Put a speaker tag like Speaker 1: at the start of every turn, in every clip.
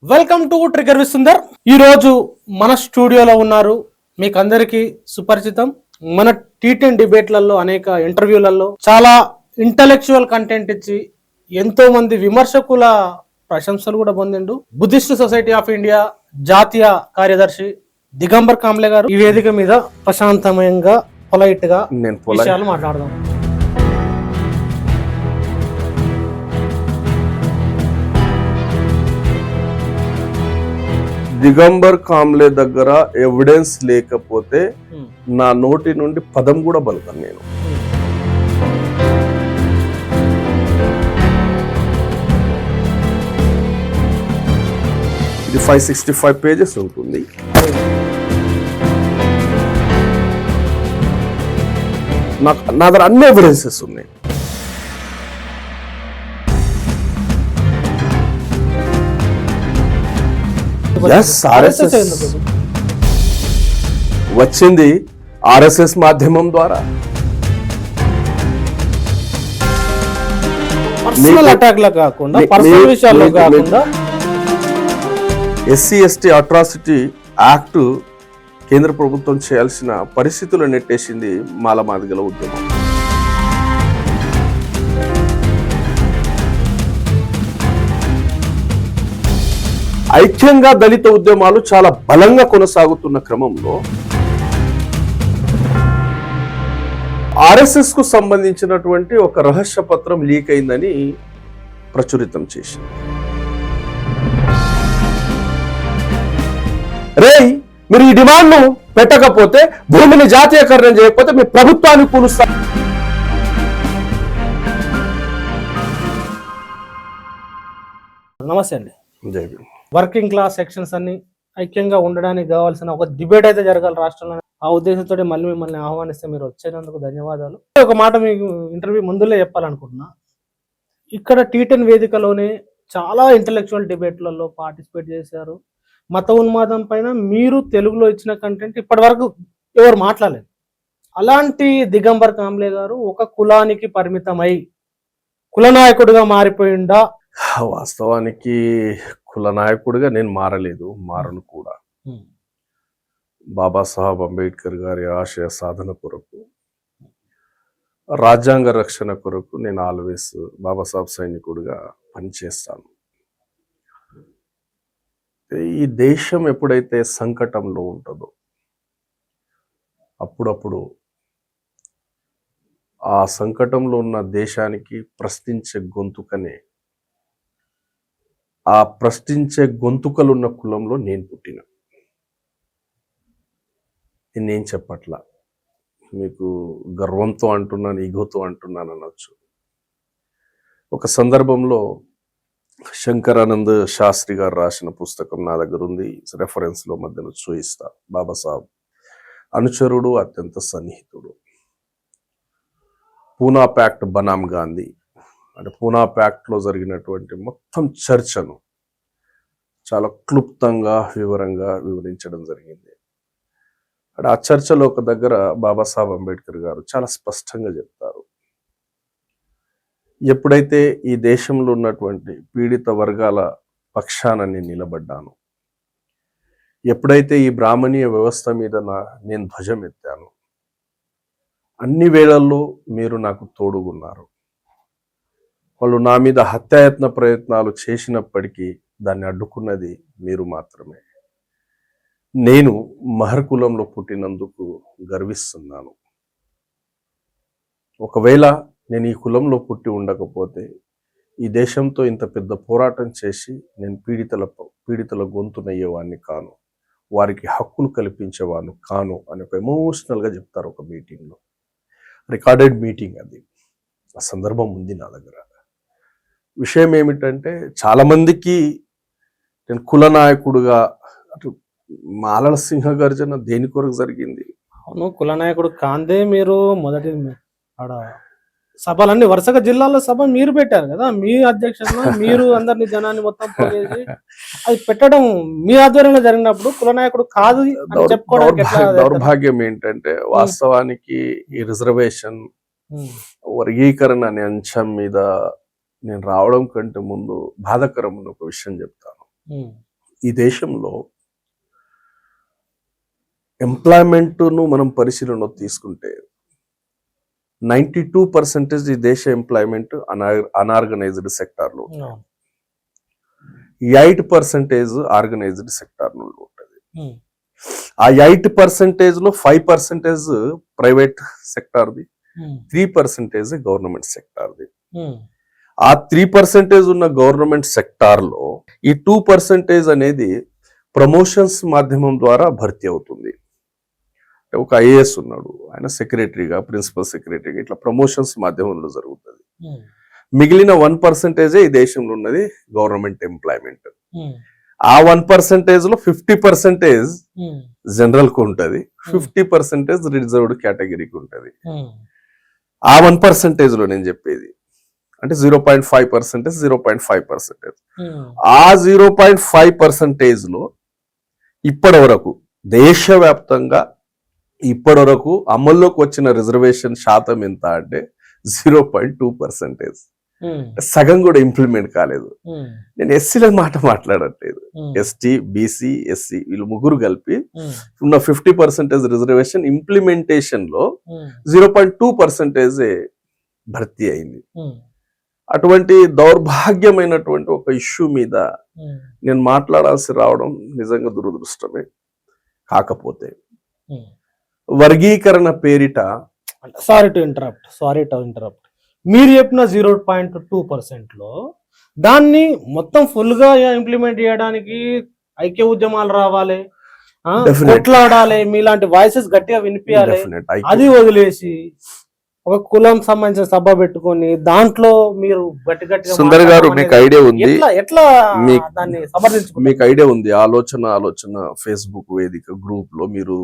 Speaker 1: Welcome to trigger with Sundar. ఈ రోజు మన స్టూడియోలో ఉన్నారు, మీకు అందరికీ సుపరిచితం. మన T10 డిబేట్లలో అనేక ఇంటర్వ్యూలలో చాలా ఇంటలెక్చువల్ కంటెంట్ ఇచ్చి ఎంతో మంది విమర్శకుల ప్రశంసలు కూడా పొందిండు. బుద్ధిస్ట్ సొసైటీ ఆఫ్ ఇండియా జాతీయ కార్యదర్శి దిగంబర్ కాంబ్లే గారు ఈ వేదిక మీద ప్రశాంతమయంగా పొలైట్ గా విషయాలు మాట్లాడదాం.
Speaker 2: దిగంబర్ కాంబ్లే దగ్గర ఎవిడెన్స్ లేకపోతే నా నోటి నుండి పదం కూడా పలుకను నేను. ఇది 565 పేజెస్ ఉంటుంది. నా దగ్గర అన్ని ఎవిడెన్సెస్ ఉన్నాయి. వచ్చింది ఆర్ఎస్ఎస్ మాధ్యమం ద్వారా. ఎస్సీ ఎస్టీ అట్రాసిటీ యాక్ట్ కేంద్ర ప్రభుత్వం చేయాల్సిన పరిస్థితులు నెట్టేసింది మాలమాదిగల ఉద్యమం. ఐక్యంగా దళిత ఉద్యమాలు చాలా బలంగా కొనసాగుతున్న క్రమంలో ఆర్ఎస్ఎస్ కు సంబంధించినటువంటి ఒక రహస్య పత్రం లీక్ అయిందని ప్రచురితం చేసింది. మీరు ఈ డిమాండ్ ను పెట్టకపోతే, భూమిని జాతీయకరణం చేయకపోతే మీ ప్రభుత్వాన్ని కూలుస్తారు.
Speaker 1: నమస్తే అండి. వర్కింగ్ క్లాస్ సెక్షన్స్ అన్ని ఐక్యంగా ఉండడానికి కావాల్సిన ఒక డిబేట్ అయితే జరగాలి రాష్ట్రంలో. ఆ ఉద్దేశంతో మళ్ళీ మిమ్మల్ని ఆహ్వానిస్తే మీరు వచ్చేందుకు ధన్యవాదాలు. ఒక మాట మీకు ఇంటర్వ్యూ ముందులే చెప్పాలనుకుంటున్నా. ఇక్కడ T10 వేదికలోనే చాలా ఇంటలెక్చువల్ డిబేట్లలో పార్టిసిపేట్ చేశారు. మత ఉన్మాదం పైన మీరు తెలుగులో ఇచ్చిన కంటెంట్ ఇప్పటి వరకు ఎవరు మాట్లాడలేదు. అలాంటి దిగంబర్ కాంబ్లే గారు ఒక కులానికి పరిమితమై కులనాయకుడిగా మారిపోయిందా?
Speaker 2: వాస్తవానికి కుల నాయకుడిగా నేను మారలేదు, మారను కూడా. బాబాసాహెబ్ అంబేద్కర్ గారి ఆశయ సాధన కొరకు, రాజ్యాంగ రక్షణ కొరకు నేను ఆల్వేస్ బాబాసాహెబ్ సైనికుడిగా పనిచేస్తాను. ఈ దేశం ఎప్పుడైతే సంకటంలో ఉంటుందో అప్పుడప్పుడు ఆ సంకటంలో ఉన్న దేశానికి ప్రశ్నించే గొంతుకనే, ఆ ప్రశ్నించే గొంతుకలున్న కులంలో నేను పుట్టిన. నేనేం చెప్పట్లా, మీకు గర్వంతో అంటున్నాను, ఈగోతో అంటున్నాను అనొచ్చు. ఒక సందర్భంలో శంకరానంద్ శాస్త్రి గారు రాసిన పుస్తకం నా దగ్గర ఉంది, రెఫరెన్స్లో మధ్యలో చూయిస్తా. బాబాసాహెబ్ అనుచరుడు, అత్యంత సన్నిహితుడు. పూనా ప్యాక్ట్ బనామ్ గాంధీ అంటే పూనా ప్యాక్ట్లో జరిగినటువంటి మొత్తం చర్చను చాలా క్లుప్తంగా వివరంగా వివరించడం జరిగింది. ఆ చర్చలో ఒక దగ్గర బాబాసాహెబ్ అంబేద్కర్ గారు చాలా స్పష్టంగా చెప్తారు, ఎప్పుడైతే ఈ దేశంలో ఉన్నటువంటి పీడిత వర్గాల పక్షాన నేను నిలబడ్డాను, ఎప్పుడైతే ఈ బ్రాహ్మణీయ వ్యవస్థ మీద నేను ధ్వజం ఎత్తాను, అన్ని వేళల్లో మీరు నాకు తోడుగున్నారు. వాళ్ళు నా మీద హత్యాయత్న ప్రయత్నాలు చేసినప్పటికీ దాన్ని అడ్డుకున్నది మీరు మాత్రమే. నేను మహర్ కులంలో పుట్టినందుకు గర్విస్తున్నాను. ఒకవేళ నేను ఈ కులంలో పుట్టి ఉండకపోతే ఈ దేశంతో ఇంత పెద్ద పోరాటం చేసి నేను పీడితుల గొంతునయ్యేవాడిని కాను, వారికి హక్కులు కల్పించేవాడిని కాను అని ఒక ఎమోషనల్గా చెప్తారు ఒక మీటింగ్లో. రికార్డెడ్ మీటింగ్ అది. ఆ సందర్భం ఉంది నా దగ్గర. విషయం ఏమిటంటే, చాలామందికి నేను కుల నాయకుడుగా, అటు మాలల సింహ గర్జన దేని కొరకు జరిగింది?
Speaker 1: అవును, కుల నాయకుడు కాందే మీరు మొదటి ఆడ సభలన్నీ వరుసగా జిల్లాలో సభ మీరు పెట్టారు కదా, మీ అధ్యక్షతన మీరు అందరినీ జనాన్ని మొత్తం పోగేసి అది పెట్టడం మీ ఆధ్వర్యంలో జరిగినప్పుడు కుల నాయకుడు కాదు చెప్పుకోవడానికి
Speaker 2: దౌర్భాగ్యం ఏంటంటే, వాస్తవానికి ఈ రిజర్వేషన్ వర్గీకరణ అనే అంశం మీద నేను రావడం కంటే ముందు బాధాకరమైన ఒక విషయం చెప్తాను. ఈ దేశంలో ఎంప్లాయ్మెంట్ను మనం పరిశీలన తీసుకుంటే 92% ఈ దేశ ఎంప్లాయ్మెంట్ అన్ఆర్గనైజ్డ్ సెక్టార్లో, 8% ఆర్గనైజ్డ్ సెక్టార్ నుండి ఉంటుంది. ఆ 8% లో 5% ప్రైవేట్ సెక్టార్ది, 3% గవర్నమెంట్ సెక్టార్ది. ఆ 3% ఉన్న గవర్నమెంట్ సెక్టార్ లో ఈ 2% అనేది ప్రమోషన్స్ మాధ్యమం ద్వారా భర్తీ అవుతుంది. ఒక ఐఏఎస్ ఉన్నాడు, ఆయన సెక్రటరీగా, ప్రిన్సిపల్ సెక్రటరీగా ఇట్లా ప్రమోషన్స్ మాధ్యమంలో జరుగుతుంది. మిగిలిన 1% ఈ దేశంలో ఉన్నది గవర్నమెంట్ ఎంప్లాయ్మెంట్. ఆ 1% లో 50% జనరల్ కు ఉంటది, 50% రిజర్వ్డ్ కేటగిరీకి ఉంటది. ఆ 1% లో నేను చెప్పేది అంటే 0.5%, 0.5%. ఆ 0.5% లో ఇప్పటి వరకు దేశవ్యాప్తంగా ఇప్పటి వరకు అమల్లోకి వచ్చిన రిజర్వేషన్ శాతం ఎంత అంటే 0.2%. సగం కూడా ఇంప్లిమెంట్ కాలేదు. నేను ఎస్సీల మాట మాట్లాడట్లేదు. ఎస్టీ, బీసీ, ఎస్సీ వీళ్ళు ముగ్గురు కలిపి ఉన్న 50% రిజర్వేషన్ ఇంప్లిమెంటేషన్ లో 0.2% భర్తీ అయింది. అటువంటి దౌర్భాగ్యమైనటువంటి ఒక ఇష్యూ మీద నేను మాట్లాడాల్సి రావడం నిజంగా దురదృష్టమే. కాకపోతే వర్గీకరణ పేరిట
Speaker 1: సారీ టు ఇంటరప్ట్ మీరు చెప్పిన 0.2% లో దాన్ని మొత్తం ఫుల్ గా ఇంప్లిమెంట్ చేయడానికి ఐక్య ఉద్యమాలు రావాలి, కొట్లాడాలి, మీలాంటి వాయిసెస్ గట్టిగా వినిపించాలి. అది వదిలేసి ఒక కులం సంబంధించిన సభ పెట్టుకొని దాంట్లో మీరు గట్టి
Speaker 2: సుందర్ గారు మీకు ఐడియా ఉంది,
Speaker 1: ఎట్లా దాన్ని సమర్థించుకుంటారు?
Speaker 2: మీకు ఐడియా ఉంది, ఆలోచన ఫేస్బుక్ వేదిక గ్రూప్ లో మీరు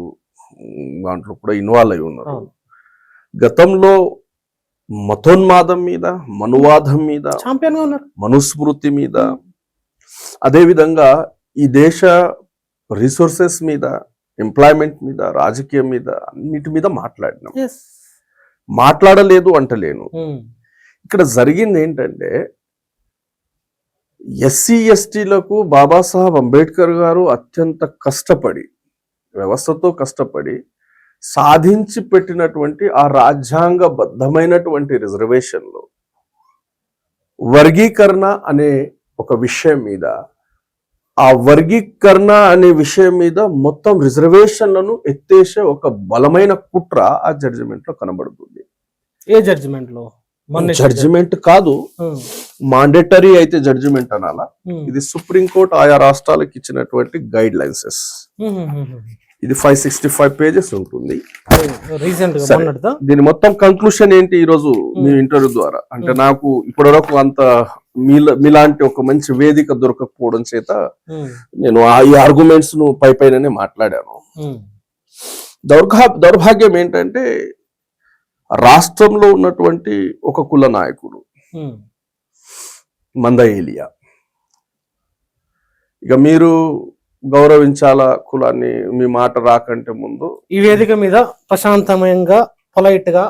Speaker 2: దాంట్లో కూడా ఇన్వాల్వ్ అయి ఉన్నారు. గతంలో మతోన్మాదం మీద, మనువాదం మీద, మనుస్మృతి మీద, అదేవిధంగా ఈ దేశ రిసోర్సెస్ మీద, ఎంప్లాయ్మెంట్ మీద, రాజకీయం మీద, అన్నిటి మీద మాట్లాడినాం. మాట్లాడలేదు అంటలేను. ఇక్కడ జరిగింది ఏంటంటే ఎస్సీ ఎస్టీలకు బాబాసాహెబ్ అంబేద్కర్ గారు అత్యంత కష్టపడి, వ్యవస్థతో కష్టపడి సాధించి పెట్టినటువంటి ఆ రాజ్యాంగబద్ధమైనటువంటి రిజర్వేషన్లో వర్గీకరణ అనే ఒక విషయం మీద, ఆ వర్గీకరణ అనే విషయం మీద మొత్తం రిజర్వేషన్లను ఎత్తేసే ఒక బలమైన కుట్ర ఆ జడ్జిమెంట్ లో కనబడుతుంది.
Speaker 1: ఏ జడ్జిమెంట్ లో?
Speaker 2: జడ్జిమెంట్ కాదు, మాండేటరీ అయితే జడ్జిమెంట్ అనాలా. ఇది సుప్రీంకోర్టు ఆయా రాష్ట్రాలకు ఇచ్చినటువంటి గైడ్ లైన్సెస్. ఇది 565 పేజెస్ ఉంటుంది. దీని మొత్తం కంక్లూషన్ ఏంటి ఈ రోజు మీ ఇంటర్వ్యూ ద్వారా అంటే, నాకు ఇప్పటి వరకు అంత మీలాంటి ఒక మంచి వేదిక దొరకకపోవడం చేత నేను ఈ ఆర్గ్యుమెంట్స్ ను పైనే మాట్లాడాను. దౌర్భాగ్యం ఏంటంటే రాష్ట్రంలో ఉన్నటువంటి ఒక కుల నాయకుడు మంద ఏలియా, ఇక మీరు గౌరవించాలా కులాన్ని, మీ మాట రాకంటే ముందు
Speaker 1: ఈ వేదిక మీద ప్రశాంతంగా పొలైట్ గా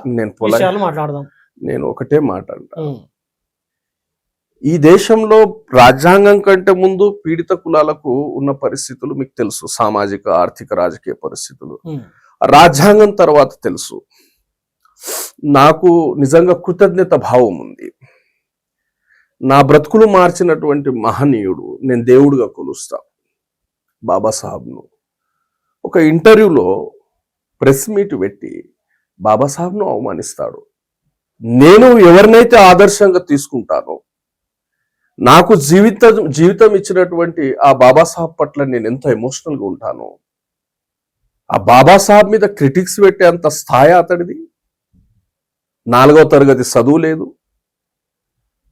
Speaker 1: మాట్లాడదాం.
Speaker 2: నేను ఒకటే మాట అంట, ఈ దేశంలో రాజ్యాంగం కంటే ముందు పీడిత కులాలకు ఉన్న పరిస్థితులు మీకు తెలుసు, సామాజిక, ఆర్థిక, రాజకీయ పరిస్థితులు. రాజ్యాంగం తర్వాత తెలుసు. నాకు నిజంగా కృతజ్ఞత భావం ఉంది. నా బ్రతుకులు మార్చినటువంటి మహనీయుడు నేను దేవుడిగా కొలుస్తా బాబాసాహెబ్ను. ఒక ఇంటర్వ్యూలో ప్రెస్ మీట్ పెట్టి బాబాసాహెబ్ను అవమానిస్తాడు. నేను ఎవరినైతే ఆదర్శంగా తీసుకుంటానో, నాకు జీవితం ఇచ్చినటువంటి ఆ బాబాసాహెబ్ పట్ల నేను ఎంత ఎమోషనల్గా ఉంటానో, ఆ బాబాసాహెబ్ మీద క్రిటిక్స్ పెట్టే అంత స్థాయి అతడిది. 4వ తరగతి చదువు లేదు,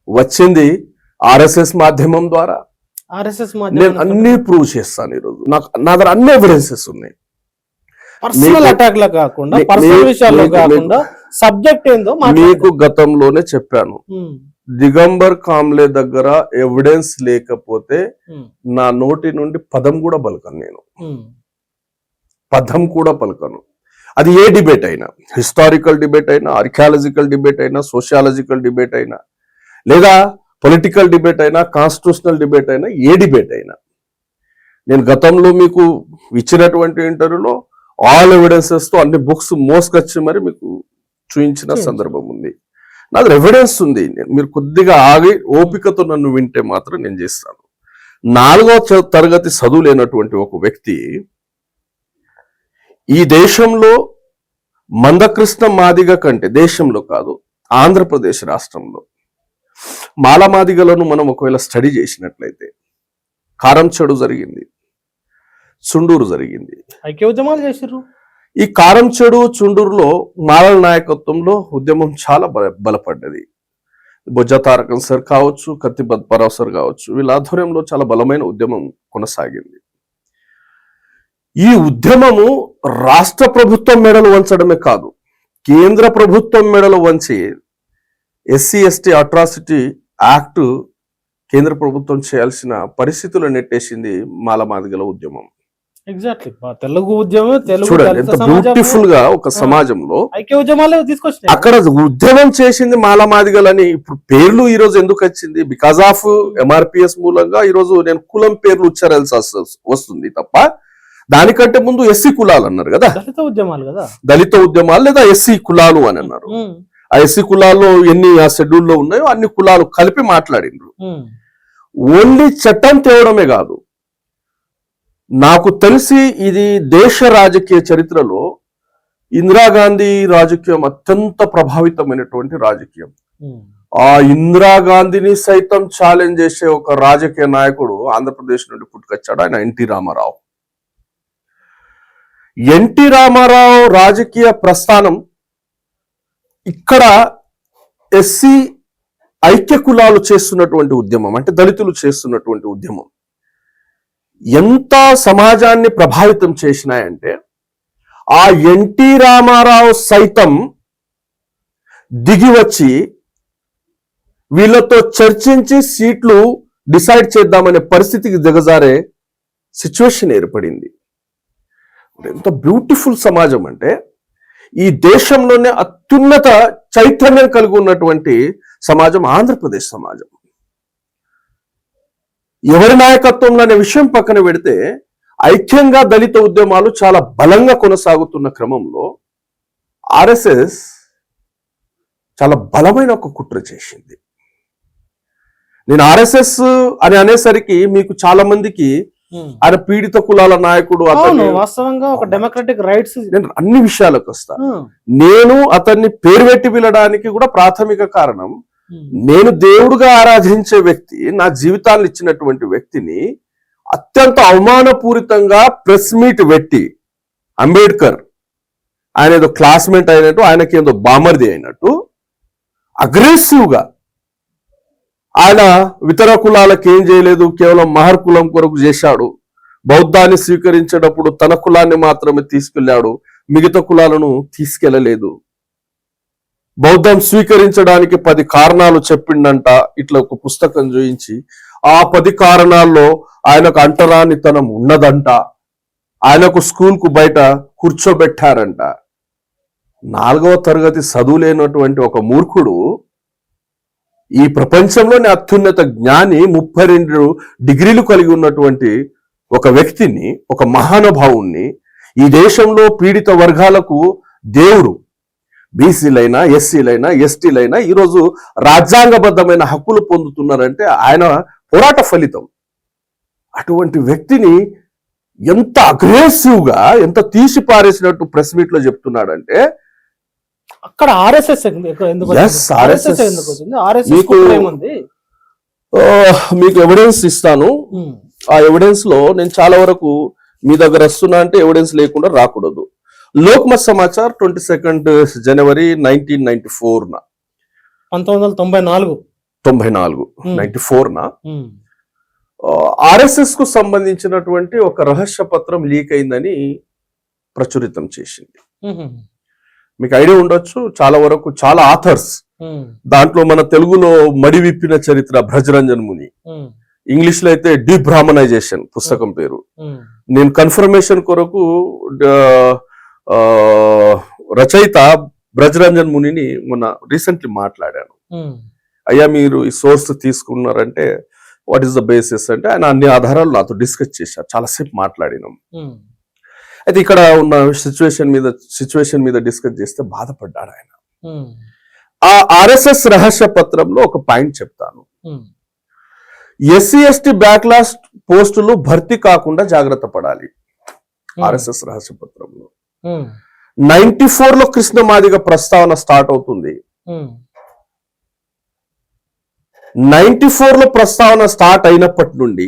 Speaker 2: వచ్చింది ఆర్ఎస్ఎస్ మాధ్యమం ద్వారా. నేను అన్ని ప్రూవ్ చేస్తాను ఈరోజు. నా దగ్గర అన్ని ఎవిడెన్సెస్ ఉన్నాయి. మీకు గతంలోనే చెప్పాను, దిగంబర్ కామ్లే దగ్గర ఎవిడెన్స్ లేకపోతే నా నోటి నుండి పదం కూడా పలకను. నేను పదం కూడా పలకను. అది ఏ డిబేట్ అయినా, హిస్టారికల్ డిబేట్ అయినా, ఆర్కియాలజికల్ డిబేట్ అయినా, సోషియాలజికల్ డిబేట్ అయినా, లేదా పొలిటికల్ డిబేట్ అయినా, కాన్స్టిట్యూషనల్ డిబేట్ అయినా, ఏ డిబేట్ అయినా నేను గతంలో మీకు ఇచ్చినటువంటి ఇంటర్వ్యూలో ఆల్ ఎవిడెన్సెస్ తో అన్ని బుక్స్ మోసుకొచ్చి మరి మీకు చూపించిన సందర్భం ఉంది. నా దగ్గర ఎవిడెన్స్ ఉంది. మీరు కొద్దిగా ఆగి ఓపికతో నన్ను వింటే మాత్రం నేను చేస్తాను. 4వ తరగతి చదువు లేనటువంటి ఒక వ్యక్తి ఈ దేశంలో మందకృష్ణ మాదిగ కంటే, దేశంలో కాదు ఆంధ్రప్రదేశ్ రాష్ట్రంలో మాలమాదిగలను మనం ఒకవేళ స్టడీ చేసినట్లయితే కారంచెడు జరిగింది, చుండూరు జరిగింది,
Speaker 1: ఐక్య ఉద్యమాలు చేసిర్రు.
Speaker 2: ఈ కారంచెడు చుండూరులో మాలల నాయకత్వంలో ఉద్యమం చాలా బలపడ్డది. బొజ్జ తారకం సార్ కావచ్చు, కత్తి పద్మరావు సార్ కావచ్చు, వీళ్ళ ఆధ్వర్యంలో చాలా బలమైన ఉద్యమం కొనసాగింది. ఈ ఉద్యమము రాష్ట్ర ప్రభుత్వం మెడలు వంచడమే కాదు, కేంద్ర ప్రభుత్వం మెడలు వంచి ఎస్సీ ఎస్టీ అట్రాసిటీ యాక్ట్ కేంద్ర ప్రభుత్వం చేయాల్సిన పరిస్థితులు నెట్టేసింది మాలమాదిగల ఉద్యమం.
Speaker 1: ఎగ్జాక్ట్లీ తెలుగు ఉద్యమం,
Speaker 2: చూడండి ఎంత బ్యూటిఫుల్ గా ఒక సమాజంలో
Speaker 1: ఐక్య ఉద్యమాలు తీసుకొచ్చాయి.
Speaker 2: అక్కడ ఉద్యమం చేసింది మాలమాదిగలని. ఇప్పుడు పేర్లు ఈ రోజు ఎందుకు వచ్చింది? బికాస్ ఆఫ్ ఎంఆర్పిఎస్ మూలంగా ఈ రోజు నేను కులం పేర్లు ఉచ్చారాల్సి వస్తుంది తప్ప, దానికంటే ముందు ఎస్సీ కులాలు అన్నారు కదా,
Speaker 1: దళిత ఉద్యమాలు కదా,
Speaker 2: దళిత ఉద్యమాలు లేదా ఎస్సీ కులాలు అని అన్నారు. ఆ ఎస్సీ కులాల్లో ఎన్ని ఆ షెడ్యూల్లో ఉన్నాయో అన్ని కులాలు కలిపి మాట్లాడిండ్రు. ఓన్లీ చట్టం తేవడమే కాదు, నాకు తెలిసి ఇది దేశ రాజకీయ చరిత్రలో ఇందిరాగాంధీ రాజకీయం అత్యంత ప్రభావితమైనటువంటి రాజకీయం. ఆ ఇందిరాగాంధీని సైతం ఛాలెంజ్ చేసే ఒక రాజకీయ నాయకుడు ఆంధ్రప్రదేశ్ నుండి పుట్టుకొచ్చాడు, ఆయన ఎన్టీ రామారావు. ఎన్టీ రామారావు రాజకీయ ప్రస్థానం ఇక్కడ ఎస్సీ ఐక్య కులాలు చేస్తున్నటువంటి ఉద్యమం, అంటే దళితులు చేస్తున్నటువంటి ఉద్యమం ఎంత సమాజాన్ని ప్రభావితం చేసినాయంటే, ఆ ఎన్టీ రామారావు సైతం దిగి వచ్చి వీళ్ళతో చర్చించి సీట్లు డిసైడ్ చేద్దామనే పరిస్థితికి దిగజారే సిచ్యువేషన్ ఏర్పడింది. ఎంత బ్యూటిఫుల్ సమాజం అంటే, ఈ దేశంలోనే అత్యున్నత చైతన్యం కలిగి ఉన్నటువంటి సమాజం ఆంధ్రప్రదేశ్ సమాజం. ఎవరి నాయకత్వంలో అనే విషయం పక్కన పెడితే, ఐక్యంగా దళిత ఉద్యమాలు చాలా బలంగా కొనసాగుతున్న క్రమంలో ఆర్ఎస్ఎస్ చాలా బలమైన ఒక కుట్ర చేసింది. నేను ఆర్ఎస్ఎస్ అని అనేసరికి మీకు చాలా మందికి ఆయన పీడిత కులాల నాయకుడు, అతను
Speaker 1: వాస్తవంగా ఒక డెమోక్రటిక్ రైట్స్,
Speaker 2: నేను అన్ని విషయాలకు వస్తా. నేను అతన్ని పేరు పెట్టి పిలవడానికి కూడా ప్రాథమిక కారణం, నేను దేవుడుగా ఆరాధించే వ్యక్తి, నా జీవితాన్ని ఇచ్చినటువంటి వ్యక్తిని అత్యంత అవమానపూరితంగా ప్రెస్ మీట్ పెట్టి, అంబేద్కర్ ఆయన ఏదో క్లాస్మేట్ అయినట్టు, ఆయనకి ఏదో బామర్ది అయినట్టు అగ్రెసివ్ గా ఆయన ఇతర కులాలకు ఏం చేయలేదు, కేవలం మహర్ కులం కొరకు చేశాడు, బౌద్ధాన్ని స్వీకరించేటప్పుడు తన కులాన్ని మాత్రమే తీసుకెళ్లాడు, మిగతా కులాలను తీసుకెళ్లలేదు, బౌద్ధం స్వీకరించడానికి 10 కారణాలు చెప్పిండంట, ఇట్లా ఒక పుస్తకం చూయించి ఆ 10 కారణాల్లో ఆయనకు అంటరానితనం ఉన్నదంట, ఆయనకు స్కూల్ కు బయట కూర్చోబెట్టారంట. 4వ తరగతి చదువులేనటువంటి ఒక మూర్ఖుడు, ఈ ప్రపంచంలోని అత్యున్నత జ్ఞాని, 32 డిగ్రీలు కలిగి ఉన్నటువంటి ఒక వ్యక్తిని, ఒక మహానుభావుణ్ణి, ఈ దేశంలో పీడిత వర్గాలకు దేవుడు, బీసీలైనా ఎస్సీలైనా ఎస్టీలైనా ఈరోజు రాజ్యాంగబద్ధమైన హక్కులు పొందుతున్నారంటే ఆయన పోరాట ఫలితం. అటువంటి వ్యక్తిని ఎంత అగ్రెసివ్ గా, ఎంత తీసి పారేసినట్టు ప్రెస్ మీట్ లో చెప్తున్నాడంటే,
Speaker 1: అక్కడ ఆర్ఎస్ఎస్
Speaker 2: మీకు ఎవిడెన్స్ ఇస్తాను. ఆ ఎవిడెన్స్ లో నేను చాలా వరకు మీ దగ్గర వస్తున్నా అంటే ఎవిడెన్స్ లేకుండా రాకూడదు. లోక్మత్ సమాచార్ 22 జనవరి 1994 ఆర్ఎస్ఎస్ కు సంబంధించినటువంటి ఒక రహస్య పత్రం లీక్ అయిందని ప్రచురితం చేసింది. మీకు ఐడియా ఉండొచ్చు, చాలా వరకు చాలా ఆథర్స్ దాంట్లో, మన తెలుగులో మడి విప్పిన చరిత్ర భ్రజరంజన్ ముని, ఇంగ్లీష్ లో అయితే డీబ్రాహ్మణైజేషన్ పుస్తకం పేరు. నేను కన్ఫర్మేషన్ కొరకు రచయిత బ్రజరంజన్ మునిని మొన్న రీసెంట్లీ మాట్లాడాను. అయ్యా మీరు ఈ సోర్స్ తీసుకున్నారంటే వాట్ ఈస్ ద బేసిస్ అంటే ఆయన అన్ని ఆధారాలు నాతో డిస్కస్ చేశారు, చాలాసేపు మాట్లాడినాం. అయితే ఇక్కడ ఉన్న సిచ్యువేషన్ మీద డిస్కస్ చేస్తే బాధపడ్డాడు ఆయన. ఆ ఆర్ఎస్ఎస్ రహస్య పత్రంలో ఒక పాయింట్ చెప్తాను. SC/ST బ్యాక్లాస్ పోస్టులు భర్తీ కాకుండా జాగ్రత్త పడాలి. ఆర్ఎస్ఎస్ రహస్య పత్రంలో 94 లో కృష్ణ మాదిగ ప్రస్తావన స్టార్ట్ అవుతుంది. 94 లో ప్రస్తావన స్టార్ట్ అయినప్పటి నుండి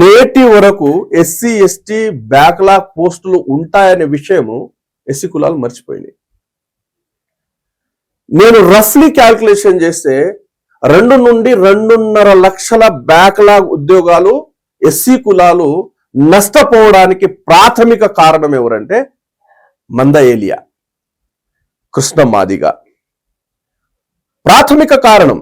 Speaker 2: నేటి వరకు SC/ST బ్యాక్లాగ్ పోస్టులు ఉంటాయనే విషయము ఎస్సీ కులాలు మర్చిపోయినాయి. నేను రఫ్లీ క్యాల్కులేషన్ చేస్తే 2 నుండి 2.5 లక్షల బ్యాక్లాగ్ ఉద్యోగాలు ఎస్సీ కులాలు నష్టపోవడానికి ప్రాథమిక కారణం ఎవరంటే మంద ఏలియా, కృష్ణ మాదిగ. ప్రాథమిక కారణం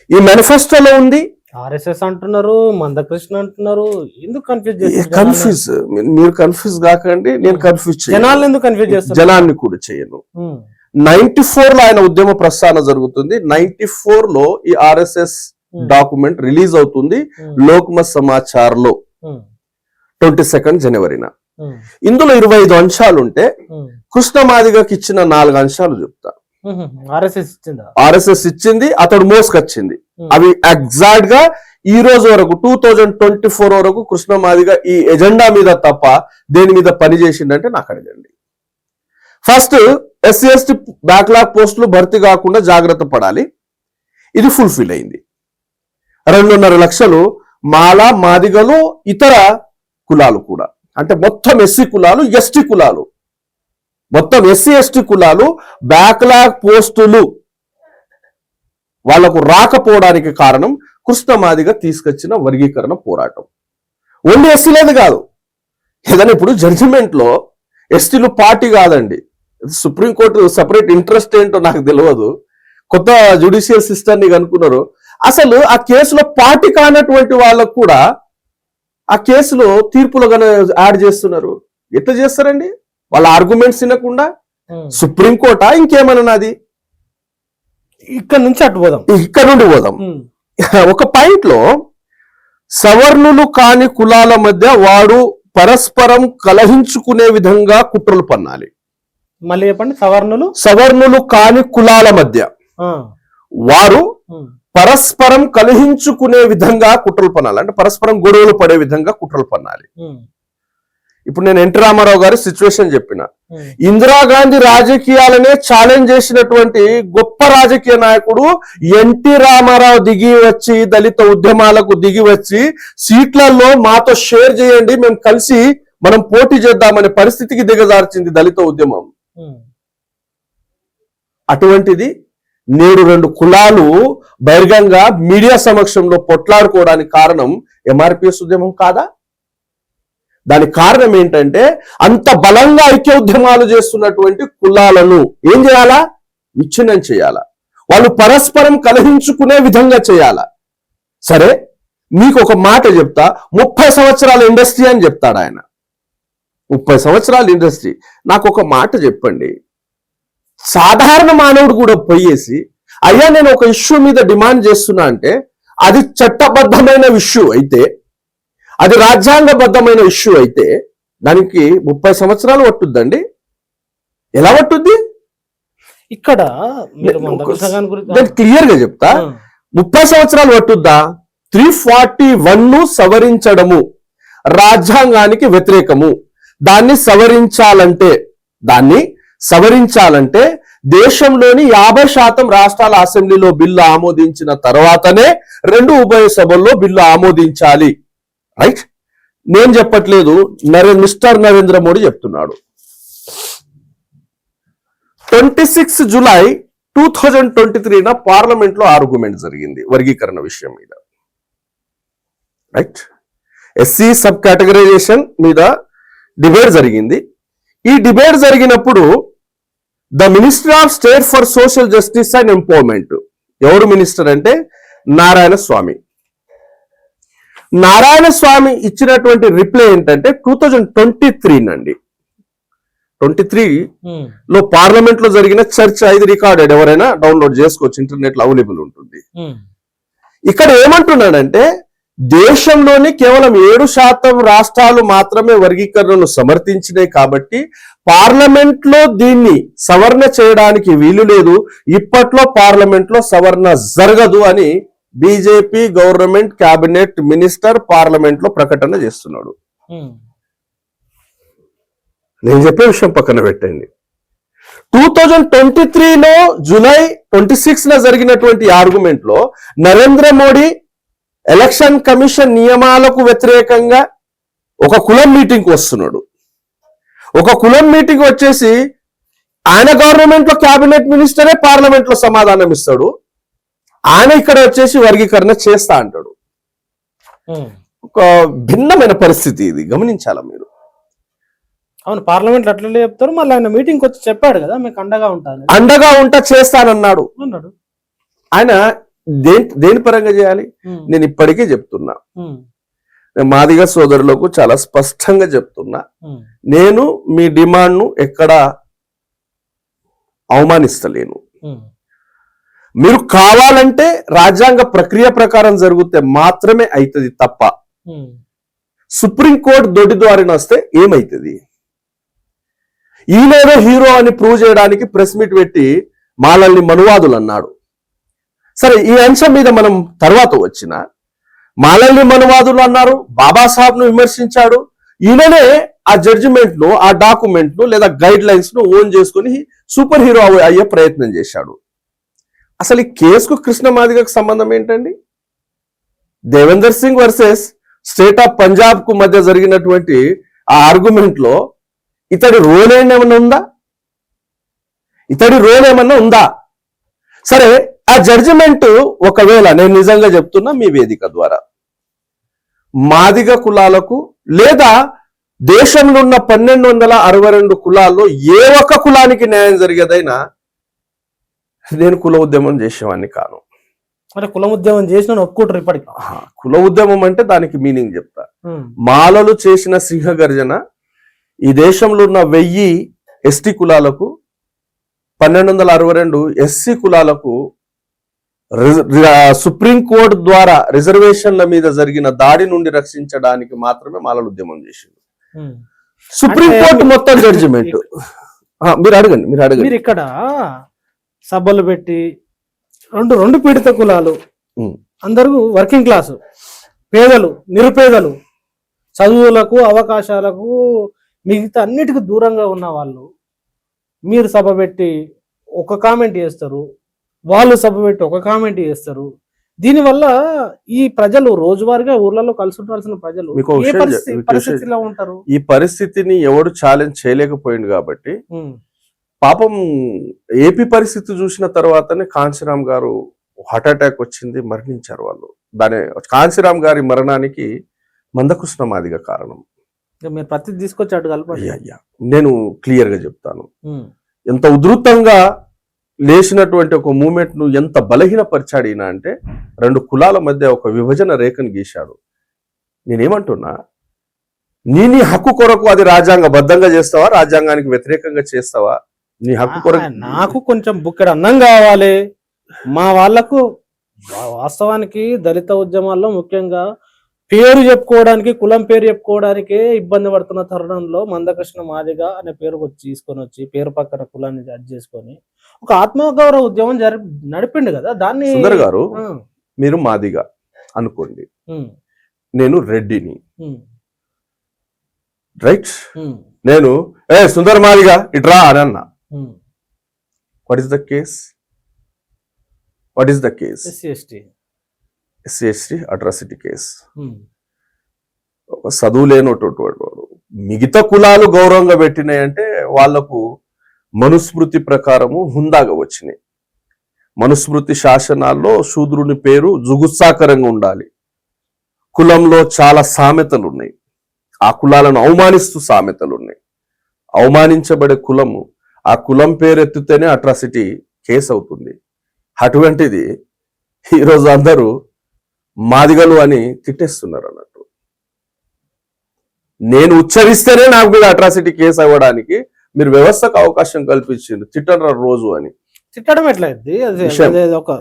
Speaker 2: ఈ మేనిఫెస్టోలో ఉంది.
Speaker 1: ఆర్ఎస్ఎస్ అంటున్నారు, మందకృష్ణ అంటున్నారు. ఎందుకు
Speaker 2: కన్ఫ్యూజ్? మీరు కన్ఫ్యూజ్ కాకండి, నేను కన్ఫ్యూజ్
Speaker 1: జనాలను ఎందుకు కన్ఫ్యూజ్ చేస్తారు?
Speaker 2: జనాన్ని కూడా చేయను. 94 లో ఆయన ఉద్యమ ప్రస్థానం జరుగుతుంది. 94 లో ఈ ఆర్ఎస్ఎస్ డాక్యుమెంట్ రిలీజ్ అవుతుంది లోక్మత్ సమాచార్ లో 22 జనవరిన. ఇందులో 25 అంశాలు ఉంటే కృష్ణ మాదిగకి ఇచ్చిన 4 అంశాలు చెప్తా. ఆర్ఎస్ఎస్ ఇచ్చింది, అతడు మోసుకొచ్చింది. అవి ఎగ్జాక్ట్ గా ఈ రోజు వరకు 2024 వరకు కృష్ణ మాదిగ ఈ ఎజెండా మీద తప్ప దేని మీద పని చేసిందంటే నాకు అడగండి. ఫస్ట్, SC/ST బ్యాక్లాగ్ పోస్టులు భర్తీ కాకుండా జాగ్రత్త పడాలి. ఇది ఫుల్ఫిల్ అయింది. 2.5 లక్షలు మాలా మాదిగలు ఇతర కులాలు కూడా, అంటే మొత్తం ఎస్సీ కులాలు, ఎస్టీ కులాలు, మొత్తం SC/ST కులాలు బ్యాక్లాగ్ పోస్టులు వాళ్లకు రాకపోవడానికి కారణం కృష్ణ మాదిగ తీసుకొచ్చిన వర్గీకరణ పోరాటం. ఓన్లీ ఎస్సీలేదు కాదు, ఏదైనా ఇప్పుడు జడ్జిమెంట్ లో ఎస్టీలు పార్టీ కాదండి. సుప్రీంకోర్టు సపరేట్ ఇంట్రెస్ట్ ఏంటో నాకు తెలియదు. కొత్త జ్యుడిషియల్ సిస్టమ్ ని కనుక్కున్నారు. అసలు ఆ కేసులో పార్టీ కానటువంటి వాళ్ళకు కూడా ఆ కేసులో తీర్పులో యాడ్ చేస్తున్నారు. ఎట్లా చేస్తారండి? వాళ్ళ ఆర్గ్యుమెంట్స్ వినకుండా. సుప్రీంకోర్టా ఇంకేమన్నది?
Speaker 1: ఇక్కడ నుంచి అటు పోదాం,
Speaker 2: ఇక్కడ నుండి పోదాం. ఒక పాయింట్ లో సవర్ణులు కాని కులాల మధ్య వాడు పరస్పరం కలహించుకునే విధంగా కుట్రలు పన్నాలి.
Speaker 1: మళ్ళీ చెప్పండి. సవర్ణులు
Speaker 2: కాని కులాల మధ్య వారు పరస్పరం కలహించుకునే విధంగా కుట్రలు పన్నాలి, అంటే పరస్పరం గొడవలు పడే విధంగా కుట్రలు పన్నాలి. ఇప్పుడు నేను ఎన్టీ రామారావు గారి సిచ్యువేషన్ చెప్పిన. ఇందిరాగాంధీ రాజకీయాలనే ఛాలెంజ్ చేసినటువంటి గొప్ప రాజకీయ నాయకుడు ఎన్టీ రామారావు దిగి వచ్చి దళిత ఉద్యమాలకు దిగి వచ్చి సీట్లలో మాతో షేర్ చేయండి, మేము కలిసి మనం పోటీ చేద్దామనే పరిస్థితికి దిగజార్చింది దళిత ఉద్యమం. అటువంటిది నేడు 2 కులాలు బహిర్గంగా మీడియా సమక్షంలో పొట్లాడుకోవడానికి కారణం MRPS ఉద్యమం కాదా? దానికి కారణం ఏంటంటే అంత బలంగా ఐక్య ఉద్యమాలు చేస్తున్నటువంటి కులాలను ఏం చేయాలా? విచ్ఛిన్నం చేయాలా, వాళ్ళు పరస్పరం కలహించుకునే విధంగా చేయాలా. సరే, మీకు ఒక మాట చెప్తా. 30 సంవత్సరాల ఇండస్ట్రీ అని చెప్తాడు ఆయన. 30 సంవత్సరాల ఇండస్ట్రీ. నాకు ఒక మాట చెప్పండి. సాధారణ మానవుడు కూడా పోయేసి అయ్యా నేను ఒక ఇష్యూ మీద డిమాండ్ చేస్తున్నా అంటే అది చట్టబద్ధమైన ఇష్యూ అయితే, అది రాజ్యాంగబద్ధమైన ఇష్యూ అయితే దానికి 30 సంవత్సరాలు పట్టుద్దండి. ఎలా పట్టుద్ది?
Speaker 1: ఇక్కడ
Speaker 2: క్లియర్ గా చెప్తా. 30 సంవత్సరాలు పట్టుద్దా? 341 సవరించడము రాజ్యాంగానికి వ్యతిరేకము. దాన్ని సవరించాలంటే దేశంలోని 50% రాష్ట్రాల అసెంబ్లీలో బిల్లు ఆమోదించిన తర్వాతనే 2 ఉభయ సభల్లో బిల్లు ఆమోదించాలి. రైట్? నేను చెప్పట్లేదు, మిస్టర్ నరేంద్ర మోడీ చెప్తున్నాడు. 26 జూలై 2023 పార్లమెంట్ లో ఆర్గ్యుమెంట్ జరిగింది వర్గీకరణ విషయం మీద. రైట్? ఎస్సీ సబ్ కేటగరైజేషన్ మీద డిబేట్ జరిగింది. ఈ డిబేట్ జరిగినప్పుడు the minister of state for social justice and empowerment, ఎవరు మినిస్టర్ అంటే నారాయణ స్వామి. నారాయణ స్వామి ఇచ్చినటువంటి రిప్లై ఏంటంటే 2023 నండి, 23 లో పార్లమెంట్ లో జరిగిన చర్చ. ఇది రికార్డెడ్, ఎవరైనా డౌన్లోడ్ చేసుకోవచ్చు, ఇంటర్నెట్ లో అవైలబుల్ ఉంటుంది. ఇక్కడ ఏమంటున్నాడంటే దేశంలోని కేవలం 7% రాష్ట్రాలు మాత్రమే వర్గీకరణను సమర్థించినాయి కాబట్టి పార్లమెంట్ లో దీన్ని సవరణ చేయడానికి వీలు లేదు, ఇప్పట్లో పార్లమెంట్ లో సవరణ జరగదు అని BJP government cabinet minister parliament లో ప్రకటన చేస్తున్నాడు. నేను చెప్పే విషయం పక్కన పెట్టండి. 2023లో జూలై 26న జరిగినటువంటి ఆర్గ్యుమెంట్ లో నరేంద్ర మోడీ ఎలక్షన్ కమిషన్ నియమాలకు వ్యతిరేకంగా ఒక కులం మీటింగ్ వస్తున్నాడు. ఒక కులం మీటింగ్ వచ్చేసి ఆయన గవర్నమెంట్ లో కేబినెట్ మినిస్టరే పార్లమెంట్ లో సమాధానం ఇస్తాడు, ఆయన ఇక్కడ వచ్చేసి వర్గీకరణ చేస్తా అంటాడు. ఒక భిన్నమైన పరిస్థితి ఇది, గమనించాలా మీరు.
Speaker 1: అవును, పార్లమెంట్ అట్లనే చెప్తారు, మళ్ళీ ఆయన మీటింగ్ వచ్చి చెప్పాడు కదా మీకు అండగా ఉంటాను,
Speaker 2: అండగా ఉంటా చేస్తానన్నాడు. ఆయన దేని పరంగా చేయాలి? నేను ఇప్పటికీ చెప్తున్నా, మాదిగ సోదరులకు చాలా స్పష్టంగా చెప్తున్నా, నేను మీ డిమాండ్ ను ఎక్కడా అవమానిస్తలేను. మీరు కావాలంటే రాజ్యాంగ ప్రక్రియ ప్రకారం జరిగితే మాత్రమే అవుతుంది తప్ప సుప్రీంకోర్టు దొడ్డి ద్వారా వస్తే ఏమైతుంది? ఈయనేదో హీరో అని ప్రూవ్ చేయడానికి ప్రెస్ మీట్ పెట్టి మాలల్ని మనువాదులు అన్నాడు. సరే, ఈ అంశం మీద మనం తర్వాత వచ్చిన మాలల్ని మనువాదులు అన్నారు, బాబాసాహెబ్ ను విమర్శించాడు. ఈయననే ఆ జడ్జిమెంట్ ను, ఆ డాక్యుమెంట్ ను లేదా గైడ్ లైన్స్ ను ఓన్ చేసుకుని సూపర్ హీరో అయ్యే ప్రయత్నం చేశాడు. అసలు ఈ కేసుకు కృష్ణ మాదిగకు సంబంధం ఏంటండి? Devender Singh versus state of Punjab కు మధ్య జరిగినటువంటి ఆ ఆర్గ్యుమెంట్ లో ఇతడి రోల్ ఏమన్నా ఉందా? ఇతడి రోల్ ఏమన్నా ఉందా? సరే, ఆ జడ్జిమెంట్ ఒకవేళ, నేను నిజంగా చెప్తున్నా మీ వేదిక ద్వారా, మాదిగ కులాలకు లేదా దేశంలో ఉన్న 1262 కులాల్లో ఏ ఒక్క కులానికి న్యాయం జరిగేదైనా నేను కుల ఉద్యమం చేసేవాడిని కాను.
Speaker 1: అంటే కుల ఉద్యమం చేసిన ఒప్పుకుంటారు ఇప్పటికి?
Speaker 2: కుల ఉద్యమం అంటే దానికి మీనింగ్ చెప్తా. మాలలు చేసిన సింహగర్జన ఈ దేశంలో ఉన్న 1000 ఎస్టీ కులాలకు, 1262 ఎస్సీ కులాలకు సుప్రీంకోర్టు ద్వారా రిజర్వేషన్ల మీద జరిగిన దాడి నుండి రక్షించడానికి మాత్రమే మాలలు ఉద్యమం చేసింది. సుప్రీంకోర్టు మొత్తం జడ్జిమెంట్. మీరు అడగండి.
Speaker 1: మీరు ఇక్కడ సభలు పెట్టి రెండు పీడిత కులాలు, అందరూ వర్కింగ్ క్లాసు, పేదలు, నిరుపేదలు, చదువులకు, అవకాశాలకు, మిగతా అన్నిటికీ దూరంగా ఉన్న వాళ్ళు, మీరు సభ పెట్టి ఒక కామెంట్ చేస్తారు, వాళ్ళు సభ పెట్టి ఒక కామెంట్ చేస్తారు. దీనివల్ల ఈ ప్రజలు రోజువారీగా ఊర్లలో కలిసి ఉండాల్సిన ప్రజలు పరిస్థితిలో ఉంటారు.
Speaker 2: ఈ పరిస్థితిని ఎవడు ఛాలెంజ్ చేయలేకపోయింది కాబట్టి పాపం ఏపీ పరిస్థితి చూసిన తర్వాతనే కాంశీరామ్ గారు హార్ట్ అటాక్ వచ్చింది, మరణించారు వాళ్ళు. కాంశీరామ్ గారి మరణానికి మందకృష్ణ మాదిగ కారణం.
Speaker 1: మీరు ప్రతి తీసుకొచ్చాడు కలపండి.
Speaker 2: నేను క్లియర్ గా చెప్తాను, ఎంత ఉధృతంగా లేచినటువంటి ఒక మూమెంట్ ను ఎంత బలహీనపరిచాడు ఈయన అంటే, 2 కులాల మధ్య ఒక విభజన రేఖను గీశాడు. నేనేమంటున్నా, నీ హక్కు కొరకు అది రాజ్యాంగబద్ధంగా చేస్తావా, రాజ్యాంగానికి వ్యతిరేకంగా చేస్తావా? నీ హక్కు కొరకు
Speaker 1: నాకు కొంచెం బుక్కెడు అన్నం కావాలి. మా వాళ్లకు వాస్తవానికి దళిత ఉద్యమాల్లో ముఖ్యంగా పేరు చెప్పుకోవడానికి, కులం పేరు చెప్పుకోవడానికే ఇబ్బంది పడుతున్న తరుణంలో మందకృష్ణ మాదిగ అనే పేరు తీసుకొని వచ్చి పేరు పక్కన కులాన్ని జడ్జ్ చేసుకొని ఒక ఆత్మగౌరవ ఉద్యమం నడిపిండు కదా. దాన్ని
Speaker 2: సుందర్ గారు, మీరు మాదిగ అనుకోండి, నేను రెడ్డిని, రైట్? నేను సుందర్ మాదిగ ఇట్రా అని అన్నా. What is the case? What is the case? SC ST atrocity case. చదువు లేనటువంటి వాడు మిగతా కులాలు గౌరవంగా పెట్టినాయంటే వాళ్లకు మనుస్మృతి ప్రకారము హుందాగా వచ్చినాయి. మనుస్మృతి శాసనాల్లో శూద్రుని పేరు జుగుత్సాకరంగా ఉండాలి. కులంలో చాలా సామెతలు ఉన్నాయి, ఆ కులాలను అవమానిస్తూ సామెతలు ఉన్నాయి. అవమానించబడే కులము, ఆ కులం పేరు ఎత్తితేనే అట్రాసిటీ కేసు అవుతుంది. అటువంటిది ఈరోజు అందరూ మాదిగలు అని తిట్టేస్తున్నారు అన్నట్టు. నేను ఉచ్చరిస్తేనే నాకు మీద అట్రాసిటీ కేసు అవ్వడానికి మీరు వ్యవస్థకు అవకాశం కల్పించింది. తిట్టడం రోజు అని
Speaker 1: తిట్టడం ఎట్లయింది? ఒక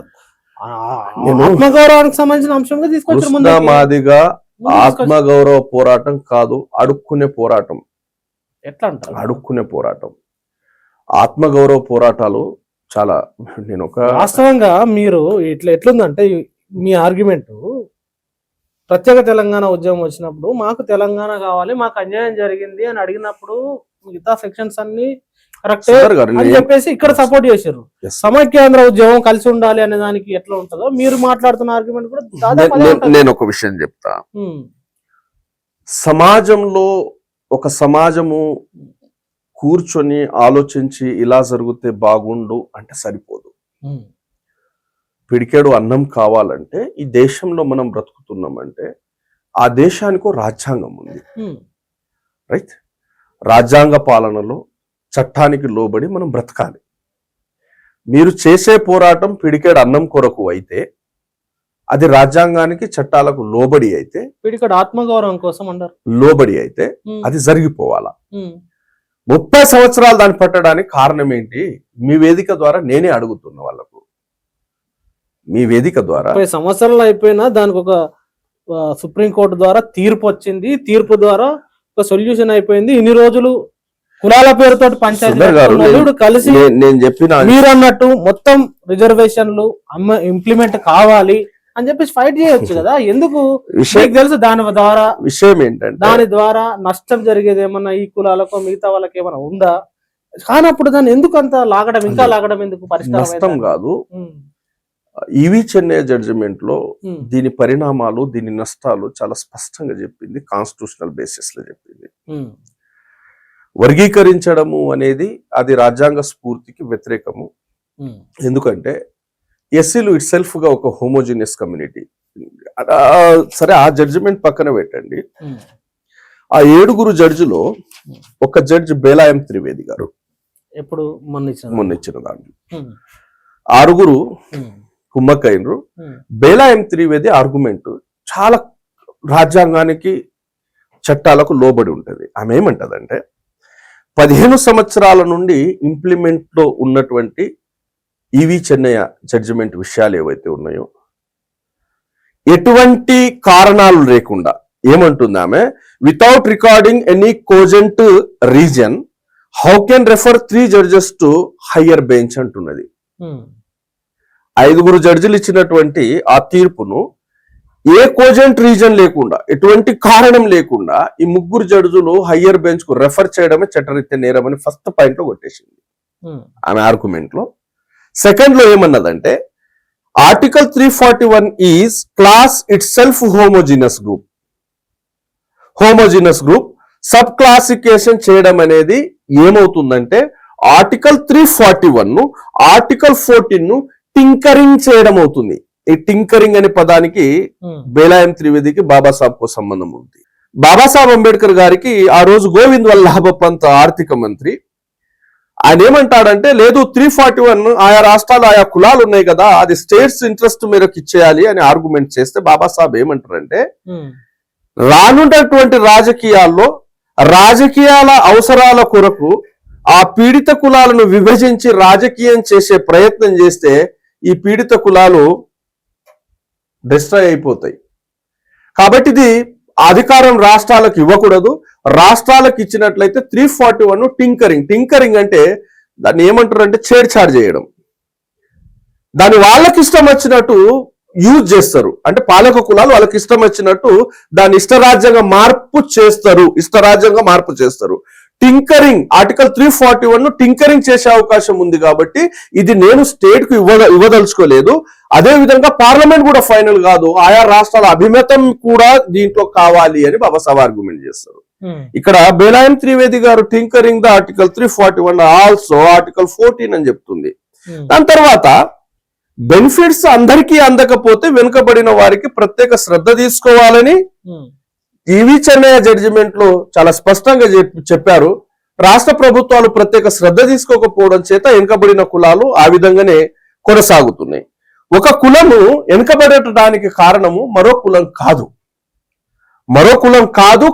Speaker 1: ఆత్మగౌరవానికి సంబంధించిన అంశంగా తీసుకొచ్చారు.
Speaker 2: కృష్ణ మాదిగా ఆత్మగౌరవ పోరాటం కాదు, అడుక్కునే పోరాటం.
Speaker 1: ఎట్లా అంటారు?
Speaker 2: అడుక్కునే పోరాటం. ఆత్మగౌరవ పోరాటాలు చాలా, నేను ఒక
Speaker 1: వాస్తవంగా మీరు ఎట్లుందంటే మీ ఆర్గ్యుమెంట్, ప్రత్యేక తెలంగాణ ఉద్యమం వచ్చినప్పుడు మాకు తెలంగాణ కావాలి, మాకు అన్యాయం జరిగింది అని అడిగినప్పుడు మిగతా సెక్షన్స్ అన్ని కరెక్టే అని చెప్పేసి ఇక్కడ సపోర్ట్ చేశారు. సమైక్యాంధ్ర ఉద్యమం కలిసి ఉండాలి అనే దానికి ఎట్లా ఉంటుందో మీరు మాట్లాడుతున్న ఆర్గ్యుమెంట్ కూడా దాదాపు.
Speaker 2: నేను ఒక విషయం చెప్తా. సమాజంలో ఒక సమాజము కూర్చొని ఆలోచించి ఇలా జరిగితే బాగుండు అంటే సరిపోదు. పిడికేడు అన్నం కావాలంటే ఈ దేశంలో మనం బ్రతుకుతున్నామంటే ఆ దేశానికి రాజ్యాంగం ఉంది, రైట్? రాజ్యాంగ పాలనలో చట్టానికి లోబడి మనం బ్రతకాలి. మీరు చేసే పోరాటం పిడికేడు అన్నం కొరకు అయితే, అది రాజ్యాంగానికి చట్టాలకు లోబడి అయితే,
Speaker 1: పిడికేడు ఆత్మగౌరవం కోసం అంటారు
Speaker 2: లోబడి అయితే అది జరిగిపోవాలా. 30 సంవత్సరాలు దాన్ని పట్టడానికి కారణం ఏంటి? మీ వేదిక ద్వారా నేనే అడుగుతున్న వాళ్ళకు, మీ వేదిక ద్వారా
Speaker 1: 30 సంవత్సరాలు అయిపోయినా దానికి ఒక సుప్రీంకోర్టు ద్వారా తీర్పు వచ్చింది, తీర్పు ద్వారా ఒక సొల్యూషన్ అయిపోయింది. ఇన్ని రోజులు కులాల పేరుతో పంచాయతీ కలిసి
Speaker 2: నేను చెప్పిన
Speaker 1: మీరు అన్నట్టు మొత్తం రిజర్వేషన్లు ఇంప్లిమెంట్ కావాలి అని చెప్పేసి ఫైట్ చేయొచ్చు కదా. ఎందుకు తెలుసు దాని ద్వారా
Speaker 2: విషయం ఏంటంటే
Speaker 1: దాని ద్వారా నష్టం జరిగేది ఏమన్నా ఈ కులాలకు మిగతా వాళ్ళకి ఏమైనా ఉందా? కానప్పుడు దాన్ని ఎందుకు అంత లాగడం, ఇంకా లాగడం ఎందుకు?
Speaker 2: నష్టం కాదు. ఈవి చెన్నై జడ్జిమెంట్ లో దీని పరిణామాలు, దీని నష్టాలు చాలా స్పష్టంగా చెప్పింది, కాన్స్టిట్యూషనల్ బేసిస్ లో చెప్పింది. వర్గీకరించడము అనేది అది రాజ్యాంగ స్ఫూర్తికి వ్యతిరేకము. ఎందుకంటే ఎస్సీలు ఇట్ సెల్ఫ్ గా ఒక హోమోజినియస్ కమ్యూనిటీ. సరే, ఆ జడ్జిమెంట్ పక్కన పెట్టండి. ఆ 7 జడ్జిలో ఒక జడ్జి బేలాయం త్రివేది గారు,
Speaker 1: ఎప్పుడు
Speaker 2: మొన్న ఇచ్చిన దాంట్లో 6 కుమ్మక్కైనరు. బేలాయం త్రివేది ఆర్గ్యుమెంట్ చాలా రాజ్యాంగానికి చట్టాలకు లోబడి ఉంటది. ఆమె ఏమంటదంటే 15 సంవత్సరాల నుండి ఇంప్లిమెంట్ లో ఉన్నటువంటి ఈవి చెన్నయ్య జడ్జిమెంట్ విషయాలు ఏవైతే ఉన్నాయో ఎటువంటి కారణాలు లేకుండా ఏమంటుంది ఆమె, without recording any cogent reason how can refer 3 judges to higher bench అంటున్నది. 5 జడ్జిలు ఇచ్చినటువంటి ఆ తీర్పును ఏ కోజెంట్ రీజన్ లేకుండా, ఎటువంటి కారణం లేకుండా ఈ 3 జడ్జిలు హయ్యర్ బెంచ్ కు రెఫర్ చేయడమే చట్టరీత్యా నేరం అని ఫస్ట్ పాయింట్ లో కొట్టేసింది ఆమె ఆర్గ్యుమెంట్ లో. సెకండ్ లో ఏమన్నదంటే article 341 is class itself homogeneous group. Homogeneous group sub classification చేయడం అనేది ఏమవుతుందంటే ఆర్టికల్ 341 ను ఆర్టికల్ 14 ను టింకరింగ్ చేయడం అవుతుంది. ఈ టింకరింగ్ అనే పదానికి బేలాయం త్రివేదికి బాబాసాహెబ్ కు సంబంధం ఉంది. బాబాసాహెబ్ అంబేద్కర్ గారికి ఆ రోజు గోవింద్ వల్లభ పంత్ ఆర్థిక మంత్రి, ఆయన ఏమంటాడంటే లేదు 341 ఆయా రాష్ట్రాలు ఆయా కులాలు ఉన్నాయి కదా, అది స్టేట్స్ ఇంట్రెస్ట్ మేరకు ఇచ్చేయాలి అని ఆర్గ్యుమెంట్ చేస్తే బాబాసాహెబ్ ఏమంటారంటే రానున్నటువంటి రాజకీయాల్లో రాజకీయాల అవసరాల కొరకు ఆ పీడిత కులాలను విభజించి రాజకీయం చేసే ప్రయత్నం చేస్తే ఈ పీడిత కులాలు డిస్ట్రాయ్ అయిపోతాయి. కాబట్టి ఇది అధికారం రాష్ట్రాలకు ఇవ్వకూడదు. రాష్ట్రాలకు ఇచ్చినట్లయితే 341 టింకరింగ్ అంటే దాన్ని ఏమంటారు అంటే ఛేడ్ఛాడ్ చేయడం. దాన్ని వాళ్ళకి ఇష్టం వచ్చినట్టు యూజ్ చేస్తారు. అంటే పాలక కులాలు వాళ్ళకి ఇష్టం వచ్చినట్టు దాన్ని ఇష్టరాజ్యంగా మార్పు చేస్తారు. టింకరింగ్ ఆర్టికల్ 341 టింకరింగ్ చేసే అవకాశం ఉంది. కాబట్టి ఇది నేను స్టేట్ కు ఇవ్వదలుచుకోలేదు. అదే విధంగా పార్లమెంట్ కూడా ఫైనల్ కాదు, ఆయా రాష్ట్రాల అభిమతం కూడా దీంట్లో కావాలి అని బాబాసాహెబ్ ఆర్గ్యుమెంట్ చేస్తారు. ఇక్కడ బేలాయం త్రివేది గారు tinkering the article 341 also article 14 అని చెప్తుంది. దాని తర్వాత బెనిఫిట్స్ అందరికీ అందకపోతే వెనుకబడిన వారికి ప్రత్యేక శ్రద్ధ తీసుకోవాలని ఈవి చెన్నయ్య జడ్జిమెంట్ లో చాలా స్పష్టంగా చెప్పారు. రాష్ట్ర ప్రభుత్వాలు ప్రత్యేక శ్రద్ధ తీసుకోకపోవడం చేత వెనుకబడిన కులాలు ఆ విధంగానే కొనసాగుతున్నాయి. ఒక కులము వెనుకబడటానికి కారణము మరో కులం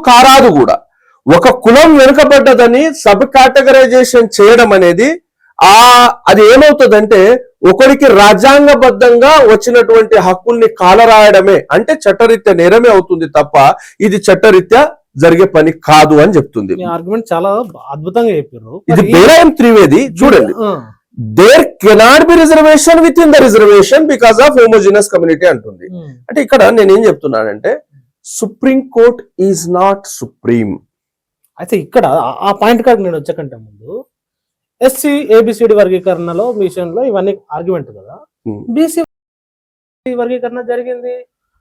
Speaker 2: కారాదు కూడా. ఒక కులం వెనుకబడ్డదని సబ్ కేటగరైజేషన్ చేయడం అనేది అది ఏమవుతుందంటే ఒకరికి రాజ్యాంగబద్ధంగా వచ్చినటువంటి హక్కుల్ని కాలరాయడమే, అంటే చట్టరీత్యా నేరమే అవుతుంది తప్ప ఇది చట్టరీత్యా జరిగే పని కాదు అని చెప్తుంది.
Speaker 1: ఆర్గ్యుమెంట్ చాలా అద్భుతంగా చెప్పారు.
Speaker 2: ఇది బీరాయం త్రివేది చూడండి, there cannot be reservation within the reservation because of homogeneous community అంటుంది. అంటే ఇక్కడ నేనేం చెప్తున్నానంటే Supreme Court is not supreme.
Speaker 1: అయితే ఇక్కడ ఆ పాయింట్ కాడికి నేను వచ్చేకంటే ముందు ఎస్సీ ఏబిసిడి వర్గీకరణలో విషయంలో ఇవన్నీ ఆర్గ్యుమెంట్ కదా, బీసీ వర్గీకరణ జరిగింది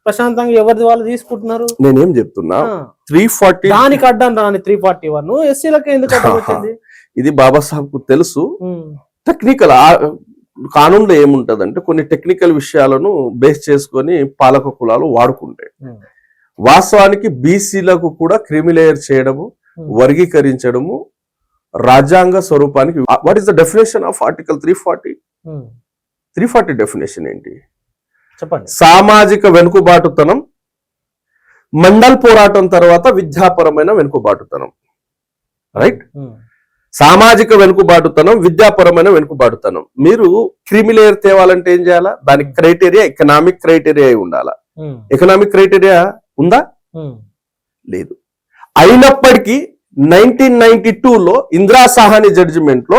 Speaker 1: ప్రశాంతంగా, ఎవరిది వాళ్ళు తీసుకుంటున్నారు.
Speaker 2: నేనేం చెప్తున్నా 340
Speaker 1: దానికి అడ్డం రాని 341 ఎస్సీలకి ఎందుకు అడ్డం వచ్చింది?
Speaker 2: ఇది బాబాసాహెబ్ కు తెలుసు. టెక్నికల్ కానూన్లో ఏముంటదంటే కొన్ని టెక్నికల్ విషయాలను బేస్ చేసుకొని పాలక కులాలు వాడుకుంటాయి. వాస్తవానికి బీసీలకు కూడా క్రిమిలేయర్ చేయడము, వర్గీకరించడము రాజ్యాంగ స్వరూపానికి. What is the definition of article 340? 340 definition ఏంటి
Speaker 1: చెప్పండి.
Speaker 2: సామాజిక వెనుకబాటుతనం, మండల్ పోరాటం తర్వాత విద్యాపరమైన వెనుకబాటుతనం. రైట్, సామాజిక వెనుకబాటుతనం, విద్యాపరమైన వెనుకబాటుతనం. మీరు క్రిమిలేయర్ తేవాలంటే ఏం చేయాలా? దానికి క్రైటీరియా ఎకనామిక్ క్రైటీరియా అయి ఉండాలా. ఎకనామిక్ క్రైటీరియా ఉందా? లేదు. అయినప్పటికీ 1992లో ఇందిరా సాహాని జడ్జిమెంట్ లో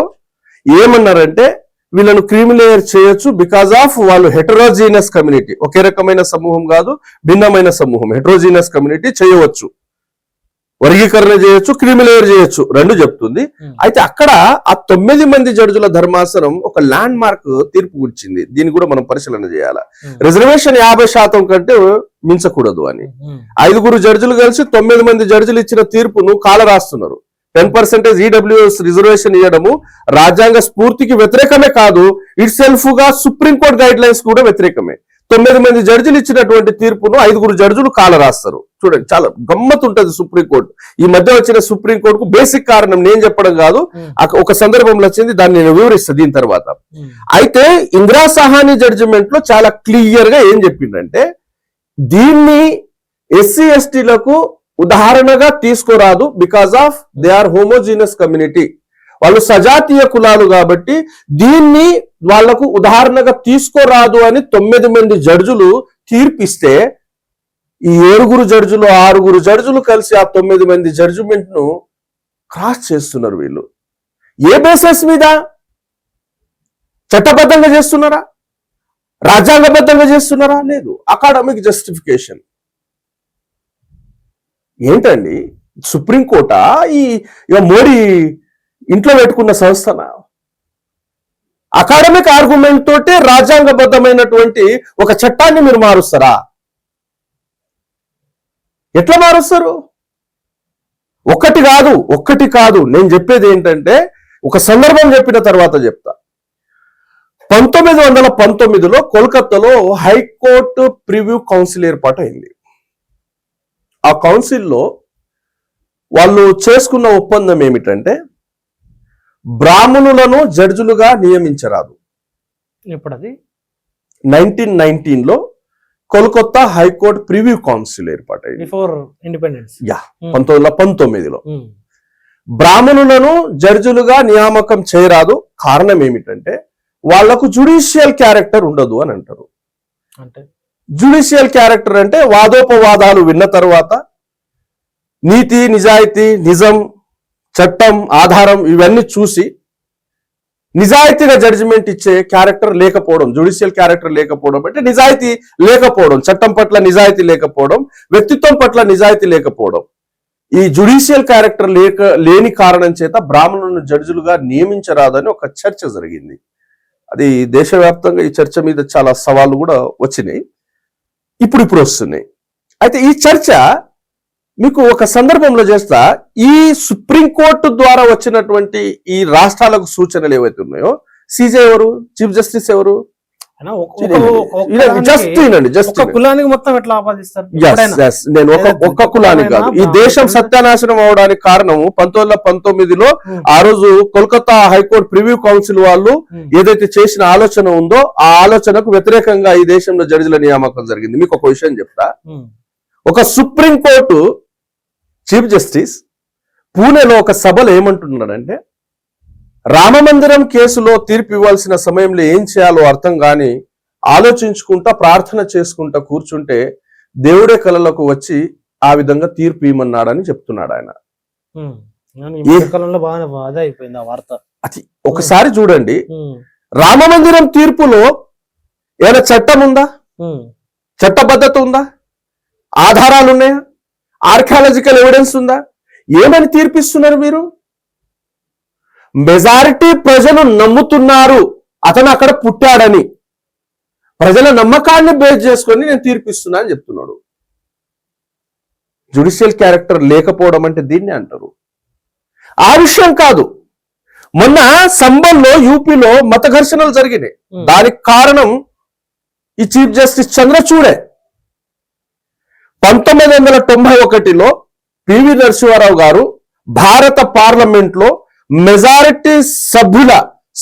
Speaker 2: ఏమన్నారంటే వీళ్ళను క్రిమిలేయర్ చేయొచ్చు బికాస్ ఆఫ్ వాళ్ళు హెటరోజీనస్ కమ్యూనిటీ, ఒకే రకమైన సమూహం కాదు, భిన్నమైన సమూహం, హెటరోజీనస్ కమ్యూనిటీ చేయవచ్చు, వర్గీకరణ చేయొచ్చు, క్రిమిలేయర్ చేయొచ్చు, రెండు చెప్తుంది. అయితే అక్కడ ఆ 9 మంది జడ్జిల ధర్మాసనం ఒక ల్యాండ్ మార్క్ తీర్పు కూర్చింది. దీన్ని కూడా మనం పరిశీలన చేయాలా. రిజర్వేషన్ 50% కంటే మించకూడదు అని 5 జడ్జిలు కలిసి 9 మంది జడ్జిలు ఇచ్చిన తీర్పును కాల రాస్తున్నారు. 10% ఈడబ్ల్యూఎస్ రిజర్వేషన్ ఇవ్వడము రాజ్యాంగ స్ఫూర్తికి వ్యతిరేకమే కాదు, ఇట్ సెల్ఫ్ గా సుప్రీంకోర్టు గైడ్ లైన్స్ కూడా వ్యతిరేకమే. 9 మంది జడ్జిలు ఇచ్చినటువంటి తీర్పును 5 జడ్జిలు కాల రాస్తారు. చూడండి, చాలా గమ్మత్తు ఉంటది సుప్రీంకోర్టు. ఈ మధ్య వచ్చిన సుప్రీంకోర్టుకు బేసిక్ కారణం నేను చెప్పడం కాదు, ఒక సందర్భంలో వచ్చింది, దాన్ని నేను వివరిస్తాను దీని తర్వాత. అయితే ఇందిరా సాహాని జడ్జిమెంట్ లో చాలా క్లియర్ గా ఏం చెప్పిందంటే దీన్ని ఎస్సీ ఎస్టీలకు ఉదాహరణగా తీసుకోరాదు because of they are homogeneous community, వాళ్ళు సజాతీయ కులాలు కాబట్టి దీన్ని వాళ్లకు ఉదాహరణగా తీసుకోరాదు అని 9 మంది జడ్జిలు తీర్పిస్తే ఈ 7 జడ్జిలు 6 జడ్జిలు కలిసి ఆ 9 మంది జడ్జిమెంట్ ను క్రాస్ చేస్తున్నారు. వీళ్ళు ఏ బేసిస్ మీద? చట్టబద్ధంగా చేస్తున్నారా? రాజ్యాంగబద్ధంగా చేస్తున్నారా? లేదు, అకాడమిక్ జస్టిఫికేషన్. ఏంటండి సుప్రీంకోర్టా ఈ మోడీ ఇంట్లో పెట్టుకున్న సంస్థన? అకాడమిక్ ఆర్గ్యుమెంట్ తోటే రాజ్యాంగబద్ధమైనటువంటి ఒక చట్టాన్ని మీరు మారుస్తారా? ఎట్లా మారుస్తారు? ఒక్కటి కాదు నేను చెప్పేది ఏంటంటే ఒక సందర్భం చెప్పిన తర్వాత చెప్తా. 1919లో కోల్కతాలో హైకోర్టు ప్రివ్యూ కౌన్సిల్ ఏర్పాటు అయింది. ఆ కౌన్సిల్లో వాళ్ళు చేసుకున్న ఒప్పందం ఏమిటంటే బ్రాహ్మణులను జడ్జిలుగా నియమించరాదు.
Speaker 1: ఎప్పుడది?
Speaker 2: 1919లో కోల్కతా హైకోర్టు ప్రివ్యూ కౌన్సిల్ ఏర్పాటైంది.
Speaker 1: Before independence.
Speaker 2: 1919లో బ్రాహ్మణులను జడ్జిలుగా నియామకం చేయరాదు. కారణం ఏమిటంటే వాళ్లకు జుడిషియల్ క్యారెక్టర్ ఉండదు అని అంటారు.
Speaker 1: అంటే
Speaker 2: జుడిషియల్ క్యారెక్టర్ అంటే వాదోపవాదాలు విన్న తర్వాత నీతి, నిజాయితీ, నిజం, చట్టం, ఆధారం ఇవన్నీ చూసి నిజాయితీగా జడ్జిమెంట్ ఇచ్చే క్యారెక్టర్ లేకపోవడం, జుడిషియల్ క్యారెక్టర్ లేకపోవడం అంటే నిజాయితీ లేకపోవడం, చట్టం పట్ల నిజాయితీ లేకపోవడం, వ్యక్తిత్వం పట్ల నిజాయితీ లేకపోవడం. ఈ జుడిషియల్ క్యారెక్టర్ లేని కారణం చేత బ్రాహ్మణులను జడ్జిలుగా నియమించరాదని ఒక చర్చ జరిగింది. అది దేశవ్యాప్తంగా ఈ చర్చ మీద చాలా సవాళ్లు కూడా వచ్చినాయి, ఇప్పుడు వస్తున్నాయి. అయితే ఈ చర్చ మీకు ఒక సందర్భంలో చేస్తా. ఈ సుప్రీంకోర్టు ద్వారా వచ్చినటువంటి ఈ రాష్ట్రాలకు సూచనలు ఏవైతే ఉన్నాయో, సీజే ఎవరు, చీఫ్ జస్టిస్ ఎవరు?
Speaker 1: కులానికి మొత్తం ఎట్లా ఆపాదిస్తారు?
Speaker 2: నేను ఒక్క కులానికి కాదు, ఈ దేశం సత్యానాశనం అవడానికి కారణం 1919లో ఆ రోజు కోల్కతా హైకోర్టు ప్రివ్యూ కౌన్సిల్ వాళ్ళు ఏదైతే చేసిన ఆలోచన ఉందో ఆ ఆలోచనకు వ్యతిరేకంగా ఈ దేశంలో జడ్జిల నియామకం జరిగింది. మీకు ఒక విషయం చెప్తా. ఒక సుప్రీంకోర్టు చీఫ్ జస్టిస్ పూణేలో ఒక సభలో ఏమంటున్నాడంటే రామమందిరం కేసులో తీర్పు ఇవ్వాల్సిన సమయంలో ఏం చేయాలో అర్థం కాని ఆలోచించుకుంటా ప్రార్థన చేసుకుంటా కూర్చుంటే దేవుడే కలలకు వచ్చి ఆ విధంగా తీర్పు ఇవ్వమన్నాడని చెప్తున్నాడు ఆయన.
Speaker 1: కాలంలో బాగా అదే అయిపోయింది ఆ వార్త.
Speaker 2: అది ఒకసారి చూడండి, రామమందిరం తీర్పులో ఏమైనా చట్టం ఉందా? చట్టబద్ధత ఉందా? ఆధారాలు ఉన్నాయా? ఆర్కియాలజికల్ ఎవిడెన్స్ ఉందా? ఏమని తీర్పిస్తున్నారు మీరు? మెజారిటీ ప్రజలు నమ్ముతున్నారు అతను అక్కడ పుట్టాడని, ప్రజల నమ్మకాన్ని బేస్ చేసుకొని నేను తీర్పిస్తున్నా అని చెప్తున్నాడు. జ్యుడిషియల్ క్యారెక్టర్ లేకపోవడం అంటే దీన్ని అంటారు. ఆ విషయం కాదు, మొన్న సంబల్లో యూపీలో మత ఘర్షణలు జరిగినాయి. దానికి కారణం ఈ చీఫ్ జస్టిస్ చంద్రచూడే. 1991లో పివి నరసింహారావు గారు భారత పార్లమెంట్ లో మెజారిటీ సభ్యుల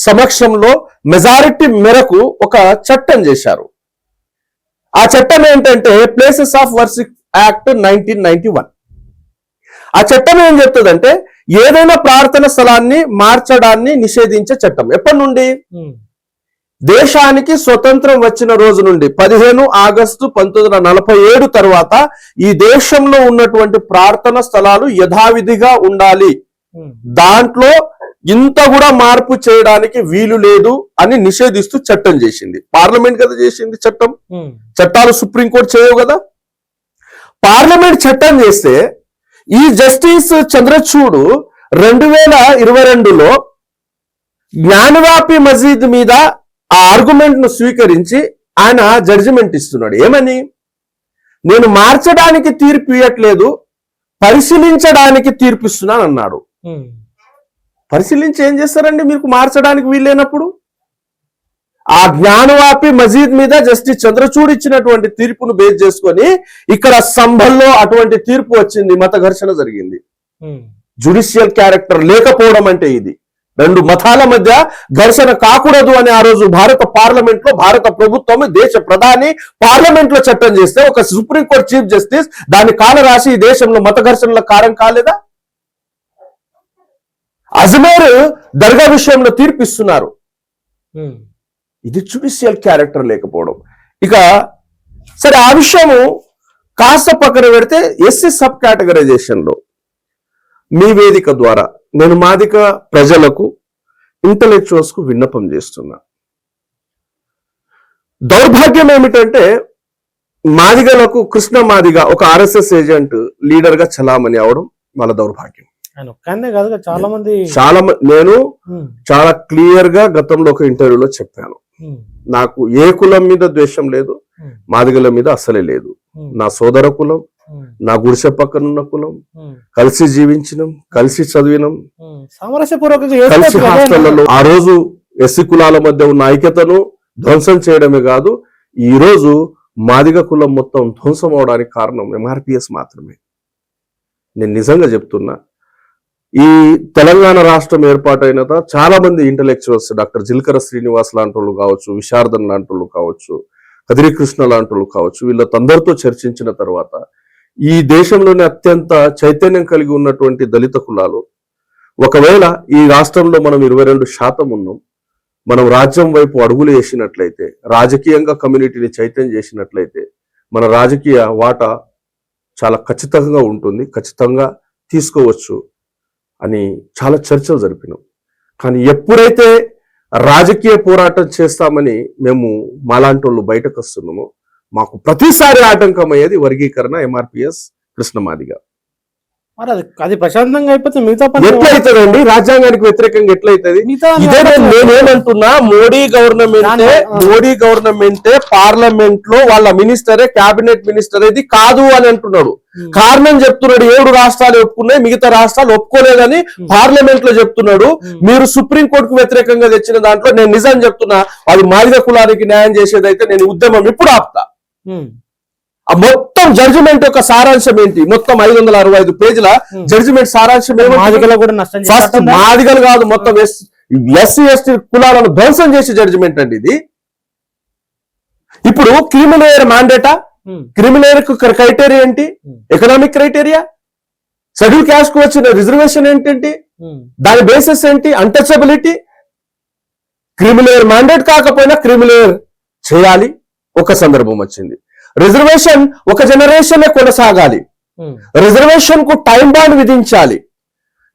Speaker 2: సమక్షంలో మెజారిటీ మేరకు ఒక చట్టం చేశారు. ఆ చట్టం ఏంటంటే ప్లేసెస్ ఆఫ్ వర్షిప్ యాక్ట్ 1991. ఆ చట్టం ఏం చెప్తుందంటే ఏదైనా ప్రార్థన స్థలాన్ని మార్చడాన్ని నిషేధించే చట్టం. ఎప్పటి నుండి? దేశానికి స్వతంత్రం వచ్చిన రోజు నుండి 15 ఆగస్టు 1947 తర్వాత ఈ దేశంలో ఉన్నటువంటి ప్రార్థన స్థలాలు యథావిధిగా ఉండాలి, దాంట్లో ఇంత కూడా మార్పు చేయడానికి వీలు లేదు అని నిషేధిస్తూ చట్టం చేసింది. పార్లమెంట్ కదా చేసింది చట్టం. చట్టాలు సుప్రీంకోర్టు చేయవు కదా. పార్లమెంట్ చట్టం చేస్తే ఈ జస్టిస్ చంద్రచూడ్ 2022లో జ్ఞానవాపి మసీద్ మీద ఆ ఆర్గ్యుమెంట్ ను స్వీకరించి ఆయన జడ్జిమెంట్ ఇస్తున్నాడు. ఏమని? నేను మార్చడానికి తీర్పు ఇవ్వట్లేదు, పరిశీలించడానికి తీర్పిస్తున్నాను అన్నాడు. పరిశీలించి ఏం చేస్తారండి మీకు మార్చడానికి వీల్లేనప్పుడు? ఆ జ్ఞానవాపి మసీద్ మీద జస్టిస్ చంద్రచూడ్ ఇచ్చినటువంటి తీర్పును బేస్ చేసుకొని ఇక్కడ సంభల్లో అటువంటి తీర్పు వచ్చింది, మత ఘర్షణ జరిగింది. జ్యుడిషియల్ క్యారెక్టర్ లేకపోవడం అంటే ఇది. రెండు మతాల మధ్య ఘర్షణ కాకూడదు అని ఆ రోజు భారత పార్లమెంట్ లో భారత ప్రభుత్వం, దేశ ప్రధాని పార్లమెంట్ లో చట్టం చేస్తే ఒక సుప్రీంకోర్టు చీఫ్ జస్టిస్ దాన్ని కాల రాసి ఈ దేశంలో మత ఘర్షణల కారణం కాలేదా? అజ్మేర్ దర్గా విషయంలో తీర్పిస్తున్నారు. ఇది జ్యుడిషియల్ క్యారెక్టర్ లేకపోవడం. ఇక సరే, ఆ విషయము కాస్త పక్కన పెడితే ఎస్సీ సబ్ కేటగరైజేషన్ లో మీ వేదిక ద్వారా నేను మాదిక ప్రజలకు, ఇంటలెక్చువల్స్ కు విన్నపం చేస్తున్నా. దౌర్భాగ్యం ఏమిటంటే మాదిగలకు కృష్ణ మాదిగ ఒక ఆర్ఎస్ఎస్ ఏజెంట్ లీడర్ గా చలామణి అవడం వాళ్ళ దౌర్భాగ్యం. నేను చాలా క్లియర్ గా గతంలో ఒక ఇంటర్వ్యూలో చెప్పాను, నాకు ఏ కులం మీద ద్వేషం లేదు, మాదిగల మీద అసలే లేదు. నా సోదర కులం, నా గుడిసె పక్కనున్న కులం, కలిసి జీవించినాం, కలిసి చదివినాం, కలిసి హాస్టళ్లలో. ఆ రోజు ఎస్సీ కులాల మధ్య ఉన్న ఐక్యతను ధ్వంసం చేయడమే కాదు, ఈ రోజు మాదిగ కులం మొత్తం ధ్వంసం అవడానికి కారణం ఎంఆర్పిఎస్ మాత్రమే. నేను నిజంగా చెప్తున్నా, ఈ తెలంగాణ రాష్ట్రం ఏర్పాటైన చాలా మంది ఇంటలెక్చువల్స్, డాక్టర్ జిల్కర శ్రీనివాస్ లాంటి వాళ్ళు కావచ్చు, విశారదన్ లాంటి వాళ్ళు కావచ్చు, కదిరి కృష్ణ లాంటి వాళ్ళు కావచ్చు, వీళ్ళందరితో చర్చించిన తర్వాత ఈ దేశంలోనే అత్యంత చైతన్యం కలిగి ఉన్నటువంటి దళిత కులాలు, ఒకవేళ ఈ రాష్ట్రంలో మనం 22% ఉన్నాం, మనం రాజ్యం వైపు అడుగులు వేసినట్లయితే, రాజకీయంగా కమ్యూనిటీని చైతన్యం చేసినట్లయితే మన రాజకీయ వాటా చాలా ఖచ్చితంగా ఉంటుంది, ఖచ్చితంగా తీసుకోవచ్చు అని చాలా చర్చలు జరిపినాం. కానీ ఎప్పుడైతే రాజకీయ పోరాటం చేస్తామని మేము మాలాంటి వాళ్ళు బయటకు వస్తున్నామో మాకు ప్రతిసారి ఆటంకం అయ్యేది వర్గీకరణ, ఎంఆర్పిఎస్, కృష్ణమాదిగ.
Speaker 1: అది ప్రశాంతంగా అయిపోతే మిగతా
Speaker 2: ఎట్లయితుందండి? రాజ్యాంగానికి వ్యతిరేకంగా ఎట్లయితుంది? ఇదే నేనేమంటున్నా, మోడీ గవర్నమెంటే పార్లమెంట్ లో వాళ్ళ మినిస్టరే, క్యాబినెట్ మినిస్టర్ ఇది కాదు అని అంటున్నాడు. కారణం చెప్తున్నాడు, 7 రాష్ట్రాలు ఒప్పుకున్నాయి, మిగతా రాష్ట్రాలు ఒప్పుకోలేదని పార్లమెంట్ లో చెప్తున్నాడు. మీరు సుప్రీంకోర్టుకు వ్యతిరేకంగా తెచ్చిన దాంట్లో నేను నిజం చెప్తున్నా, అది మాదిగ కులానికి న్యాయం చేసేదైతే నేను ఉద్యమం ఇప్పుడు ఆపుతా. ఆ మొత్తం జడ్జిమెంట్ యొక్క సారాంశం ఏంటి? మొత్తం 565 పేజీల జడ్జిమెంట్ సారాంశం ఫస్ట్ మాదిగలు కాదు, మొత్తం ఎస్సీ ఎస్టీ కులాలను ధ్వంసం చేసే జడ్జిమెంట్ అండి ఇది. ఇప్పుడు క్రిమినల్ మ్యాండేటా? క్రిమినల్ క్రైటీరియా ఏంటి? ఎకనామిక్ క్రైటీరియా, షెడ్యూల్ క్యాస్ట్ కు వచ్చిన రిజర్వేషన్ ఏంటంటే దాని బేసిస్ ఏంటి? అన్టచబిలిటీ. క్రిమిలేయర్ మ్యాండేట్ కాకపోయినా క్రిమిలేయర్ చేయాలి. ఒక సందర్భం వచ్చింది. రిజర్వేషన్ ఒక జనరేషన్ కొనసాగాలి. రిజర్వేషన్ కు టైం బాండ్ విధించాలి.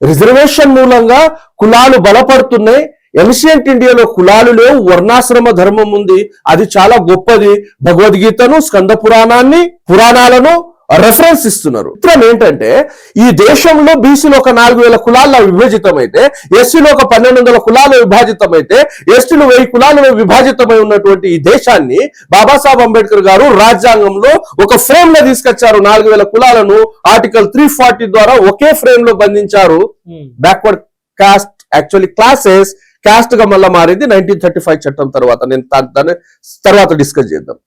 Speaker 2: రిజర్వేషన్ మూలంగా కులాలు బలపడుతున్నాయి. ఏన్షియంట్ ఇండియాలో కులాలు లేవు, వర్ణాశ్రమ ధర్మం ఉంది. అది చాలా గొప్పది. భగవద్గీతను, స్కంద పురాణాలను రెఫరెన్స్ ఇస్తున్నారు. చిత్రం ఏంటంటే ఈ దేశంలో బీసీలో ఒక 4000 కులాల్లో విభజితమైతే, ఎస్సీలో ఒక 1200 కులాలు విభాజితమైతే, ఎస్టీలో 1000 కులాలలో విభాజితమై ఉన్నటువంటి ఈ దేశాన్ని బాబాసాహెబ్ అంబేద్కర్ గారు రాజ్యాంగంలో ఒక ఫ్రేమ్ లో తీసుకొచ్చారు. 4000 కులాలను ఆర్టికల్ 340 ద్వారా ఒకే ఫ్రేమ్ లో బంధించారు. Backward caste actually classes caste గా మళ్ళా మారింది 1935 చట్టం తర్వాత. నేను దాన్ని తర్వాత డిస్కస్ చేద్దాం.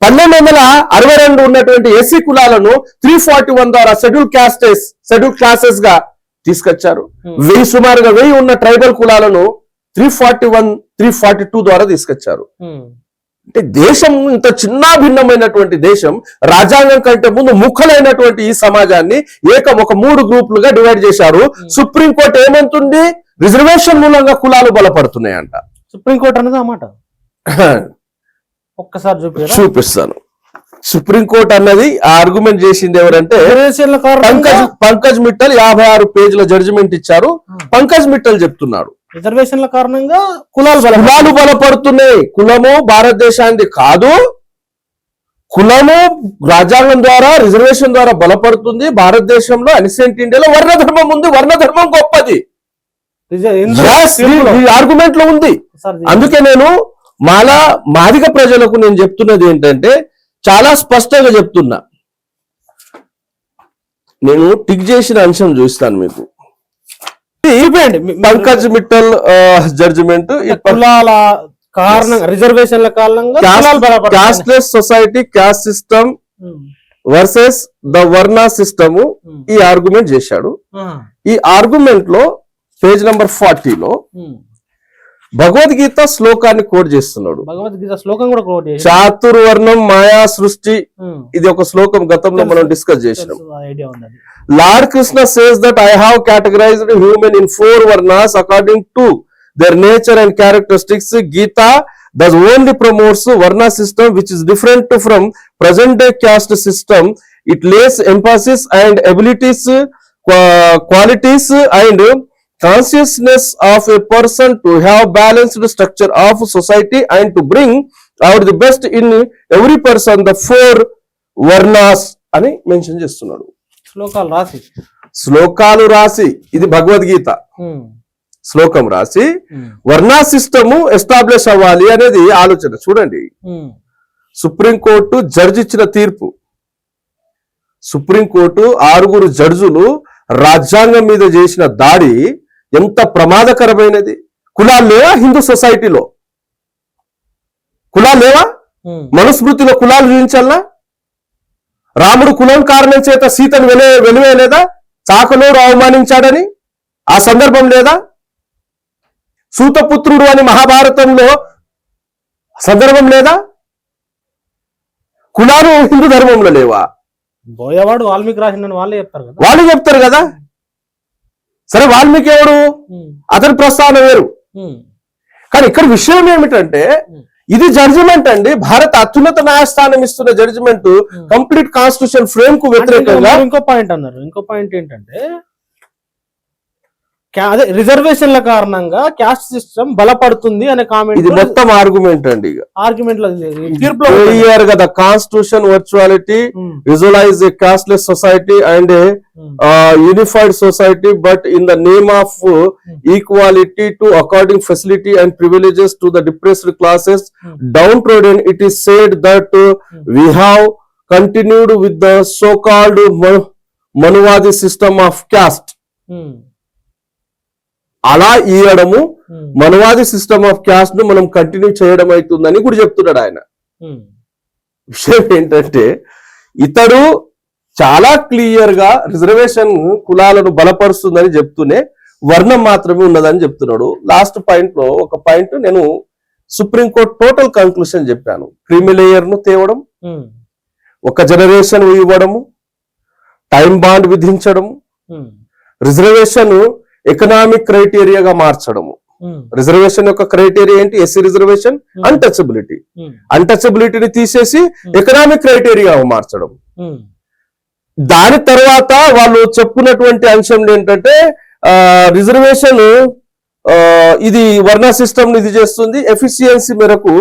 Speaker 2: 1262 ఉన్నటువంటి ఎస్సీ కులాలను 341 ద్వారా షెడ్యూల్ క్లాసెస్ గా తీసుకొచ్చారు. సుమారుగా 1000 ఉన్న ట్రైబల్ కులాలను 341, 342 ద్వారా తీసుకొచ్చారు. అంటే దేశం ఇంత చిన్న భిన్నమైనటువంటి దేశం రాజ్యాంగం కంటే ముందు ముఖ్యమైనటువంటి ఈ సమాజాన్ని ఒక 3 గ్రూపులుగా డివైడ్ చేశారు. సుప్రీంకోర్టు ఏమంటుంది? రిజర్వేషన్ మూలంగా కులాలు బలపడుతున్నాయంట.
Speaker 1: సుప్రీంకోర్టు అన్నది ఆ మాట ఒక్కసారి
Speaker 2: చూపిస్తాను. సుప్రీంకోర్టు అన్నది ఆర్గ్యుమెంట్ చేసింది ఎవరంటే పంకజ్ మిట్టల్ 56 పేజీల జడ్జిమెంట్ ఇచ్చారు. పంకజ్ మిట్టల్ చెప్తున్నాడు
Speaker 1: రిజర్వేషన్ల కారణంగా కులాలు
Speaker 2: బలపడుతున్నాయి. కులము భారతదేశానికి కాదు, కులము రాజ్యాంగం ద్వారా రిజర్వేషన్ ద్వారా బలపడుతుంది. భారతదేశంలో ఎన్షియంట్ ఇండియాలో వర్ణధర్మం ఉంది. వర్ణధర్మం గొప్పది ఆర్గ్యుమెంట్ లో ఉంది. అందుకే నేను మాదిగ ప్రజలకు నేను చెప్తున్నది ఏంటంటే చాలా స్పష్టంగా చెప్తున్నా. నేను టిక్ చేసిన అంశం చూస్తాను మీకు. పంకజ్ మిట్టల్ జడ్జిమెంట్
Speaker 1: కులాల కారణం రిజర్వేషన్ల కారణంగా
Speaker 2: casteless society, caste system versus the వర్ణ సిస్టమ్ ఈ ఆర్గ్యుమెంట్ చేశాడు. ఈ ఆర్గ్యుమెంట్ లో పేజ్ నంబర్ 40లో భగవద్గీత శ్లోకాన్ని కోట్ చేస్తున్నాడు.
Speaker 1: భగవద్గీత శ్లోకం కూడా కోట్ చేశాడు.
Speaker 2: చాతుర్వర్ణం మాయా సృష్టి, ఇది ఒక శ్లోకం గతంలో మనం డిస్కస్ చేసినాం. Lord Krishna says that I have categorised human in 4 varnas according to their nature and characteristics. Gita thus only promotes varna system which is different from present day caste system. It lays emphasis and abilities, qualities and consciousness of a person to have balanced structure of society and to bring out the best in every person, the 4 varnas అని mention చేస్తున్నాడు. శ్లోకాలు రాసి ఇది భగవద్గీత శ్లోకం రాసి varna system establish అవ్వాలి అనేది ఆలోచన. చూడండి, సుప్రీంకోర్టు జడ్జి ఇచ్చిన తీర్పు. సుప్రీంకోర్టు 6 జడ్జులు రాజ్యాంగం మీద చేసిన దాడి ఎంత ప్రమాదకరమైనది. కులాలు లేవా హిందూ సొసైటీలో? కులాలు లేవా? మనుస్మృతిలో కులాలు చూపించాలా? రాముడు కులం కారణం చేత సీతను వెలివేయలేదా? చాకలోడు అవమానించాడని ఆ సందర్భం లేదా? సూతపుత్రుడు అని మహాభారతంలో సందర్భం లేదా? కులాలు హిందూ ధర్మంలో లేవా?
Speaker 1: బోయవాడు వాల్మీకి రాసిందని వాళ్ళే
Speaker 2: చెప్తారు కదా. సరే, వాల్మీకి ఎవడు? అతని ప్రస్తావన వేరు. కానీ ఇక్కడ విషయం ఏమిటంటే ఇది జడ్జిమెంట్ అండి. భారత అత్యున్నత న్యాయస్థానం ఇస్తున్న జడ్జిమెంట్ కంప్లీట్ కాన్స్టిట్యూషన్ ఫ్రేమ్ కు వ్యతిరేకంగా.
Speaker 1: ఇంకో పాయింట్ ఏంటంటే అదే రిజర్వేషన్ల కారణంగా క్యాస్ట్ సిస్టమ్ బలపడుతుంది అనే కామెంట్.
Speaker 2: ఇది మొత్తం ఆర్గ్యుమెంట్ అండి.
Speaker 1: ఆర్గ్యుమెంట్ లో
Speaker 2: కదా constitution virtuality visualize a castless society and a unified society but in the name of equality to according facility and privileges to the depressed classes downtrodden. It is said that we have continued with the so called Manuvadi system of caste. అలా ఇయ్యడము Manuvadi system of caste ను మనం continue చేయడం అవుతుందని కూడా చెప్తున్నాడు ఆయన. విషయం ఏంటంటే ఇతడు చాలా క్లియర్ గా రిజర్వేషన్ కులాలను బలపరుస్తుందని చెప్తూనే వర్ణం మాత్రమే ఉన్నదని చెప్తున్నాడు. లాస్ట్ పాయింట్ లో ఒక పాయింట్ నేను సుప్రీంకోర్టు టోటల్ కంక్లూషన్ చెప్పాను. క్రీమిలేయర్ ను తేవడం, ఒక జనరేషన్ ఇవ్వడము, టైం బాండ్ విధించడము, రిజర్వేషన్ ఎకనామిక్ క్రైటీరియాగా మార్చడము. రిజర్వేషన్ యొక్క క్రైటీరియా ఏంటి? SC reservation untouchability. అన్టచబిలిటీని తీసేసి ఎకనామిక్ క్రైటీరియా మార్చడం. దాని తర్వాత వాళ్ళు చెప్పుకున్నటువంటి అంశం ఏంటంటే రిజర్వేషన్ ఇది వర్ణ సిస్టమ్ ఇది చేస్తుంది, ఎఫిషియన్సీ మేరకు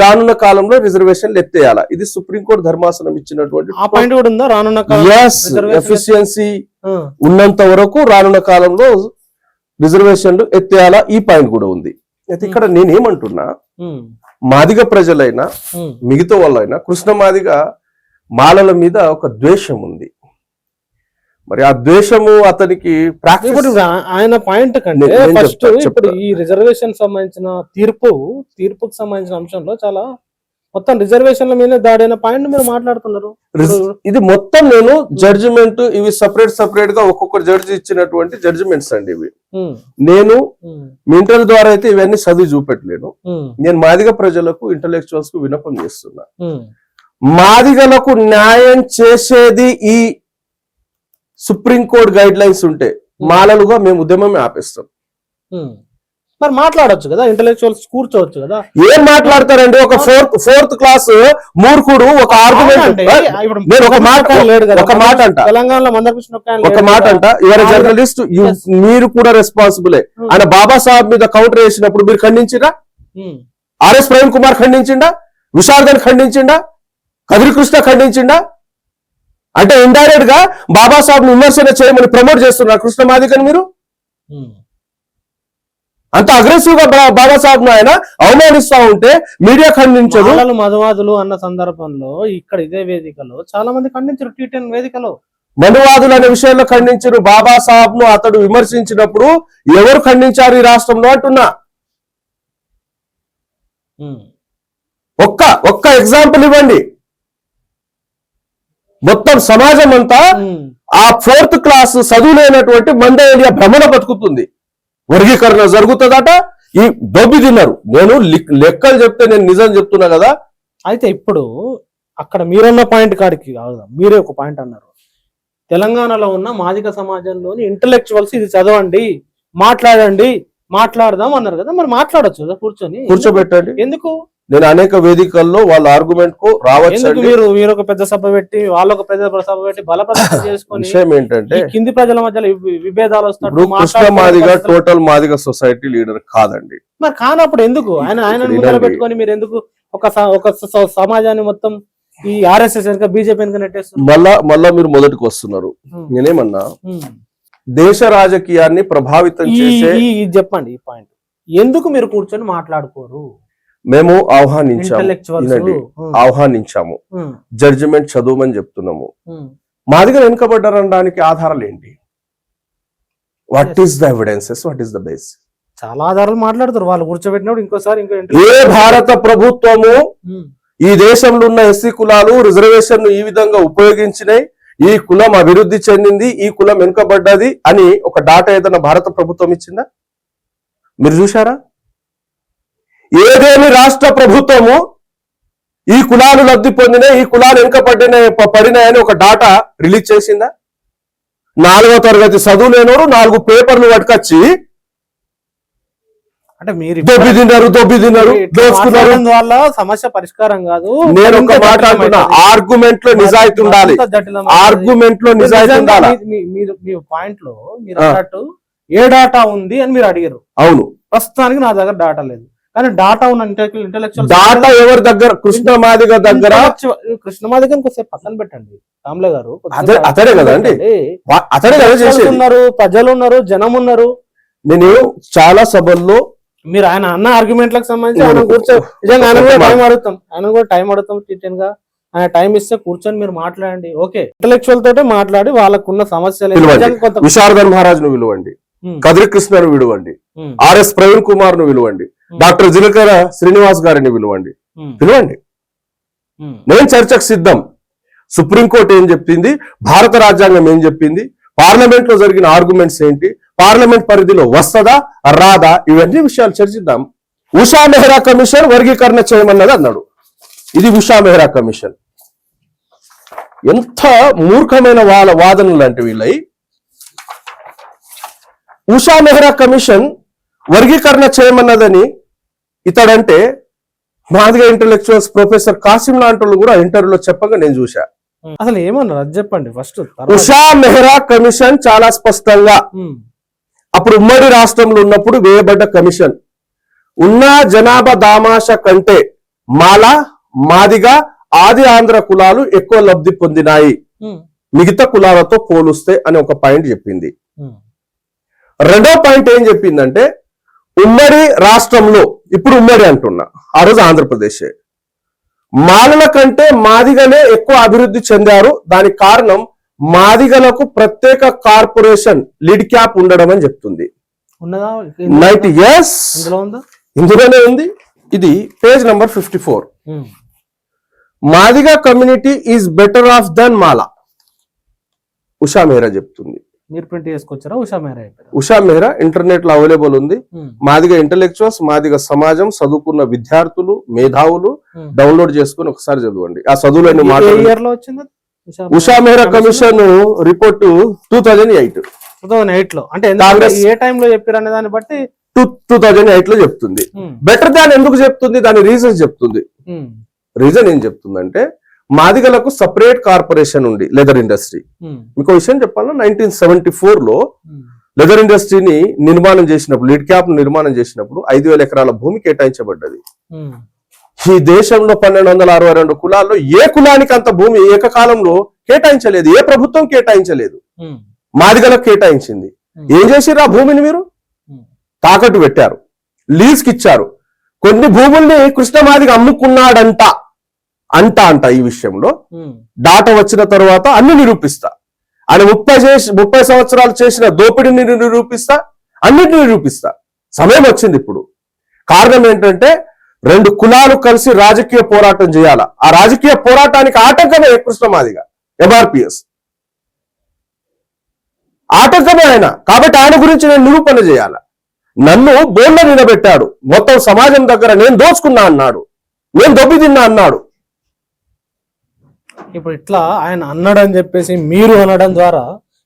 Speaker 2: రానున్న కాలంలో రిజర్వేషన్లు ఎత్తేయాలా. ఇది సుప్రీంకోర్టు ధర్మాసనం ఇచ్చినటువంటి
Speaker 1: పాయింట్ కూడా ఉందా? రానున్న
Speaker 2: ఎఫిషియన్సీ ఉన్నంత వరకు రానున్న కాలంలో రిజర్వేషన్లు ఎత్తేయాలా, ఈ పాయింట్ కూడా ఉంది. అయితే ఇక్కడ నేనేమంటున్నా, మాదిగ ప్రజలైనా మిగతా వాళ్ళైనా కృష్ణ మాదిగ మాలల మీద ఒక ద్వేషం ఉంది. మరి ఆ ద్వేషము అతనికి
Speaker 1: ఆయన పాయింట్ కంటే ఫస్ట్ ఇప్పుడు ఈ రిజర్వేషన్ సంబంధించిన తీర్పుకు సంబంధించిన అంశంలో చాలా మొత్తం రిజర్వేషన్ల మీద దాడైన పాయింట్ మీరు మాట్లాడుతున్నారు.
Speaker 2: ఇది మొత్తం నేను జడ్జిమెంట్ ఇవి సపరేట్ గా ఒక్కొక్క జడ్జి ఇచ్చినటువంటి జడ్జిమెంట్స్ అండి ఇవి. నేను మీ ఇంటర్ ద్వారా అయితే ఇవన్నీ చదివి చూపెట్టలేను. నేను మాదిగ ప్రజలకు ఇంటలెక్చువల్స్ కు విన్నపం చేస్తున్నా. మాదిగలకు న్యాయం చేసేది ఈ సుప్రీంకోర్టు గైడ్ లైన్స్ ఉంటే మాలలుగా మేము ఉద్యమమే ఆపేస్తాం.
Speaker 1: మరి మాట్లాడొచ్చు కదా, ఇంటలెక్చువల్స్ కూర్చోవచ్చు కదా.
Speaker 2: ఏం మాట్లాడతారండి? ఒక ఫోర్త్ క్లాస్ మూర్ఖుడు ఒక ఆర్గ్యుమెంట్. నేను ఒక మాట అంట,
Speaker 1: తెలంగాణలో
Speaker 2: ఒక మాట అంట, యువర్ జర్నలిస్ట్, మీరు కూడా రెస్పాన్సిబులే. ఆయన బాబాసాహెబ్ మీద కౌంటర్ వేసినప్పుడు మీరు ఖండించిండా? ఆర్ఎస్ ప్రవీణ్ కుమార్ ఖండించిండా? విశారదన్ ఖండించిండా? కదిరి కృష్ణ ఖండించిండా? అంటే ఇండైరెక్ట్ గా బాబాసాహెబ్ విమర్శన చేయమని ప్రమోట్ చేస్తున్నారు కృష్ణ మాదిగని మీరు. అంత అగ్రెసివ్ గా బాబాసాహెబ్ ఆయన అవమానిస్తా ఉంటే మీడియా ఖండించదు.
Speaker 1: మధువాదులు అన్న సందర్భంలో ఇక్కడ ఇదే వేదికలో చాలా మంది ఖండించారు. T10 వేదికలో
Speaker 2: మనువాదులు అనే విషయంలో ఖండించారు. బాబాసాహెబ్ ను అతడు విమర్శించినప్పుడు ఎవరు ఖండించారు ఈ రాష్ట్రంలో అంటున్నా. ఒక్క ఎగ్జాంపుల్ ఇవ్వండి. మొత్తం సమాజం అంతా ఆ ఫోర్త్ క్లాస్ చదువులేనటువంటి మంద ఏరియా భ్రమణ బతుకుతుంది. వర్గీకరణ జరుగుతుందట. ఈ దొబ్బి తిన్నారు. నేను లెక్కలు చెప్తే నేను నిజం చెప్తున్నా కదా.
Speaker 1: అయితే ఇప్పుడు అక్కడ మీరున్న పాయింట్ కాడికి కాదు, మీరే ఒక పాయింట్ అన్నారు. తెలంగాణలో ఉన్న మాదిక సమాజంలోని ఇంటలెక్చువల్స్ ఇది చదవండి, మాట్లాడండి, మాట్లాడదాం అన్నారు కదా. మరి మాట్లాడొచ్చు కదా,
Speaker 2: కూర్చోబెట్టండి.
Speaker 1: ఎందుకు?
Speaker 2: నేను అనేక వేదికల్లో వాళ్ళ ఆర్గ్యుమెంట్ కు రావచ్చు.
Speaker 1: మీరు ఒక పెద్ద సభ పెట్టి వాళ్ళు ఒక పెద్ద సభ పెట్టి బలప్రదర్శన చేసుకొని
Speaker 2: విషయం ఏంటంటే
Speaker 1: కింది ప్రజల మధ్యలో విభేదాలు వస్తాయి.
Speaker 2: Krishna Madiga total Madiga society leader కాదండి.
Speaker 1: మరి కానప్పుడు ఎందుకు ఆయన ముందర పెట్టుకొని మీరు ఎందుకు ఒక సమాజాన్ని మొత్తం ఈ ఆర్ఎస్ఎస్ బీజేపీ నెట్టేస్తారు?
Speaker 2: మళ్ళా మీరు మొదటికి వస్తున్నారు. నేనేమన్నా దేశ రాజకీయాన్ని ప్రభావితం చేసే
Speaker 1: చెప్పండి ఈ పాయింట్. ఎందుకు మీరు కూర్చొని మాట్లాడుకోరు?
Speaker 2: మేము ఆహ్వానించాము, జడ్జిమెంట్ చదవమని చెప్తున్నాము. మాదిగా వెనుకబడ్డారనడానికి ఆధారాలు ఏంటి? What is the evidences? What is the base?
Speaker 1: చాలా ఆధారాలు మాట్లాడతారు వాళ్ళు కూర్చోబెట్టినప్పుడు. ఇంకోసారి
Speaker 2: ఏ భారత ప్రభుత్వము ఈ దేశంలో ఉన్న ఎస్సీ కులాలు రిజర్వేషన్ ఈ విధంగా ఉపయోగించినాయి, ఈ కులం అభివృద్ధి చెందింది, ఈ కులం వెనుకబడ్డది అని ఒక డాటా ఏదైనా భారత ప్రభుత్వం ఇచ్చిందా? మీరు చూశారా? ఏదేని రాష్ట్ర ప్రభుత్వము ఈ కులాలు లబ్ధి పొందినాయి, ఈ కులాలు పడినాయని ఒక డాటా రిలీజ్ చేసిందా? 4వ తరగతి చదువు లేనోరు 4 పేపర్లు పట్టుకొచ్చి
Speaker 1: అంటే మీరు
Speaker 2: దొబ్బి తిన్నారు, దోచుకున్నారు
Speaker 1: వల్ల సమస్య పరిష్కారం కాదు.
Speaker 2: నేను ఒక మాట అంటున్నా, ఆర్గ్యుమెంట్ లో నిజాయితీ ఉండాలి. ఆర్గ్యుమెంట్ లో నిజాయితీ ఉండాలి.
Speaker 1: మీ పాయింట్ లో మీరు అన్నట్టు ఏ డాటా ఉంది అని మీరు అడిగారు.
Speaker 2: అవును,
Speaker 1: ప్రస్తుతానికి నా దగ్గర డాటా లేదు. కానీ డాటా ఉన్న ఇంటలెక్చువల్
Speaker 2: డాటా ఎవరి దగ్గర? కృష్ణ మాదిగ దగ్గర.
Speaker 1: కృష్ణ మాదిగ ఇంకోసేపు పక్కన పెట్టండి రామ్లే గారు.
Speaker 2: అతడే కదా అండి, అతడే కదా చేసేది.
Speaker 1: ప్రజలు ఉన్నారు, జనం ఉన్నారు.
Speaker 2: నేను చాలా సభల్లో
Speaker 1: మీరు ఆయన అన్న ఆర్గ్యుమెంట్లకు సంబంధించి ఆయన కూర్చొని నిజంగా ఆయన కూడా టైం అడుగుతాం T10 గా. ఆయన టైం ఇస్తే కూర్చొని మీరు మాట్లాడండి. ఓకే, ఇంటలెక్చువల్ తోటే మాట్లాడి వాళ్ళకున్న సమస్యలు.
Speaker 2: విశారదన్ మహారాజ్ ను విలువండి, కదిరి కృష్ణను విలువండి, ఆర్ఎస్ ప్రవీణ్ కుమార్ ను విలువండి, డాక్టర్ జిలకర శ్రీనివాస్ గారిని పిలవండి. నేను చర్చకు సిద్ధం. సుప్రీంకోర్టు ఏం చెప్పింది, భారత రాజ్యాంగం ఏం చెప్పింది, పార్లమెంట్ లో జరిగిన ఆర్గ్యుమెంట్స్ ఏంటి, పార్లమెంట్ పరిధిలో వస్తదా రాదా, ఇవన్నీ విషయాలు చర్చిద్దాం. ఉషా మెహ్రా కమిషన్ వర్గీకరణ చేయమన్నది అన్నాడు. ఇది ఉషా మెహ్రా కమిషన్. ఎంత మూర్ఖమైన వాళ్ళ వాదనలు అంటే వీళ్ళై. ఉషా మెహ్రా కమిషన్ వర్గీకరణ చేయమన్నదని ఇతడంటే మాదిగ ఇంటెలెక్చువల్స్ ప్రొఫెసర్ కాసిం లాంటి వాళ్ళు కూడా ఇంటర్వ్యూలో చెప్పగా నేను చూసా.
Speaker 1: అసలు ఏమన్నారు అది చెప్పండి ఫస్ట్.
Speaker 2: ఉషా మెహ్రా కమిషన్ చాలా స్పష్టంగా అప్పుడు ఉమ్మడి రాష్ట్రంలో ఉన్నప్పుడు వేయబడ్డ కమిషన్ ఉన్న జనాభా దామాష కంటే మాల, మాదిగ, ఆది ఆంధ్ర కులాలు ఎక్కువ లబ్ధి పొందినాయి మిగతా కులాలతో పోలుస్తే అని ఒక పాయింట్ చెప్పింది. రెండో పాయింట్ ఏం చెప్పిందంటే ఉమ్మడి రాష్ట్రంలో, ఇప్పుడు ఉమ్మడి అంటున్నా, ఆ రోజు ఆంధ్రప్రదేశ్, మాలల కంటే మాదిగలే ఎక్కువ అభివృద్ధి చెందారు. దానికి కారణం మాదిగలకు ప్రత్యేక కార్పొరేషన్ లీడ్ క్యాప్ ఉండడం అని చెప్తుంది. 90 years ఇందులోనే ఉంది. ఇది page number 54. Madiga community is better off than Mala, Usha Mehra చెప్తుంది.
Speaker 1: మీరు ప్రింట్ చేసుకొచ్చారా? ఉషా మెహ్రా
Speaker 2: ఉషా మెహ్రా ఇంటర్నెట్ లో అవైలబుల్ ఉంది. మాదిగ ఇంటెలెక్చువల్స్, మాదిగ సమాజం, చదువుకున్న విద్యార్థులు, మేధావులు డౌన్లోడ్ చేసుకుని ఒకసారి చదవండి. ఆ చదువులో
Speaker 1: మాట్లాడు.
Speaker 2: ఉషా మెహ్రా కమిషన్ రిపోర్ట్ 2008
Speaker 1: లో, అంటే ఏ టైంలో చెప్పారు అనే దాన్ని బట్టి
Speaker 2: 2008 లో చెప్తుంది. బెటర్ దాన్ ఎందుకు చెప్తుంది, దాని రీజన్స్ చెప్తుంది. రీజన్ ఏం చెప్తుందంటే మాదిగలకు సపరేట్ కార్పొరేషన్ ఉంది లెదర్ ఇండస్ట్రీ. మీకు విషయం చెప్పాలన్నా 1974 లో లెదర్ ఇండస్ట్రీని నిర్మాణం చేసినప్పుడు, లీడ్ క్యాప్ నిర్మాణం చేసినప్పుడు 5,000 ఎకరాల భూమి కేటాయించబడ్డది. ఈ దేశంలో 1262 కులాల్లో ఏ కులానికి అంత భూమి ఏకకాలంలో కేటాయించలేదు, ఏ ప్రభుత్వం కేటాయించలేదు. మాదిగలకు కేటాయించింది. ఏం చేసిర్రు ఆ భూమిని? మీరు తాకట్టు పెట్టారు, లీజ్కి ఇచ్చారు. కొన్ని భూముల్ని కృష్ణమాదిగ అమ్ముకున్నాడంట అంట. ఈ విషయంలో డాటా వచ్చిన తర్వాత అన్ని నిరూపిస్తా. ఆయన 30 సంవత్సరాలు చేసిన దోపిడీని నిరూపిస్తా, అన్నిటిని నిరూపిస్తా. సమయం వచ్చింది ఇప్పుడు. కారణం ఏంటంటే 2 కులాలు కలిసి రాజకీయ పోరాటం చేయాల. ఆ రాజకీయ పోరాటానికి ఆటంకమే కృష్ణమాదిగ, ఎంఆర్పిఎస్ ఆటంకమే ఆయన. కాబట్టి ఆయన గురించి నేను నిరూపణ చేయాల. నన్ను బోన్లో నిలబెట్టాడు. మొత్తం సమాజం దగ్గర నేను దోచుకున్నా అన్నాడు, నేను దొబ్బి తిన్నా అన్నాడు.
Speaker 1: ఇప్పుడు ఇట్లా ఆయన అన్నాడు అని చెప్పేసి మీరు అనడం ద్వారా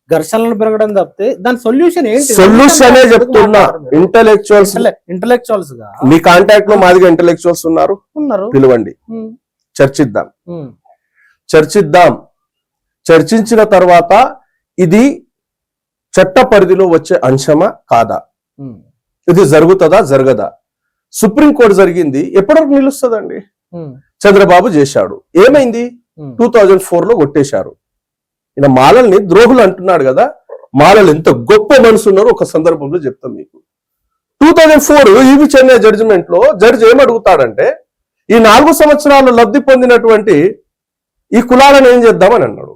Speaker 1: ఘర్షణలు పెరగడం తప్పితే దాని సొల్యూషన్ ఏంటి?
Speaker 2: సొల్యూషన్ చెప్తున్నా.
Speaker 1: ఇంటలెక్చువల్స్ గా
Speaker 2: మీ కాంటాక్ట్ లో మాదిగా ఇంటలెక్చువల్స్ ఉన్నారు, పిలవండి, చర్చిద్దాం. చర్చించిన తర్వాత ఇది చట్ట పరిధిలో వచ్చే అంశమా కాదా, ఇది జరుగుతుందా జరగదా? సుప్రీంకోర్టు జరిగింది, ఎప్పటివరకు నిలుస్తుందండి? చంద్రబాబు చేశాడు, ఏమైంది? 2004 లో కొట్టేశారు. ఈయన మాలల్ని ద్రోహులు అంటున్నాడు కదా. మాలలు ఎంత గొప్ప మనసు ఉన్నారో ఒక సందర్భంలో చెప్తాం మీకు. 2004 ఈవి చెన్నై జడ్జిమెంట్ లో జడ్జి ఏమడుగుతాడంటే ఈ 4 సంవత్సరాలు లబ్ధి పొందినటువంటి ఈ కులాలను ఏం చేద్దామని అన్నాడు.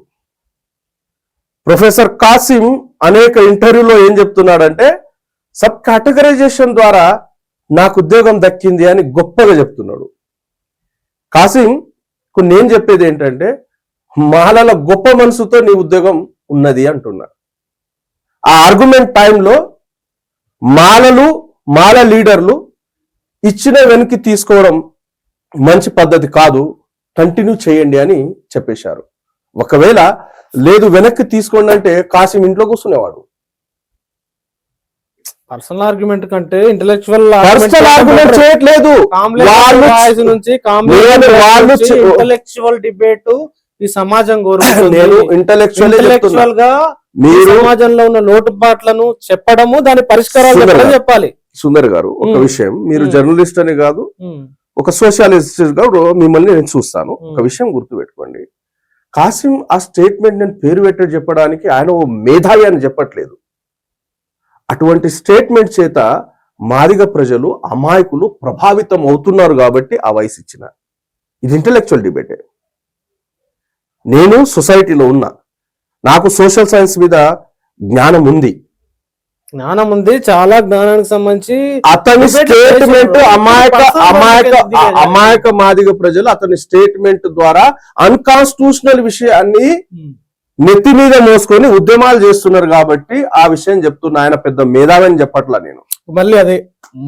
Speaker 2: ప్రొఫెసర్ కాసిం అనేక ఇంటర్వ్యూలో ఏం చెప్తున్నాడంటే సబ్ కేటగరైజేషన్ ద్వారా నాకు ఉద్యోగం దక్కింది అని గొప్పగా చెప్తున్నాడు. కాసిం నేను చెప్పేది ఏంటంటే మాలల గొప్ప మనసుతో నీ ఉద్యోగం ఉన్నది అంటున్నా. ఆ ఆర్గ్యుమెంట్ టైంలో మాల లీడర్లు ఇచ్చిన వెనక్కి తీసుకోవడం మంచి పద్ధతి కాదు, కంటిన్యూ చేయండి అని చెప్పేశారు. ఒకవేళ లేదు వెనక్కి తీసుకోండి అంటే కాసిం ఇంట్లో కూర్చునేవాడు.
Speaker 1: పర్సనల్ ఆర్గ్యుమెంట్ కంటే ఇంటెలెక్చువల్
Speaker 2: ఆర్గ్యుమెంట్ చేయట్లేదు.
Speaker 1: ఇంటెలెక్చువల్ డిబేట్ ఈ సమాజం కోరుకుంటుంది.
Speaker 2: నేను ఇంటెలెక్చువల్
Speaker 1: గా మీరు సమాజంలో ఉన్న లోటుపాట్లను చెప్పడము, దాని పరిష్కారాలు చెప్పాలి.
Speaker 2: సుందర్ గారు, ఒక విషయం, మీరు జర్నలిస్ట్ అని కాదు, ఒక సోషలిస్ట్ గా మిమ్మల్ని నేను చూస్తాను. ఒక విషయం గుర్తుపెట్టుకోండి, కాసిం ఆ స్టేట్మెంట్ నేను పేరు పెట్టే చెప్పడానికి ఆయన ఓ మేధావి అని చెప్పట్లేదు. అటువంటి స్టేట్మెంట్ చేత మాదిగ ప్రజలు, అమాయకులు ప్రభావితం అవుతున్నారు కాబట్టి ఆ వయసు ఇచ్చిన. ఇది ఇంటెలెక్చువల్ డిబేటే. నేను సొసైటీలో ఉన్నా, నాకు సోషల్ సైన్స్ మీద జ్ఞానం ఉంది,
Speaker 1: చాలా జ్ఞానానికి సంబంధించి.
Speaker 2: అతని స్టేట్మెంట్ అమాయక మాదిగ ప్రజలు అతని స్టేట్మెంట్ ద్వారా అన్కాన్స్టిట్యూషనల్ విషయాన్ని నెత్తి మీద మోసుకొని ఉద్యమాలు చేస్తున్నారు కాబట్టి ఆ విషయం చెప్తున్నా. ఆయన పెద్ద మేధావి అని చెప్పట్లా నేను.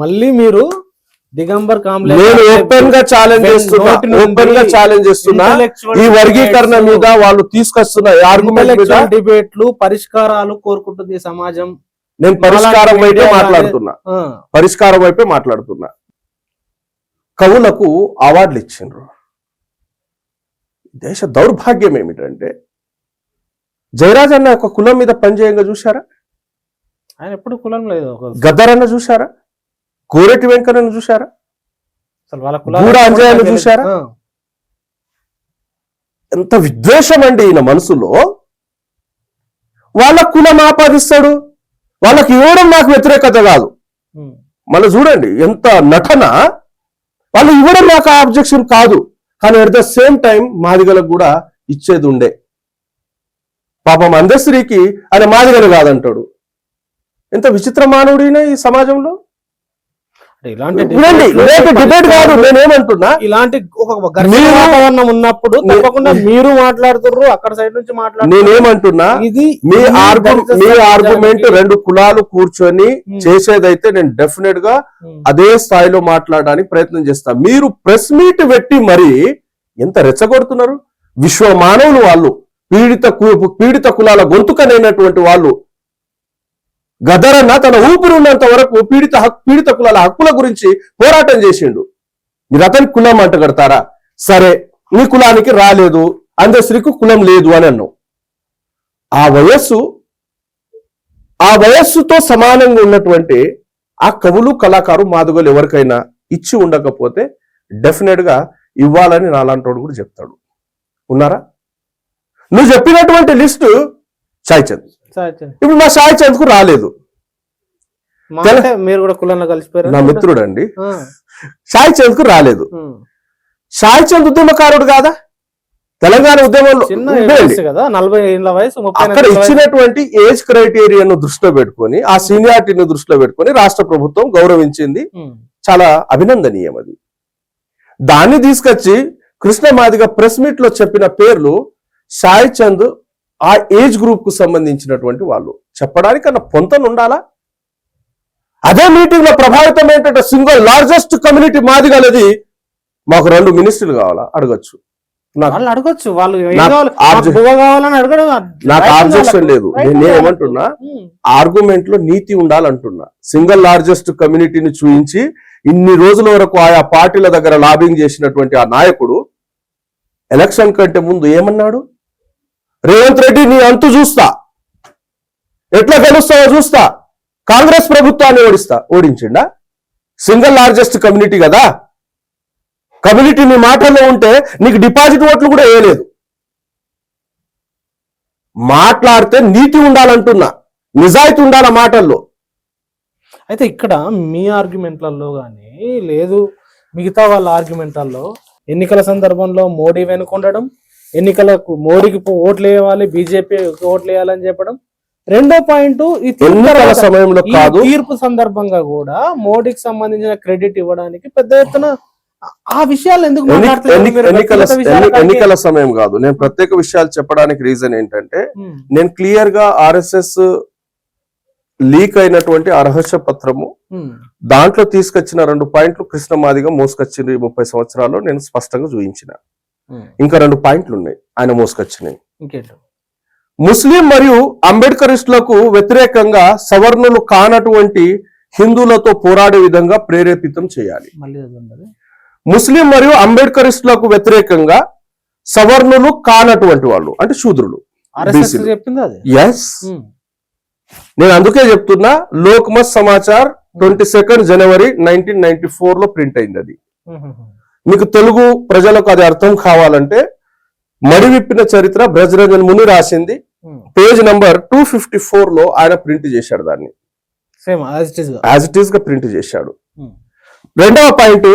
Speaker 1: మళ్ళీ మీరు దిగంబర్ కాంబ్లే
Speaker 2: నేను ఓపెన్ గా ఛాలెంజ్ చేస్తున్నా ఈ వర్గీకరణ మీద వాళ్ళు తీసుకొస్తున్న ఆర్గ్యుమెంట్
Speaker 1: డిబేట్లు, పరిష్కారాలు కోరుకుంటుంది సమాజం.
Speaker 2: నేను పరిష్కారం వైపే మాట్లాడుతున్నా, పరిష్కారం వైపే మాట్లాడుతున్నా. కవులకు అవార్డులు ఇచ్చిండ్రు. దేశ దౌర్భాగ్యం ఏమిటంటే జయరాజ్ అన్న ఒక కులం మీద పనిచేయంగా చూశారా?
Speaker 1: ఆయన ఎప్పుడు కులం లేదు.
Speaker 2: గద్దరన్న చూశారా? కోరెటి వెంకన్న చూశారా?
Speaker 1: అసలు వాళ్ళ
Speaker 2: గూడ అంజయ్యను చూశారా? ఎంత విద్వేషం అండి ఈయన మనసులో. వాళ్ళ కులం ఆపాదిస్తాడు, వాళ్ళకి ఇవ్వడం నాకు వ్యతిరేకత కాదు. మళ్ళీ చూడండి ఎంత నటన. వాళ్ళు ఇవ్వడం నాకు ఆబ్జెక్షన్ కాదు, కానీ అట్ ద సేమ్ టైం మాదిగలకు కూడా ఇచ్చేది ఉండే. పాపం అందశ్రీకి ఆయన మాదిగలు కాదంటాడు. ఎంత విచిత్ర మానవుడినా ఈ సమాజంలో.
Speaker 1: ఇలాంటి
Speaker 2: డిబేట్ కాదు, నేనేమంటున్నా,
Speaker 1: ఇలాంటి ఒక వాతావరణం ఉన్నప్పుడు తప్పకుండా మీరు మాట్లాడుతుర్రు, అక్కడ సైడ్ నుంచి మాట్లాడుతున్నారు.
Speaker 2: నేనేమంటున్నా,
Speaker 1: ఇది
Speaker 2: మీ ఆర్గ్యుమెంట్ రెండు కులాలు కూర్చొని చేసేదైతే నేను డెఫినెట్ గా అదే స్థాయిలో మాట్లాడడానికి ప్రయత్నం చేస్తా. మీరు ప్రెస్ మీట్ పెట్టి మరి ఎంత రెచ్చగొడుతున్నారు. విశ్వ మానవులు వాళ్ళు, పీడిత కులాల గొంతుకనైనటువంటి వాళ్ళు. గదరన్న తన ఊపిరి ఉన్నంత వరకు పీడిత కులాల హక్కుల గురించి పోరాటం చేసిండు. మీరు అతనికి కులం అంట కడతారా? సరే, నీ కులానికి రాలేదు, అందశ్రీకి కులం లేదు అని అన్నావు. ఆ వయస్సుతో సమానంగా ఉన్నటువంటి ఆ కవులు కళాకారు మాదిగలు ఎవరికైనా ఇచ్చి ఉండకపోతే డెఫినెట్ గా ఇవ్వాలని నాలాంటి కూడా చెప్తాడు. ఉన్నారా? నువ్వు చెప్పినటువంటి లిస్టు సాయి చంద్. ఇప్పుడు మా సాయి చంద్ కు రాలేదు.
Speaker 1: మీరు కూడా కులంలో కలిసిపోయారు.
Speaker 2: నా మిత్రుడు అండి. సాయి చంద్ కు రాలేదు. సాయి చంద్ ఉద్యమకారుడు కాదా? తెలంగాణ ఉద్యమంలో అక్కడ ఇచ్చినటువంటి ఏజ్ క్రైటీరియాను దృష్టిలో పెట్టుకొని, ఆ సీనియారిటీని దృష్టిలో పెట్టుకొని రాష్ట్ర ప్రభుత్వం గౌరవించింది. చాలా అభినందనీయం అది. దాన్ని తీసుకొచ్చి కృష్ణ మాదిగ ప్రెస్ మీట్ లో చెప్పిన పేర్లు సాయి చంద్ ఆ ఏజ్ గ్రూప్ కు సంబంధించినటువంటి వాళ్ళు చెప్పడానికి అన్న పొంతను ఉండాలా? అదే మీటింగ్ లో ప్రభావితం ఏంటంటే సింగిల్ లార్జెస్ట్ కమ్యూనిటీ మాదిగలది, మాకు 2 మినిస్టర్లు కావాలా అడగచ్చు.
Speaker 1: అడగచ్చు, వాళ్ళు
Speaker 2: నాకు ఆబ్జెక్షన్ లేదు. నేనేమంటున్నా, ఆర్గ్యుమెంట్ లో నీతి ఉండాలంటున్నా. సింగిల్ లార్జెస్ట్ కమ్యూనిటీని చూపించి ఇన్ని రోజుల వరకు ఆయా పార్టీల దగ్గర లాబింగ్ చేసినటువంటి ఆ నాయకుడు ఎలక్షన్ కంటే ముందు ఏమన్నాడు? రేవంత్ రెడ్డి నీ అంతు చూస్తా, ఎట్లా గెలుస్తావో చూస్తా, కాంగ్రెస్ ప్రభుత్వాన్ని ఓడించిండా? సింగిల్ లార్జెస్ట్ కమ్యూనిటీ కదా, కమ్యూనిటీ నీ మాటల్లో ఉంటే నీకు డిపాజిట్ ఓట్లు కూడా వేయలేదు. మాట్లాడితే నీతి ఉండాలంటున్నా, నిజాయితీ ఉండాల మాటల్లో.
Speaker 1: అయితే ఇక్కడ మీ ఆర్గ్యుమెంట్లలో కానీ లేదు, మిగతా వాళ్ళ ఆర్గ్యుమెంట్లలో ఎన్నికల సందర్భంలో మోడీ వెనుకొండడం, ఎన్నికలకు మోడీకి ఓట్లు వేయాలి, బీజేపీ ఓట్లు వేయాలని చెప్పడం. రెండో పాయింట్,
Speaker 2: ఎన్నికల సమయంలో కాదు,
Speaker 1: తీర్పు సందర్భంగా కూడా మోడీకి సంబంధించిన క్రెడిట్ ఇవ్వడానికి పెద్ద ఎత్తున ఆ విషయాలు ఎందుకు
Speaker 2: ఎన్నికల సమయం కాదు. నేను ప్రత్యేక విషయాలు చెప్పడానికి రీజన్ ఏంటంటే, నేను క్లియర్ గా ఆర్ఎస్ఎస్ లీక్ అయినటువంటి ఆ రహస్య పత్రము, దాంట్లో తీసుకొచ్చిన 2 పాయింట్లు కృష్ణ మాదిగ మోసుకొచ్చింది 30 సంవత్సరాల్లో నేను స్పష్టంగా చూపించిన. ఇంకా 2 పాయింట్లు ఉన్నాయి ఆయన మోసుకొచ్చినాయి. ముస్లిం మరియు అంబేద్కరిస్టులకు వ్యతిరేకంగా సవర్ణులు కానటువంటి హిందువులతో పోరాడే విధంగా ప్రేరేపితం చేయాలి. ముస్లిం మరియు అంబేద్కరిస్టులకు వ్యతిరేకంగా సవర్ణులు కానటువంటి వాళ్ళు అంటే శూద్రులు. ఎస్, నేను అందుకే చెప్తున్నా. లోక్మత్ సమాచార్ 22 జనవరి 1994 లో ప్రింట్ అయింది. అది మీకు తెలుగు ప్రజలకు అది అర్థం కావాలంటే మడివిప్పిన చరిత్ర బ్రజరంజన్ ముని రాసింది, పేజ్ నంబర్ 254 లో ఆయన ప్రింట్ చేశాడు. దాన్ని యాజ్ ఇట్ ఈస్ గా ప్రింట్ చేశాడు. రెండవ పాయింట్,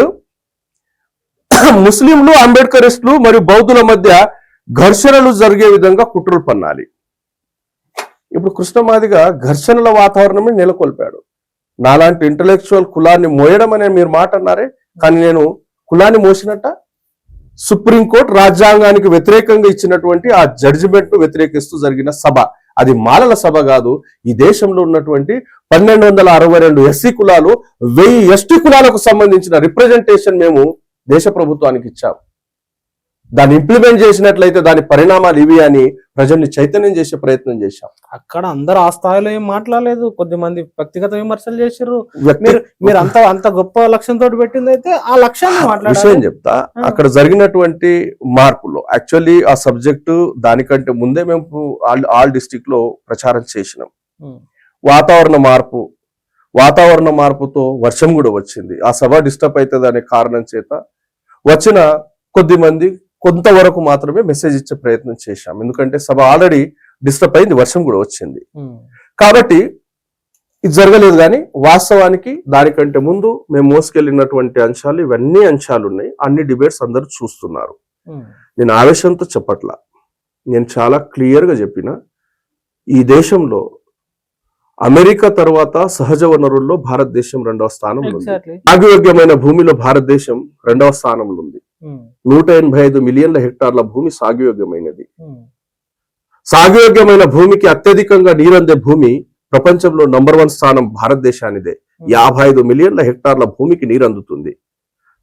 Speaker 2: ముస్లింలు అంబేద్కరిస్టులు మరియు బౌద్ధుల మధ్య ఘర్షణలు జరిగే విధంగా కుట్రలు పన్నాలి. ఇప్పుడు కృష్ణ మాదిగ ఘర్షణల వాతావరణమే నెలకొల్పాడు. నాలాంటి ఇంటలెక్చువల్ కులాన్ని మోయడం అనే మీరు మాట అన్నారే, కానీ నేను కులాన్ని మోసినట్ట? సుప్రీంకోర్టు రాజ్యాంగానికి వ్యతిరేకంగా ఇచ్చినటువంటి ఆ జడ్జిమెంట్ ను వ్యతిరేకిస్తూ జరిగిన సభ, అది మాలల సభ కాదు. ఈ దేశంలో ఉన్నటువంటి 1262 ఎస్సీ కులాలు, 1000 ఎస్టీ కులాలకు సంబంధించిన రిప్రజెంటేషన్ మేము దేశ ప్రభుత్వానికి ఇచ్చాం. దాన్ని ఇంప్లిమెంట్ చేసినట్లయితే దాని పరిణామాలు ఇవి అని ప్రజల్ని చైతన్యం చేసే ప్రయత్నం చేశాం.
Speaker 1: అక్కడ అందరు ఆ స్థాయిలో ఏం మాట్లాడలేదు, కొద్దిమంది వ్యక్తిగత విమర్శలు చేశారు. మీరు అంత గొప్ప లక్ష్యంతో పెట్టింది అయితే ఆ లక్ష్యాన్ని
Speaker 2: విషయం చెప్తా. అక్కడ జరిగినటువంటి మార్పులో యాక్చువల్లీ ఆ సబ్జెక్టు దానికంటే ముందే మేము ఆల్ డిస్ట్రిక్ట్ లో ప్రచారం చేసినాం. వాతావరణ మార్పుతో వర్షం కూడా వచ్చింది. ఆ సభ డిస్టర్బ్ అవుతుంది అనే కారణం చేత వచ్చిన కొద్ది మంది కొంతవరకు మాత్రమే మెసేజ్ ఇచ్చే ప్రయత్నం చేశాం. ఎందుకంటే సభ ఆల్రెడీ డిస్టర్బ్ అయింది, వర్షం కూడా వచ్చింది. కాబట్టి ఇది జరగలేదు. కానీ వాస్తవానికి దానికంటే ముందు మేము మోసుకెళ్ళినటువంటి అంశాలు ఇవన్నీ అంశాలు ఉన్నాయి. అన్ని డిబేట్స్ అందరూ చూస్తున్నారు. నేను ఆవేశంతో చెప్పట్లా, నేను చాలా క్లియర్ గా చెప్పిన ఈ దేశంలో అమెరికా తర్వాత సహజ వనరుల్లో భారతదేశం 2వ స్థానంలో ఉంది. సాగుయోగ్యమైన భూమిలో భారతదేశం 2వ స్థానంలో ఉంది. 185 మిలియన్ల హెక్టార్ల భూమి సాగుయోగ్యమైనది. సాగుయోగ్యమైన భూమికి అత్యధికంగా నీరందే భూమి ప్రపంచంలో నంబర్ 1 స్థానం భారతదేశానిదే. 55 మిలియన్ల హెక్టార్ల భూమికి నీరు అందుతుంది.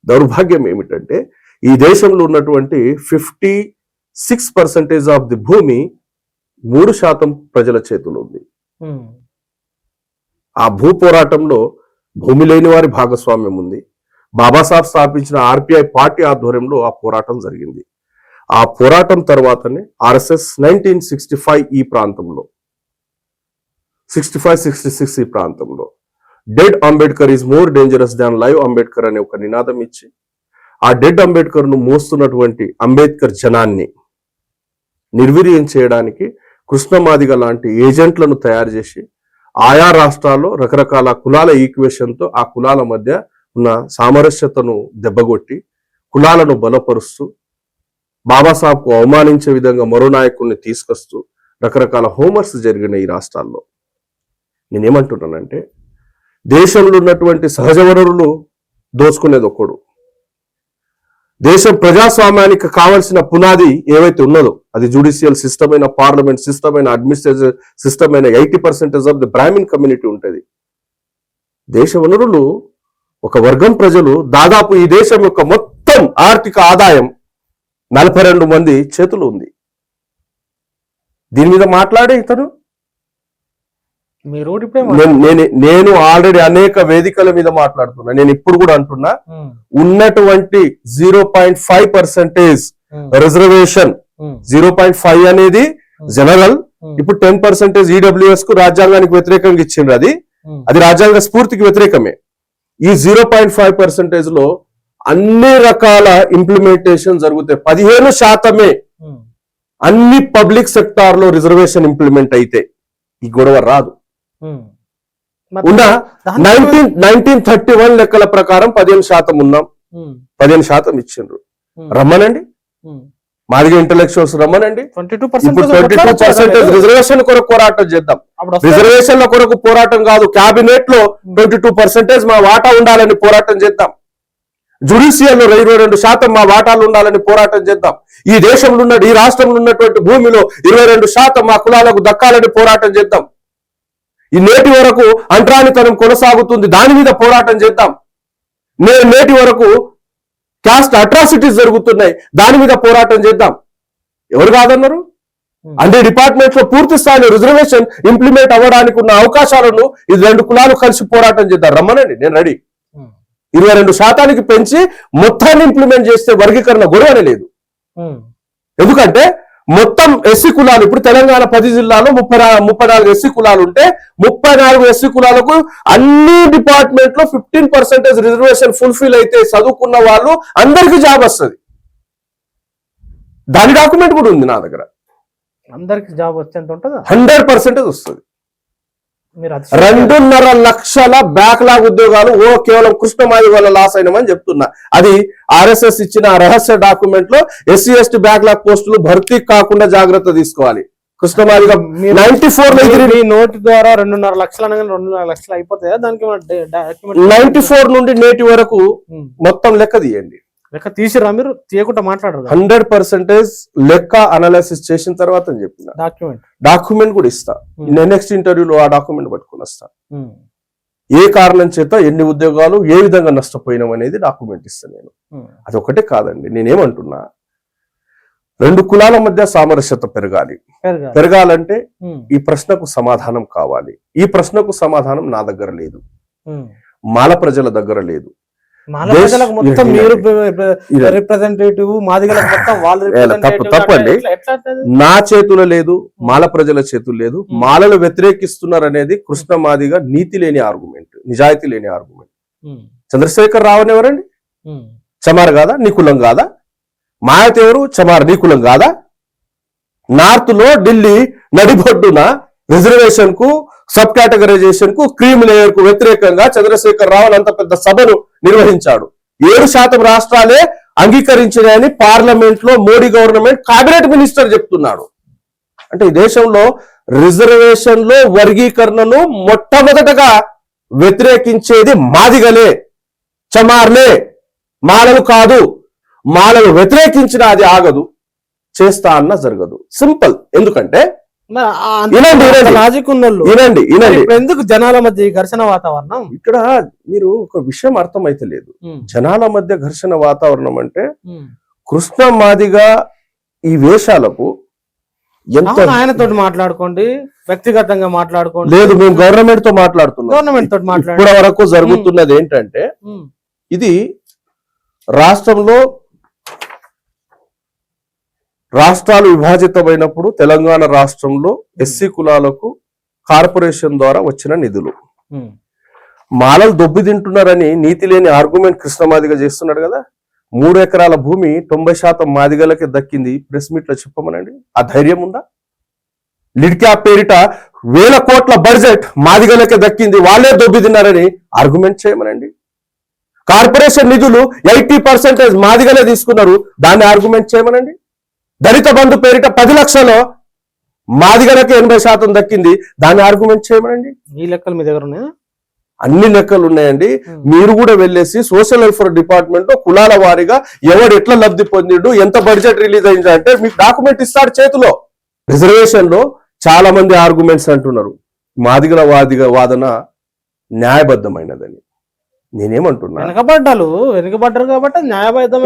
Speaker 2: దౌర్భాగ్యం ఏమిటంటే ఈ దేశంలో ఉన్నటువంటి 56% ఆఫ్ ది భూమి 3% ప్రజల చేతిలో ఉంది. ఆ భూ పోరాటంలో భూమి లేని వారి భాగస్వామ్యం ఉంది. బాబాసాహెబ్ స్థాపించిన ఆర్పిఐ పార్టీ ఆధ్వర్యంలో ఆ పోరాటం జరిగింది. ఆ పోరాటం తర్వాతనే ఆర్ఎస్ఎస్ 1965 ఈ ప్రాంతంలో 65-66 ఈ ప్రాంతంలో dead Ambedkar is more dangerous than live Ambedkar అనే ఒక నినాదం ఇచ్చి ఆ డెడ్ అంబేద్కర్ ను మోస్తున్నటువంటి అంబేద్కర్ జనాన్ని నిర్వీర్యం చేయడానికి కృష్ణమాదిగ లాంటి ఏజెంట్లను తయారు చేసి ఆయా రాష్ట్రాల్లో రకరకాల కులాల ఈక్వేషన్ తో ఆ కులాల మధ్య ఉన్న సామరస్యతను దెబ్బగొట్టి కులాలను బలపరుస్తూ బాబాసాహెబ్కు అవమానించే విధంగా మరో నాయకుడిని తీసుకొస్తూ రకరకాల హోమర్స్ జరిగిన ఈ రాష్ట్రాల్లో నేనేమంటున్నానంటే దేశంలో ఉన్నటువంటి సహజ వనరులు దోచుకునేది ఒకడు. దేశం ప్రజాస్వామ్యానికి కావలసిన పునాది ఏవైతే ఉన్నదో అది జ్యుడిషియల్ సిస్టమ్ అయినా, పార్లమెంట్ సిస్టమ్ అయినా, అడ్మినిస్ట్రేటివ్ సిస్టమ్ అయినా 80% ఆఫ్ ది బ్రాహ్మిన్ కమ్యూనిటీ ఉంటుంది. దేశ వనరులు ఒక వర్గం ప్రజలు దాదాపు ఈ దేశం యొక్క మొత్తం ఆర్థిక ఆదాయం 42 మంది చేతులు ఉంది. దీని మీద మాట్లాడే ఇతను నేను ఆల్రెడీ అనేక వేదికల మీద మాట్లాడుతున్నా. నేను ఇప్పుడు కూడా అంటున్నా, ఉన్నటువంటి 0.5% రిజర్వేషన్ 0.5 అనేది జనరల్. ఇప్పుడు 10% ఈడబ్ల్యూఎస్ కు రాజ్యాంగానికి వ్యతిరేకంగా ఇచ్చిండ్రు. అది రాజ్యాంగ స్ఫూర్తికి వ్యతిరేకమే. ఈ 0.5% లో అన్ని రకాల ఇంప్లిమెంటేషన్ జరుగుతాయి. 15% అన్ని పబ్లిక్ సెక్టార్ లో రిజర్వేషన్ ఇంప్లిమెంట్ అయితే ఈ గొడవ రాదు. ఉన్న 1931 లెక్కల ప్రకారం 15% ఉన్నాం. 15% ఇచ్చిండ్రు. రమ్మనండి, మాదిగ ఇంటలెక్చువల్స్ రమ్మనండి. ఇప్పుడు 22% రిజర్వేషన్ కొరకు పోరాటం చేద్దాం. రిజర్వేషన్ల కొరకు పోరాటం కాదు, క్యాబినెట్ లో 22% మా వాటా ఉండాలని పోరాటం చేద్దాం. జ్యుడిషియల్లో 22% మా వాటాలు ఉండాలని పోరాటం చేద్దాం. ఈ దేశంలో ఉన్న ఈ రాష్ట్రంలో ఉన్నటువంటి భూమిలో 22% మా కులాలకు దక్కాలని పోరాటం చేద్దాం. ఈ నేటి వరకు అంటరానితనం కొనసాగుతుంది, దాని మీద పోరాటం చేద్దాం. నేటి వరకు క్యాస్ట్ అట్రాసిటీస్ జరుగుతున్నాయి, దాని మీద పోరాటం చేద్దాం. ఎవరు కాదన్నారు? అన్ని డిపార్ట్మెంట్స్ లో పూర్తి స్థాయిలో రిజర్వేషన్ ఇంప్లిమెంట్ అవ్వడానికి ఉన్న అవకాశాలను ఇది 2 కులాలు కలిసి పోరాటం చేద్దాం. రమ్మనండి, నేను రెడీ. 22% పెంచి మొత్తాన్ని ఇంప్లిమెంట్ చేస్తే వర్గీకరణ గొడవనే లేదు. ఎందుకంటే మొత్తం ఎస్సీ కులాలు ఇప్పుడు తెలంగాణ 10 జిల్లాలో 34 ఎస్సీ కులాలు ఉంటే 34 ఎస్సీ కులాలకు అన్ని డిపార్ట్మెంట్ లో 15% రిజర్వేషన్ ఫుల్ఫిల్ అయితే చదువుకున్న వాళ్ళు అందరికి జాబ్ వస్తుంది. దాని డాక్యుమెంట్ కూడా ఉంది నా దగ్గర.
Speaker 1: అందరికి జాబ్ వచ్చేంత ఉంటుందా?
Speaker 2: 100% వస్తుంది. 2.5 లక్షల బ్యాక్లాగ్ ఉద్యోగాలు కేవలం కృష్ణమాది వల్ల లాస్ అయినామని చెప్తున్నా. అది ఆర్ఎస్ఎస్ ఇచ్చిన రహస్య డాక్యుమెంట్ లో ఎస్సీ ఎస్టీ బ్యాక్లాగ్ పోస్టులు భర్తీ కాకుండా జాగ్రత్త తీసుకోవాలి. కృష్ణమాదిగా 94
Speaker 1: నోటి ద్వారా 2.5 లక్షలు అనగా 2.5 లక్షలు అయిపోతాయా? దానికి
Speaker 2: 94 నుండి నేటి వరకు మొత్తం లెక్క తీయండి.
Speaker 1: లెక్క తీసిరా? మీరు తీయకుండా మాట్లాడరు.
Speaker 2: 100% లెక్క అనాలిసిస్ చేసిన తర్వాత చెప్పిన డాక్యుమెంట్ కూడా ఇస్తా. నెక్స్ట్ ఇంటర్వ్యూలో ఆ డాక్యుమెంట్ పట్టుకుని వస్తా. ఏ కారణం చేత ఎన్ని ఉద్యోగాలు ఏ విధంగా నష్టపోయినాం అనేది డాక్యుమెంట్ ఇస్తాను నేను. అది ఒకటే కాదండి, నేనేమంటున్నా, రెండు కులాల మధ్య సామరస్యత పెరగాలి.
Speaker 1: పెరగాలి.
Speaker 2: పెరగాలంటే
Speaker 1: ఉమ్,
Speaker 2: ఈ ప్రశ్నకు సమాధానం కావాలి. ఈ ప్రశ్నకు సమాధానం నా దగ్గర లేదు,
Speaker 1: ఉమ్.
Speaker 2: మాల ప్రజల దగ్గర లేదు.
Speaker 1: మాల ప్రజలకు మొత్తం మీరు రిప్రజెంటేటివ్, మాదిగలకు మొత్తం వాళ్ళు
Speaker 2: తప్పండి. నా చేతుల లేదు, మాల ప్రజల చేతులు లేదు. మాలలు వ్యతిరేకిస్తున్నారు అనేది కృష్ణ మాదిగ నీతి లేని ఆర్గ్యుమెంట్, నిజాయితీ లేని ఆర్గ్యుమెంట్. చంద్రశేఖర్ రావు అని ఎవరండి? చమార్ కాదా? నీ కులం కాదా? మాయత్ ఎవరు? చమార్ నీ కులం కాదా? నార్త్ లో ఢిల్లీ నడిబొడ్డున రిజర్వేషన్ కు, సబ్ కేటగరైజేషన్ కు, క్రీమ్ లేయర్ కు వ్యతిరేకంగా చంద్రశేఖర్ రావు అంత పెద్ద సభను నిర్వహించాడు. 7% రాష్ట్రాలే అంగీకరించినాయని పార్లమెంట్ లో మోడీ గవర్నమెంట్ కేబినెట్ మినిస్టర్ చెప్తున్నాడు. అంటే ఈ దేశంలో రిజర్వేషన్ లో వర్గీకరణను మొట్టమొదటగా వ్యతిరేకించేది మాదిగలే, చమార్లే, మాలలు కాదు. మాలలు వ్యతిరేకించిన అది ఆగదు, చేస్తా అన్న జరగదు. సింపుల్. ఎందుకంటే వినండి
Speaker 1: ఎందుకు జనాల మధ్య ఘర్షణ వాతావరణం?
Speaker 2: ఇక్కడ మీరు ఒక విషయం అర్థమైతలేదు. జనాల మధ్య ఘర్షణ వాతావరణం అంటే కృష్ణ మాదిగా ఈ వేషాలకు ఎంత
Speaker 1: ఆయనతో మాట్లాడుకోండి, వ్యక్తిగతంగా మాట్లాడుకోండి.
Speaker 2: లేదు, మేము గవర్నమెంట్ తో మాట్లాడుతున్నాం.
Speaker 1: గవర్నమెంట్ తోటి
Speaker 2: ఇప్పటి వరకు జరుగుతున్నది ఏంటంటే ఇది రాష్ట్రాలు విభాజితమైనప్పుడు తెలంగాణ రాష్ట్రంలో ఎస్సీ కులాలకు కార్పొరేషన్ ద్వారా వచ్చిన నిధులు. మాలలు దొబ్బి తింటున్నారని నీతి లేని ఆర్గ్యుమెంట్ కృష్ణ మాదిగ చేస్తున్నాడు కదా. 3 ఎకరాల భూమి 90% మాదిగలకే దక్కింది. ప్రెస్ మీట్ లో చెప్పమనండి. ఆ ధైర్యం ఉందా? లిడ్ క్యాప్ పేరిట 1000 కోట్ల బడ్జెట్ మాదిగలకే దక్కింది, వాళ్ళే దొబ్బి తిన్నారని ఆర్గ్యుమెంట్ చేయమనండి. కార్పొరేషన్ నిధులు 80% మాదిగలే తీసుకున్నారు, దాన్ని ఆర్గ్యుమెంట్ చేయమనండి. దళిత బంధు పేరిట 10 లక్షలు మాదిగలకి 80% దక్కింది, దాన్ని ఆర్గ్యుమెంట్ చేయమనండి.
Speaker 1: ఈ లెక్కలు మీ దగ్గర ఉన్నాయా?
Speaker 2: అన్ని లెక్కలు ఉన్నాయండి. మీరు కూడా వెళ్ళేసి సోషల్ వెల్ఫేర్ డిపార్ట్మెంట్ లో కులాల వారీగా ఎవడు ఎట్లా లబ్ధి పొందిండు, ఎంత బడ్జెట్ రిలీజ్ అయింది అంటే మీకు డాక్యుమెంట్ ఇస్తాడు చేతిలో. రిజర్వేషన్ లో చాలా మంది ఆర్గ్యుమెంట్స్ అంటున్నారు మాదిగల వాదన న్యాయబద్ధమైనదని. నేనేమంటున్నా,
Speaker 1: వెనుకబడ్డారు కాబట్టి న్యాయబద్ధం.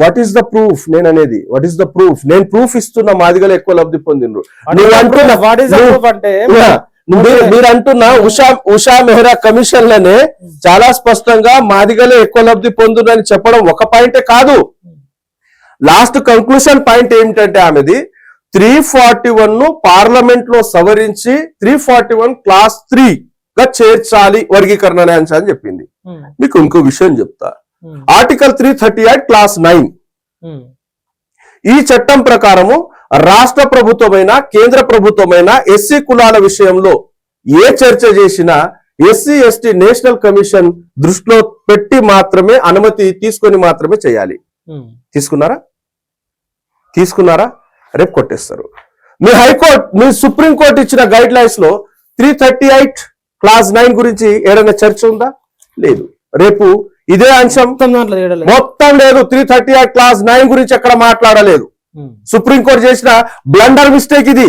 Speaker 2: వాట్ ఈస్ ద ప్రూఫ్ నేను అనేది? What is the proof? నేను ప్రూఫ్ ఇస్తున్నా మాదిగలు ఎక్కువ లబ్ధి పొందిండ్రు. మీరు అంటున్నా ఉషా మెహ్రా కమిషన్ లోనే చాలా స్పష్టంగా మాదిగలే ఎక్కువ లబ్ధి పొందునని చెప్పడం ఒక పాయింటే కాదు. లాస్ట్ కంక్లూషన్ పాయింట్ ఏమిటంటే ఆమెది 341 ను పార్లమెంట్ లో సవరించి 341 క్లాస్ 3 గా చేర్చాలి వర్గీకరణ అని చెప్పింది. మీకు ఇంకో విషయం చెప్తా. ఆర్టికల్ 338 క్లాస్ 9 ఈ చట్టం ప్రకారము రాష్ట్ర ప్రభుత్వమైన కేంద్ర ప్రభుత్వమైన ఎస్సీ కులాల విషయంలో ఏ చర్చ చేసినా ఎస్సీ ఎస్టీ నేషనల్ కమిషన్ దృష్టిలో పెట్టి మాత్రమే అనుమతి తీసుకొని మాత్రమే చేయాలి. తీసుకున్నారా? రేపు కొట్టేస్తారు. మీ హైకోర్టు, మీ సుప్రీంకోర్టు ఇచ్చిన గైడ్ లైన్స్ లో 338 క్లాస్ 9 గురించి ఏదైనా చర్చ ఉందా? లేదు. రేపు ఇదే అంశం మొత్తం లేదు. 338 క్లాస్ 9 గురించి ఎక్కడ మాట్లాడలేదు. సుప్రీంకోర్టు చేసిన బ్లండర్ మిస్టేక్ ఇది.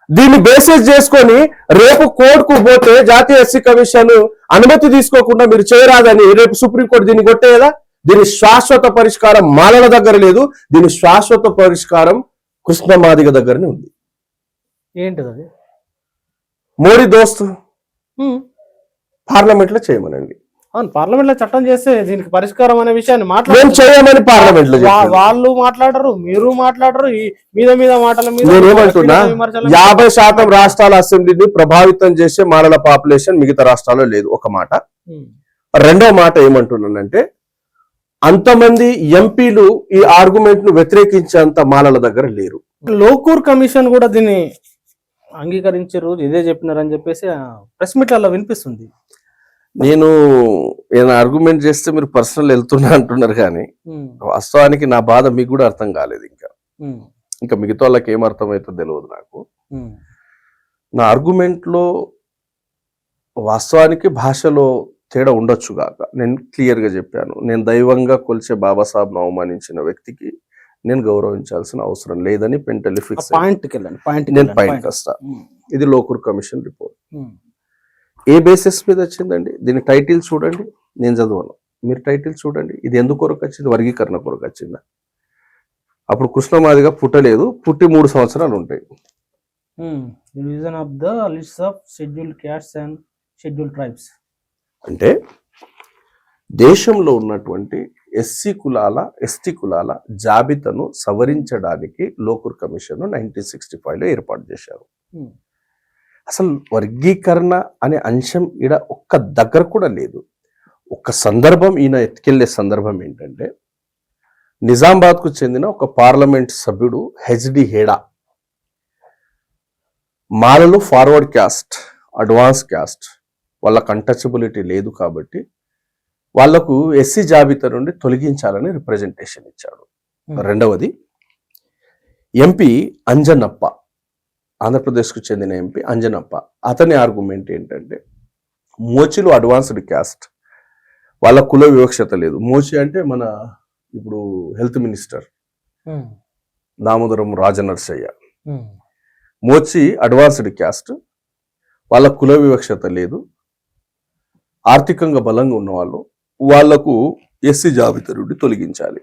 Speaker 2: దీన్ని బేసిస్ చేసుకొని రేపు కోర్టుకు పోతే జాతీయ ఎస్సీ కమిషన్ అనుమతి తీసుకోకుండా మీరు చేయరాదని రేపు సుప్రీంకోర్టు దీన్ని కొట్టేదా? దీని శాశ్వత పరిష్కారం మాలల దగ్గర లేదు. దీని శాశ్వత పరిష్కారం కృష్ణ మాదిగ దగ్గరనే ఉంది.
Speaker 1: ఏంటిది అది?
Speaker 2: మోడీ దోస్తు పార్లమెంట్ లో చేయమనండి.
Speaker 1: అవును, పార్లమెంట్ లో చట్టం చేస్తే దీనికి పరిష్కారం అనే విషయాన్ని
Speaker 2: చేయమని పార్లమెంట్ లో
Speaker 1: వాళ్ళు మాట్లాడరు, మీరు మాట్లాడరు. మీద మాటల మీద
Speaker 2: నేనేమంటున్నా, 50% రాష్ట్రాల అసెంబ్లీని ప్రభావితం చేసే మాలల పాపులేషన్ మిగతా రాష్ట్రాల్లో లేదు. ఒక మాట. రెండో మాట ఏమంటున్నానంటే, అంతమంది ఎంపీలు ఈ ఆర్గ్యుమెంట్ ను వ్యతిరేకించేంత మాలల దగ్గర లేరు.
Speaker 1: లోకూర్ కమిషన్ కూడా దీన్ని అంగీకరించారు, ఇదే చెప్పినారని చెప్పేసి ప్రెస్ మీట్లలో వినిపిస్తుంది.
Speaker 2: నేను ఏదైనా ఆర్గ్యుమెంట్ చేస్తే మీరు పర్సనల్ వెళ్తున్నా అంటున్నారు, కానీ వాస్తవానికి నా బాధ మీకు కూడా అర్థం కాలేదు. ఇంకా మిగతా వాళ్ళకి ఏం అర్థమవుతుందో తెలియదు నాకు. నా ఆర్గ్యుమెంట్ లో వాస్తవానికి భాషలో తేడా ఉండొచ్చు కాక నేను క్లియర్ గా చెప్పాను. నేను దైవంగా కొలిచే బాబాసాహెబ్ను అవమానించిన వ్యక్తికి నేను గౌరవించాల్సిన అవసరం లేదని పెంటల్లీ ఫిక్స్. నేను పాయింట్ వస్తా. ఇది లోకూర్ కమిషన్ రిపోర్ట్. ఏ బేసిస్ మీద వచ్చిందండి? దీని టైటిల్ చూడండి, నేను చదవను, మీరు టైటిల్ చూడండి. ఇది ఎందుకు కొరకు వచ్చింది? వర్గీకరణ కొరకు వచ్చిందా? అప్పుడు కృష్ణమాదిగ పుట్టలేదు, పుట్టి 3 సంవత్సరాలు ఉంటాయి.
Speaker 1: Division of the list of scheduled castes and scheduled tribes. అంటే
Speaker 2: దేశంలో ఉన్నటువంటి ఎస్సీ కులాల ఎస్టీ కులాల జాబితాను సవరించడానికి లోకూర్ కమిషన్ 1965లో ఏర్పాటు చేశారు. అసలు వర్గీకరణ అనే అంశం ఈడ ఒక్క దగ్గర కూడా లేదు. ఒక్క సందర్భం ఈయన ఎత్తుకెళ్లే సందర్భం ఏంటంటే, నిజామాబాద్కు చెందిన ఒక పార్లమెంట్ సభ్యుడు హెచ్డి హేడా మాలలో ఫార్వర్డ్ క్యాస్ట్, అడ్వాన్స్ క్యాస్ట్, వాళ్ళకు అన్టచబిలిటీ లేదు కాబట్టి వాళ్లకు ఎస్సీ జాబితా నుండి తొలగించాలని రిప్రజెంటేషన్ ఇచ్చాడు. రెండవది ఎంపీ అంజనప్ప, ఆంధ్రప్రదేశ్కు చెందిన ఎంపీ అంజనప్ప, అతని ఆర్గ్యుమెంట్ ఏంటంటే, మోచిలో అడ్వాన్స్డ్ క్యాస్ట్, వాళ్ళ కుల వివక్షత లేదు. మోచి అంటే మన ఇప్పుడు health minister Damodaram Rajanarsaiah. Mochi advanced caste, వాళ్ళ కుల వివక్షత లేదు, ఆర్థికంగా బలంగా ఉన్నవాళ్ళు, వాళ్లకు ఎస్సీ జాబితా నుండి తొలగించాలి.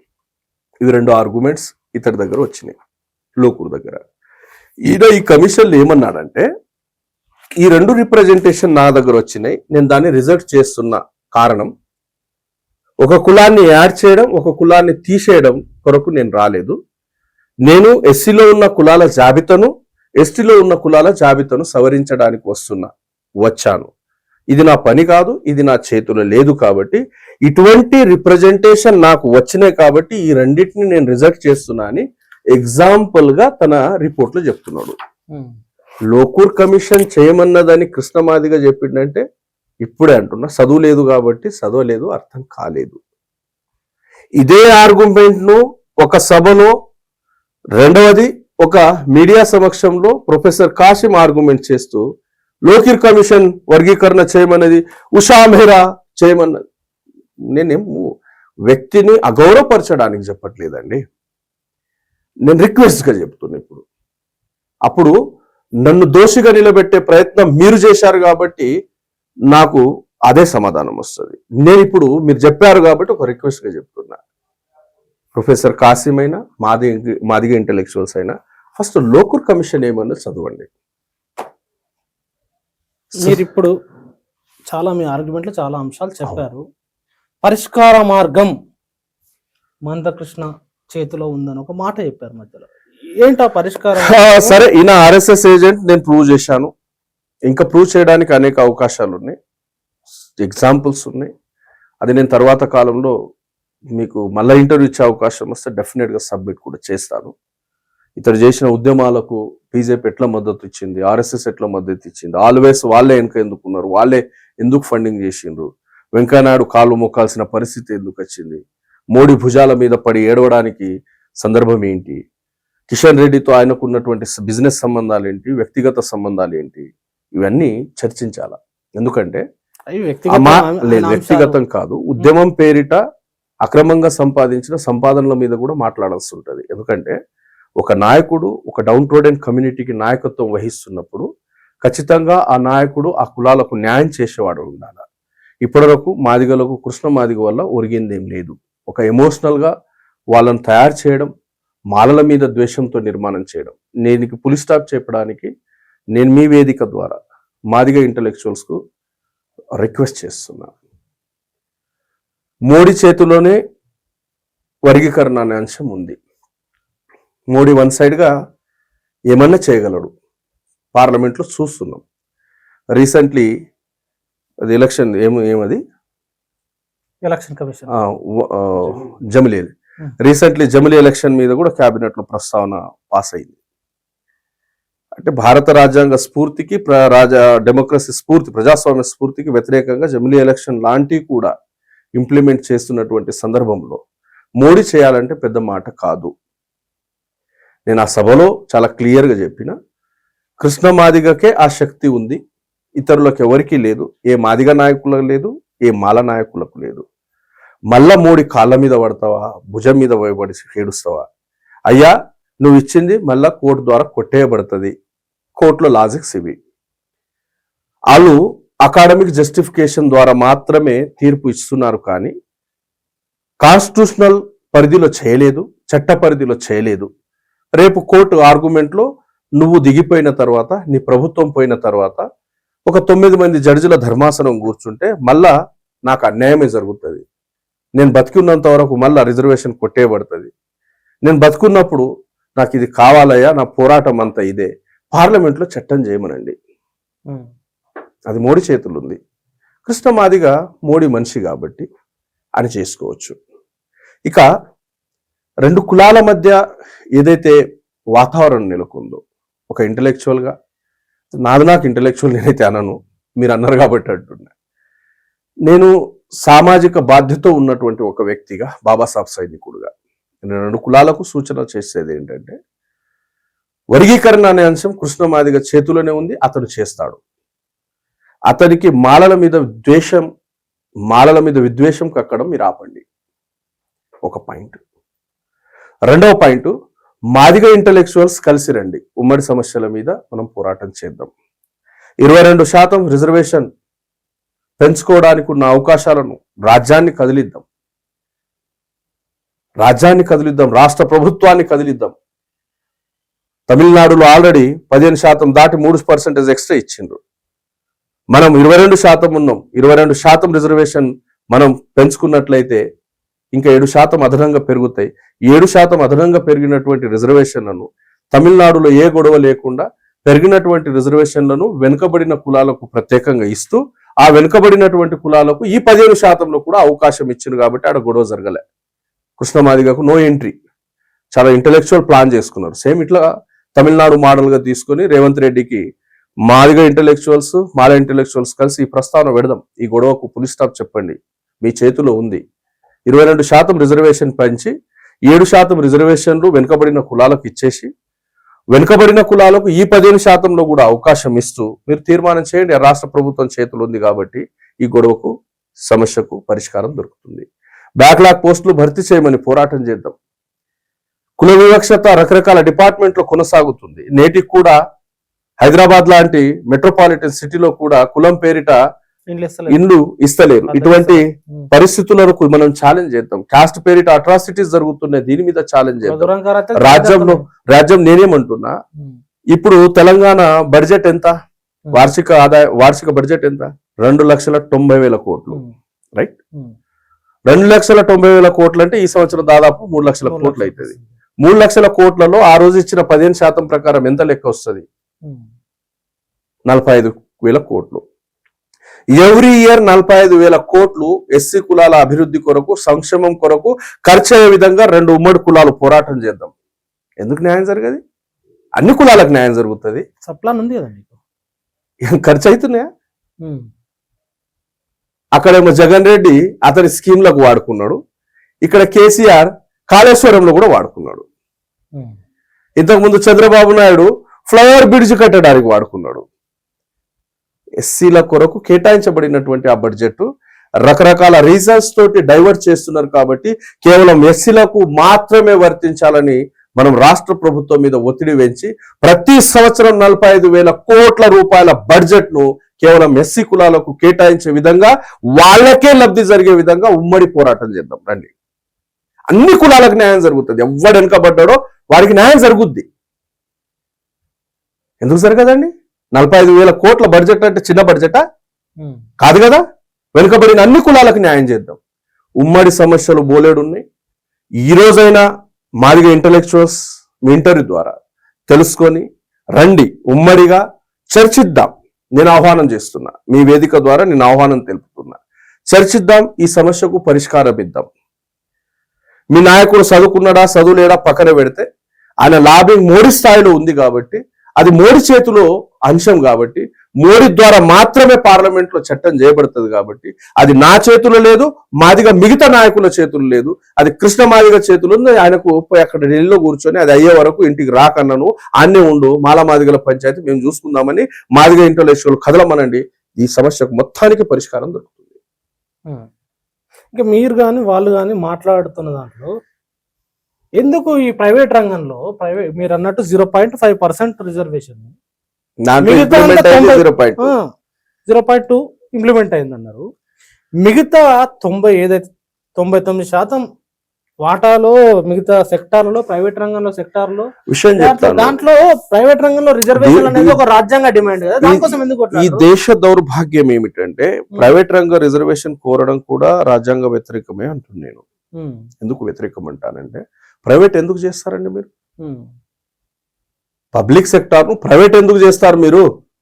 Speaker 2: ఇవి 2 ఆర్గ్యుమెంట్స్ ఇతడి దగ్గర వచ్చినాయి, లోకూర్ దగ్గర. ఈయన ఈ కమిషన్లు ఏమన్నాడంటే, ఈ 2 రిప్రజెంటేషన్ నా దగ్గర వచ్చినాయి, నేను దాన్ని రిజెక్ట్ చేస్తున్న కారణం, ఒక కులాన్ని యాడ్ చేయడం, ఒక కులాన్ని తీసేయడం కొరకు నేను రాలేదు. నేను ఎస్సీలో ఉన్న కులాల జాబితాను, ఎస్టీలో ఉన్న కులాల జాబితాను సవరించడానికి వచ్చాను. ఇది నా పని కాదు, ఇది నా చేతిలో లేదు. కాబట్టి ఇటువంటి రిప్రజెంటేషన్ నాకు వచ్చినాయి కాబట్టి ఈ రెండింటిని నేను రిజెక్ట్ చేస్తున్నా అని ఎగ్జాంపుల్ గా తన రిపోర్ట్ లో చెప్తున్నాడు. లోకూర్ కమిషన్ చేయమన్నదని కృష్ణమాదిగ చెప్పిందంటే, ఇప్పుడే అంటున్నా, చదువు లేదు కాబట్టి చదవలేదు, అర్థం కాలేదు. ఇదే ఆర్గ్యుమెంట్ ను ఒక సభలో, రెండవది ఒక మీడియా సమక్షంలో ప్రొఫెసర్ కాసిం ఆర్గ్యుమెంట్ చేస్తూ, లోకూర్ కమిషన్ వర్గీకరణ చేయమన్నది, ఉషా మెహ్రా చేయమన్నది. నేనేం వ్యక్తిని అగౌరవపరచడానికి చెప్పట్లేదండి, నేను రిక్వెస్ట్ గా చెప్తున్నా. అప్పుడు నన్ను దోషిగా నిలబెట్టే ప్రయత్నం మీరు చేశారు కాబట్టి నాకు అదే సమాధానం వస్తుంది. నేను ఇప్పుడు మీరు చెప్పారు కాబట్టి ఒక రిక్వెస్ట్ గా చెప్తున్నా, ప్రొఫెసర్ కాసిం అయినా మాదిగ ఇంటెలెక్చువల్స్ అయినా ఫస్ట్ లోకూర్ కమిషన్ ఏమన్నది చదవండి.
Speaker 1: మీరు ఇప్పుడు మీ ఆర్గ్యుమెంట్లో చాలా అంశాలు చెప్పారు. పరిష్కార మార్గం మందకృష్ణ చేతిలో ఉందని ఒక మాట చెప్పారు మధ్యలో. ఏంటా పరిష్కారం?
Speaker 2: సరే, ఈయన ఆర్ఎస్ఎస్ ఏజెంట్, నేను ప్రూవ్ చేశాను. ఇంకా ప్రూవ్ చేయడానికి అనేక అవకాశాలు ఉన్నాయి, ఎగ్జాంపుల్స్ ఉన్నాయి. అది నేను తర్వాత కాలంలో మీకు మళ్ళీ ఇంటర్వ్యూ ఇచ్చే అవకాశం వస్తే డెఫినెట్ గా సబ్మిట్ కూడా చేస్తాను. ఇతడు చేసిన ఉద్యమాలకు బీజేపీ ఎట్లా మద్దతు ఇచ్చింది, ఆర్ఎస్ఎస్ ఎట్లా మద్దతు ఇచ్చింది, ఆల్వేస్ వాళ్ళే వెనుక ఎందుకున్నారు, వాళ్ళే ఎందుకు ఫండింగ్ చేసిండ్రు, వెంకయ్యనాయుడు కాళ్ళు మొక్కాల్సిన పరిస్థితి ఎందుకు వచ్చింది, మోడీ భుజాల మీద పడి ఏడవడానికి సందర్భం ఏంటి, కిషన్ రెడ్డితో ఆయనకు ఉన్నటువంటి బిజినెస్ సంబంధాలు ఏంటి, వ్యక్తిగత సంబంధాలు ఏంటి, ఇవన్నీ చర్చించాల. ఎందుకంటే వ్యక్తిగతం కాదు, ఉద్యమం పేరిట అక్రమంగా సంపాదించిన సంపాదనల మీద కూడా మాట్లాడాల్సి ఉంటుంది. ఎందుకంటే ఒక నాయకుడు ఒక డౌన్ రోడెన్ కమ్యూనిటీకి నాయకత్వం వహిస్తున్నప్పుడు ఖచ్చితంగా ఆ నాయకుడు ఆ కులాలకు న్యాయం చేసేవాడు ఉండాలి. ఇప్పటివరకు మాదిగలకు కృష్ణ మాదిగ వల్ల ఒరిగిందేం లేదు. ఒక ఎమోషనల్ గా వాళ్ళని తయారు చేయడం, మాలల మీద ద్వేషంతో నిర్మాణం చేయడం. నేను పులి స్టాప్ చెప్పడానికి నేను మీ వేదిక ద్వారా మాదిగ ఇంటెలెక్చువల్స్ కు రిక్వెస్ట్ చేస్తున్నా, మోడీ చేతిలోనే వర్గీకరణ అనే అంశం ఉంది. మోడీ వన్ సైడ్ గా ఏమన్నా చేయగలడు, పార్లమెంట్లో చూస్తున్నాం. రీసెంట్లీ అది ఎలక్షన్ ఏమది
Speaker 1: ఎలక్షన్ కమిషన్
Speaker 2: జమిలీ, రీసెంట్లీ జమిలీ ఎలక్షన్ మీద కూడా క్యాబినెట్ లో ప్రస్తావన పాస్ అయింది. అంటే భారత రాజ్యాంగ స్ఫూర్తికి, డెమోక్రసీ స్ఫూర్తి, ప్రజాస్వామ్య స్ఫూర్తికి వ్యతిరేకంగా జమిలీ ఎలక్షన్ లాంటివి కూడా ఇంప్లిమెంట్ చేస్తున్నటువంటి సందర్భంలో మోడీ చేయాలంటే పెద్ద మాట కాదు. నేను ఆ సభలో చాలా క్లియర్గా చెప్పిన, కృష్ణ మాదిగకే ఆ శక్తి ఉంది, ఇతరులకు ఎవరికీ లేదు. ఏ మాదిగ నాయకులకు లేదు, ఏ మాల నాయకులకు లేదు. మళ్ళా మోడీ కాళ్ళ మీద పడతావా, భుజం మీద పడి ఏడుస్తావా? అయ్యా, నువ్వు ఇచ్చింది మళ్ళా కోర్టు ద్వారా కొట్టేయబడుతుంది. కోర్టులో లాజిక్స్ ఇవి. వాళ్ళు అకాడమిక్ జస్టిఫికేషన్ ద్వారా మాత్రమే తీర్పు ఇస్తున్నారు, కానీ కాన్స్టిట్యూషనల్ పరిధిలో చేయలేదు. చట్ట పరిధిలో చేయలేదు. రేపు కోర్టు ఆర్గ్యుమెంట్లో నువ్వు దిగిపోయిన తర్వాత, నీ ప్రభుత్వం పోయిన తర్వాత ఒక 9 మంది జడ్జిల ధర్మాసనం కూర్చుంటే మళ్ళా నాకు అన్యాయమే జరుగుతుంది. నేను బతికున్నంత వరకు మళ్ళా రిజర్వేషన్ కొట్టేయబడుతుంది. నేను బతుకున్నప్పుడు నాకు ఇది కావాలయ్యా, నా పోరాటం అంతా ఇదే. పార్లమెంట్లో చట్టం చేయమనండి. అది మోడీ చేతులు ఉంది. కృష్ణ మాదిగ మోడీ మనిషి కాబట్టి అని చేసుకోవచ్చు. ఇక 2 కులాల మధ్య ఏదైతే వాతావరణం నెలకొందో, ఒక ఇంటలెక్చువల్గా నాకు ఇంటలెక్చువల్ నేనైతే అనను, మీరు అన్నారు కాబట్టి అంటున్నా. నేను సామాజిక బాధ్యత ఉన్నటువంటి ఒక వ్యక్తిగా, బాబాసాహెబ్ సైనికుడుగా నేను 2 కులాలకు సూచన చేసేది ఏంటంటే, వర్గీకరణ అనే అంశం కృష్ణ మాదిగ చేతిలోనే ఉంది, అతడు చేస్తాడు. అతనికి మాలల మీద విద్వేషం కక్కడం మీరు ఆపండి. ఒక పాయింట్. రెండవ పాయింట్, మాదిగ ఇంటలెక్చువల్స్ కలిసి రండి, ఉమ్మడి సమస్యల మీద మనం పోరాటం చేద్దాం. 22% రిజర్వేషన్ పెంచుకోవడానికి ఉన్న అవకాశాలను రాజ్యాన్ని కదిలిద్దాం, రాష్ట్ర ప్రభుత్వాన్ని కదిలిద్దాం. తమిళనాడులో ఆల్రెడీ 15% దాటి 3% ఎక్స్ట్రా ఇచ్చిండ్రు. మనం 22% ఉన్నాం. 22% రిజర్వేషన్ మనం పెంచుకున్నట్లయితే ఇంకా 7% అదనంగా పెరుగుతాయి. 7% అదనంగా పెరిగినటువంటి రిజర్వేషన్లను తమిళనాడులో ఏ గొడవ లేకుండా పెరిగినటువంటి రిజర్వేషన్లను వెనుకబడిన కులాలకు ప్రత్యేకంగా ఇస్తూ, ఆ వెనుకబడినటువంటి కులాలకు ఈ 15%లో కూడా అవకాశం ఇచ్చింది కాబట్టి ఆడ గొడవ జరగలే. కృష్ణమాదిగకు నో ఎంట్రీ. చాలా ఇంటలెక్చువల్ ప్లాన్ చేసుకున్నారు. సేమ్ ఇట్లా తమిళనాడు మోడల్గా తీసుకొని రేవంత్ రెడ్డికి మాదిగ ఇంటలెక్చువల్స్, మాల ఇంటలెక్చువల్స్ కలిసి ఈ ప్రస్తావన పెడదాం, ఈ గొడవకు పులి స్టాప్ చెప్పండి, మీ చేతిలో ఉంది. 22% రిజర్వేషన్ పెంచి 7% రిజర్వేషన్లు వెనుకబడిన కులాలకు ఇచ్చేసి, వెనుకబడిన కులాలకు ఈ 15%లో కూడా అవకాశం ఇస్తూ మీరు తీర్మానం చేయండి. రాష్ట్ర ప్రభుత్వం చేతులు ఉంది కాబట్టి ఈ గొడవకు, సమస్యకు పరిష్కారం దొరుకుతుంది. బ్యాక్లాగ్ పోస్టులు భర్తీ చేయమని పోరాటం చేద్దాం. కుల వివక్షత రకరకాల డిపార్ట్మెంట్లో కొనసాగుతుంది. నేటికి కూడా హైదరాబాద్ లాంటి మెట్రోపాలిటన్ సిటీలో కూడా కులం పేరిట ఇండ్లు ఇస్తలేరు. ఇటువంటి పరిస్థితులకు మనం ఛాలెంజ్ చేద్దాం. కాస్ట్ పేరిట అట్రాసిటీస్ జరుగుతున్నాయి, దీని మీద ఛాలెంజ్ చేద్దాం. రాజ్యం నేనేమంటున్నా, ఇప్పుడు తెలంగాణ బడ్జెట్ ఎంత, వార్షిక బడ్జెట్ ఎంత? 2,90,000 కోట్లు. రైట్, 2,90,000 కోట్లు అంటే ఈ సంవత్సరం దాదాపు 3 లక్షల కోట్లు అవుతుంది. 3 లక్షల కోట్లలో ఆ రోజు ఇచ్చిన 15% ప్రకారం ఎంత లెక్క వస్తుంది? 45,000 కోట్లు. ఎవ్రీ ఇయర్ 45,000 కోట్లు ఎస్సీ కులాల అభివృద్ధి కొరకు, సంక్షేమం కొరకు ఖర్చు అయ్యే విధంగా 2 ఉమ్మడి కులాలు పోరాటం చేద్దాం. ఎందుకు న్యాయం జరగదు? అన్ని కులాలకు న్యాయం జరుగుతుంది.
Speaker 1: సప్లాన్ ఉంది కదా మీకు,
Speaker 2: ఖర్చు అవుతున్నాయా? అక్కడేమో జగన్ రెడ్డి అతని స్కీమ్లకు వాడుకున్నాడు, ఇక్కడ కేసీఆర్ కాళేశ్వరంలో కూడా వాడుకున్నాడు. ఇంతకుముందు చంద్రబాబు నాయుడు ఫ్లైఓవర్ బ్రిడ్జ్ కట్టడానికి వాడుకున్నాడు. ఎస్సీల కొరకు కేటాయించబడినటువంటి ఆ బడ్జెట్ రకరకాల రీజన్స్ తోటి డైవర్ట్ చేస్తున్నారు కాబట్టి కేవలం ఎస్సీలకు మాత్రమే వర్తించాలని మనం రాష్ట్ర ప్రభుత్వం మీద ఒత్తిడి పెంచి ప్రతి సంవత్సరం 45,000 కోట్ల రూపాయల బడ్జెట్ ను కేవలం ఎస్సీ కులాలకు కేటాయించే విధంగా, వాళ్ళకే లబ్ధి జరిగే విధంగా ఉమ్మడి పోరాటం చేద్దాం రండి. అన్ని కులాలకు న్యాయం జరుగుతుంది. ఎవడు వెనుకబడ్డాడో వారికి న్యాయం జరుగుద్ది. ఎందుకు జరగదండి? 45,000 కోట్ల బడ్జెట్ అంటే చిన్న బడ్జెటా? కాదు కదా. వెనుకబడిన అన్ని కులాలకు న్యాయం చేద్దాం. ఉమ్మడి సమస్యలు బోలేడున్నాయి. ఈ రోజైనా మాదిగ ఇంటలెక్చువల్స్ మీ ఇంటర్వ్యూ ద్వారా తెలుసుకొని రండి, ఉమ్మడిగా చర్చిద్దాం. నేను ఆహ్వానం చేస్తున్నా, మీ వేదిక ద్వారా నేను ఆహ్వానం తెలుపుతున్నా. చర్చిద్దాం, ఈ సమస్యకు పరిష్కారం ఇద్దాం. మీ నాయకుడు చదువుకున్నాడా చదువులేడా పక్కన పెడితే, ఆయన లాబింగ్ మోడీ స్థాయిలో ఉంది కాబట్టి, అది మోడీ చేతిలో అంశం కాబట్టి, మోడీ ద్వారా మాత్రమే పార్లమెంట్ లో చట్టం చేయబడుతుంది కాబట్టి, అది నా చేతుల్లో లేదు, మాదిగా మిగతా నాయకుల చేతులు లేదు, అది కృష్ణ మాదిగ చేతులు ఉంది. ఆయనకు పోయి అక్కడ ఢిల్లీలో కూర్చొని అది అయ్యే వరకు ఇంటికి రాకన్నాను, ఆన్నే ఉండు, మాల మాదిగల పంచాయతీ మేము చూసుకుందామని మాదిగ ఇంటలెక్చువల్ కదలమనండి. ఈ సమస్యకు మొత్తానికి పరిష్కారం దొరుకుతుంది.
Speaker 1: ఇంకా మీరు కానీ వాళ్ళు కానీ మాట్లాడుతున్న దాంట్లో ఎందుకు ఈ ప్రైవేట్ రంగంలో మీరు అన్నట్టు 0.5% రిజర్వేషన్ 0.2 ఇంప్లిమెంట్ అయిందన్నారు. మిగతా 99% వాటాలో మిగతా సెక్టార్లో, ప్రైవేట్ రంగంలో సెక్టార్లో
Speaker 2: విషయం చెప్తాను.
Speaker 1: దాంట్లో ప్రైవేట్ రంగంలో రిజర్వేషన్ అనేది ఒక రాజ్యాంగ డిమాండ్ కదా, దానికోసం ఎందుకు
Speaker 2: ఈ
Speaker 1: కొట్లాడరు?
Speaker 2: దేశ దౌర్భాగ్యం ఏమిటంటే ప్రైవేట్ రంగ రిజర్వేషన్ కోరడం కూడా రాజ్యాంగ వ్యతిరేకమే అంటున్నాను నేను. ఎందుకు వ్యతిరేకం అంటానంటే, ప్రైవేట్ ఎందుకు చేస్తారండి మీరు? పబ్లిక్ సెక్టార్ ను ప్రైవేట్ ఎందుకు చేస్తారు మీరు?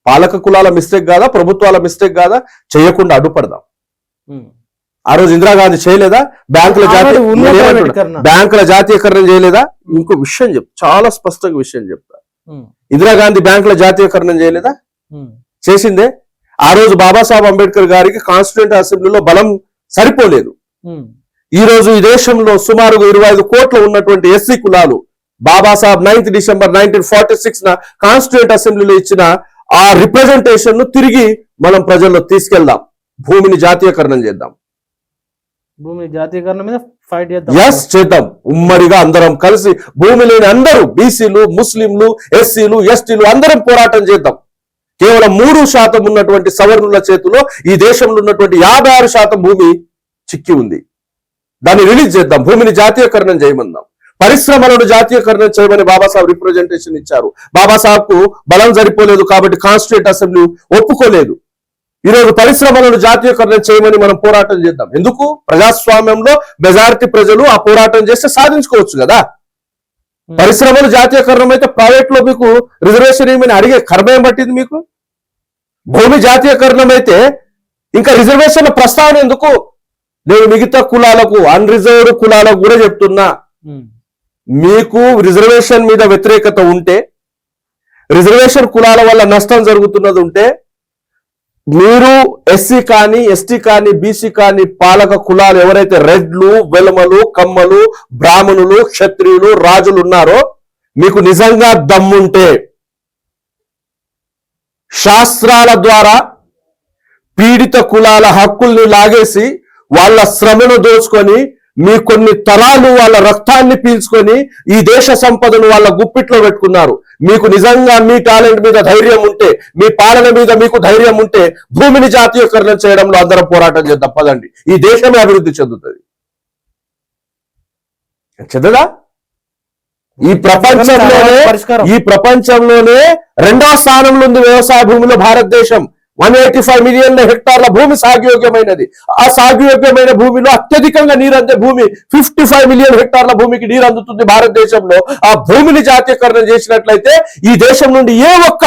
Speaker 2: పాలక కులాల మిస్టేక్ కాదా, ప్రభుత్వాల మిస్టేక్ కాదా? చేయకుండా అడ్డుపడదాం. ఆ రోజు ఇందిరాగాంధీ చేయలేదా? బ్యాంకుల జాతీయకరణ చేయలేదా? ఇంకో విషయం చెప్తా, చాలా స్పష్టంగా విషయం చెప్తా. ఇందిరాగాంధీ బ్యాంకుల జాతీయకరణ చేయలేదా? చేసిందే. ఆ రోజు బాబాసాహెబ్ అంబేద్కర్ గారికి కాన్స్టిట్యూంట్ అసెంబ్లీలో బలం సరిపోలేదు. ఈ రోజు ఈ దేశంలో సుమారుగా 25 కోట్ల ఉన్నటువంటి ఎస్సీ కులాలు బాబాసాహెబ్ 9th December 1946 కాన్స్టిట్యూంట్ అసెంబ్లీలో ఇచ్చిన ఆ రిప్రజెంటేషన్ ను తిరిగి మనం ప్రజల్లో తీసుకెళ్దాం. భూమిని జాతీయకరణం చేద్దాం.
Speaker 1: భూమి జాతీయకరణ మీద ఫైట్
Speaker 2: చేద్దాం. ఉమ్మడిగా అందరం కలిసి భూమి లేని అందరూ బీసీలు, ముస్లింలు, ఎస్సీలు, ఎస్టీలు అందరం పోరాటం చేద్దాం. కేవలం 3% ఉన్నటువంటి సవర్ణుల చేతిలో ఈ దేశంలో ఉన్నటువంటి 56% భూమి చిక్కి ఉంది. దాన్ని రిలీజ్ చేద్దాం. భూమిని జాతీయకరణం చేయమందాం. పరిశ్రమలను జాతీయకరణం చేయమని బాబాసాహెబ్ రిప్రజెంటేషన్ ఇచ్చారు. బాబాసాహెబ్ కు బలం సరిపోలేదు కాబట్టి కాన్స్టిట్యూంట్ అసెంబ్లీ ఒప్పుకోలేదు. ఈరోజు పరిశ్రమలను జాతీయకరణం చేయమని మనం పోరాటం చేద్దాం. ఎందుకు? ప్రజాస్వామ్యంలో మెజారిటీ ప్రజలు ఆ పోరాటం చేస్తే సాధించుకోవచ్చు కదా. పరిశ్రమలు జాతీయకరణం అయితే ప్రైవేట్ లో మీకు రిజర్వేషన్ ఏమని అడిగే కర్మ ఏం పట్టింది మీకు? భూమి జాతీయకరణం అయితే ఇంకా రిజర్వేషన్ ప్రస్తావన ఎందుకు? నేను మిగతా కులాలకు, అన్రిజర్వ్డ్ కులాలకు కూడా చెప్తున్నా, మీకు రిజర్వేషన్ మీద వ్యతిరేకత ఉంటే, రిజర్వేషన్ కులాల వల్ల నష్టం జరుగుతున్నది ఉంటే, మీరు ఎస్సీ కానీ, ఎస్టీ కానీ, బీసీ కానీ పాలక కులాలు ఎవరైతే రెడ్లు, వెలమలు, కమ్మలు, బ్రాహ్మణులు, క్షత్రియులు, రాజులు ఉన్నారో, మీకు నిజంగా దమ్ముంటే శాస్త్రాల ద్వారా పీడిత కులాల హక్కుల్ని లాగేసి వాళ్ళ శ్రమను దోచుకొని మీ కొన్ని తరాలు వాళ్ళ రక్తాన్ని పీల్చుకొని ఈ దేశ సంపదను వాళ్ళ గుప్పిట్లో పెట్టుకున్నారు. మీకు నిజంగా మీ టాలెంట్ మీద ధైర్యం ఉంటే, మీ పాలన మీద మీకు ధైర్యం ఉంటే భూమిని జాతీయకరణం చేయడంలో అందరం పోరాటం చేద్దాం. పదండి, ఈ దేశమే అభివృద్ధి చెందుతుంది. చెందదా? ఈ ప్రపంచంలోనే 2వ స్థానంలో ఉంది వ్యవసాయ భూమిలో భారతదేశం. 185 మిలియన్ల హెక్టార్ల భూమి సాగుయోగ్యమైనది. ఆ సాగుయోగ్యమైన భూమిలో అత్యధికంగా నీరు అందే భూమి 55 మిలియన్ హెక్టార్ల భూమికి నీరు అందుతుంది భారతదేశంలో. ఆ భూమిని జాతీయకరణ చేసినట్లయితే ఈ దేశం నుండి ఏ ఒక్క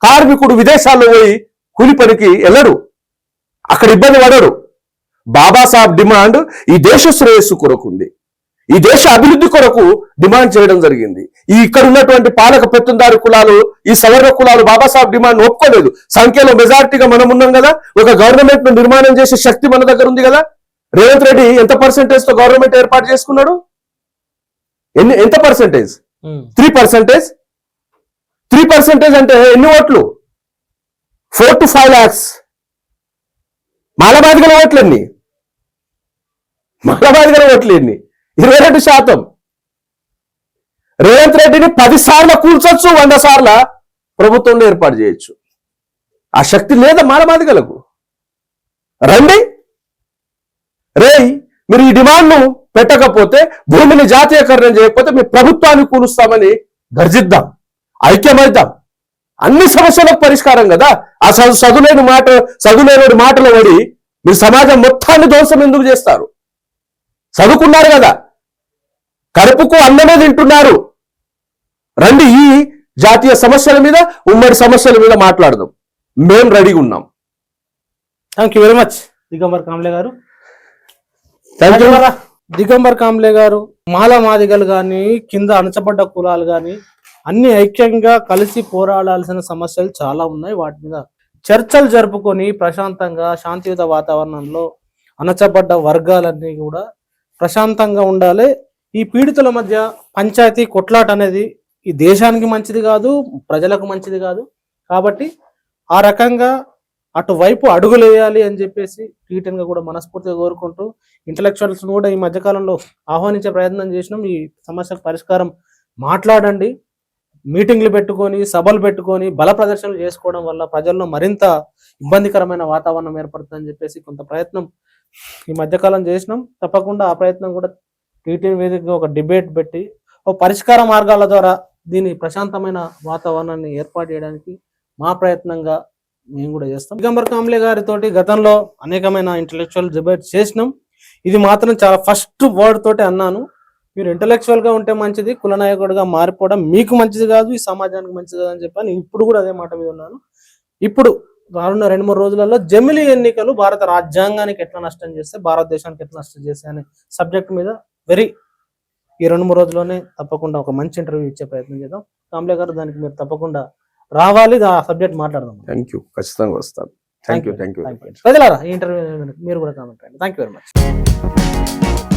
Speaker 2: కార్మికుడు విదేశాల్లో పోయి కూలి పనికి వెళ్ళడు, అక్కడ ఇబ్బంది పడడు. బాబాసాహెబ్ డిమాండ్ ఈ దేశ శ్రేయస్సు కొరకు ఉంది, ఈ దేశ అభివృద్ధి కొరకు డిమాండ్ చేయడం జరిగింది. ఈ ఇక్కడ ఉన్నటువంటి పాలక పెత్తందారి కులాలు, ఈ సవర్ణ కులాలు బాబాసాహెబ్ డిమాండ్ ఒప్పుకోలేదు. సంఖ్యలో మెజారిటీగా మనం ఉన్నాం కదా. ఒక గవర్నమెంట్ ను నిర్మాణం చేసే శక్తి మన దగ్గర ఉంది కదా. రేవంత్ రెడ్డి ఎంత పర్సెంటేజ్ తో గవర్నమెంట్ ఏర్పాటు చేసుకున్నాడు? ఎంత పర్సెంటేజ్? 3%. 3% అంటే ఎన్ని ఓట్లు? 4 to 5 lakhs. మాలబాధికల ఓట్లు ఎన్ని? మాలబాధికల ఓట్లు ఎన్ని? 22%. రేవంత్ రెడ్డిని 10 సార్లు కూల్చొచ్చు, 100 సార్ల ప్రభుత్వంలో ఏర్పాటు చేయొచ్చు. ఆ శక్తి లేదా మాలబాధికలకు? రండి రేయ్, మీరు ఈ డిమాండ్ను పెట్టకపోతే, భూమిని జాతీయకరణం చేయకపోతే మీ ప్రభుత్వాన్ని కూలుస్తామని గర్జిద్దాం, ఐక్యమైద్దాం. అన్ని సమస్యలకు పరిష్కారం కదా. ఆ చదువులేని మాటలు పడి మీరు సమాజం మొత్తాన్ని ధ్వంసం ఎందుకు చేస్తారు? చదువుకున్నారు కదా, కడుపుకు అన్నమే తింటున్నారు. రండి, ఈ జాతీయ సమస్యల మీద, ఉమ్మడి సమస్యల మీద మాట్లాడదాం. మేము రెడీగా ఉన్నాం.
Speaker 1: Thank you very much Digambar Kamble గారు. దిగంబర్ కాంబ్లే గారు, మాదిగలు కానీ, కింద అణచబడ్డ కులాలు కానీ అన్ని ఐక్యంగా కలిసి పోరాడాల్సిన సమస్యలు చాలా ఉన్నాయి. వాటి మీద చర్చలు జరుపుకొని ప్రశాంతంగా శాంతియుత వాతావరణంలో అణచబడ్డ వర్గాలన్నీ కూడా ప్రశాంతంగా ఉండాలి. ఈ పీడితుల మధ్య పంచాయతీ కొట్లాట అనేది ఈ దేశానికి మంచిది కాదు, ప్రజలకు మంచిది కాదు. కాబట్టి ఆ రకంగా అటువైపు అడుగులేయాలి అని చెప్పేసి టీటన్గా కూడా మనస్ఫూర్తిగా కోరుకుంటూ, ఇంటలెక్చువల్స్ కూడా ఈ మధ్యకాలంలో ఆహ్వానించే ప్రయత్నం చేసినాం. ఈ సమస్యకు పరిష్కారం మాట్లాడండి, మీటింగ్లు పెట్టుకొని, సభలు పెట్టుకొని, బల ప్రదర్శనలు చేసుకోవడం వల్ల ప్రజల్లో మరింత ఇబ్బందికరమైన వాతావరణం ఏర్పడుతుందని చెప్పేసి కొంత ప్రయత్నం ఈ మధ్యకాలం చేసినాం. తప్పకుండా ఆ ప్రయత్నం కూడా టీటీవీ వేదికగా ఒక డిబేట్ పెట్టి ఒక పరిష్కార మార్గాల ద్వారా దీని ప్రశాంతమైన వాతావరణాన్ని ఏర్పాటు చేయడానికి మా ప్రయత్నంగా మేము కూడా చేస్తాం. దిగంబర్ కాంబ్లే గారితోటి గతంలో అనేకమైన ఇంటలెక్చువల్ డిబేట్ చేసినాం. ఇది మాత్రం చాలా ఫస్ట్ వర్డ్ తోటి అన్నాను, మీరు ఇంటలెక్చువల్ గా ఉంటే మంచిది, కుల నాయకుడిగా మారిపోవడం మీకు మంచిది కాదు, ఈ సమాజానికి మంచిది కాదు అని చెప్పాను. ఇప్పుడు కూడా అదే మాట మీద ఉన్నాను. ఇప్పుడు రానున్న 2-3 రోజులలో జమిలీ ఎన్నికలు భారత రాజ్యాంగానికి ఎట్లా నష్టం చేస్తే, భారతదేశానికి ఎట్లా నష్టం చేస్తే అనే సబ్జెక్ట్ మీద ఈ 2-3 రోజుల్లోనే తప్పకుండా ఒక మంచి ఇంటర్వ్యూ ఇచ్చే ప్రయత్నం చేద్దాం. కాంబ్లే గారు, దానికి మీరు తప్పకుండా రావాలి, ఆ సబ్జెక్ట్ మాట్లాడదాం.
Speaker 2: థ్యాంక్ యూ, ఖచ్చితంగా వస్తాను. Thank you.
Speaker 1: ప్రజలారా, ఈ ఇంటర్వ్యూ మీరు కూడా comment. Thank you very much.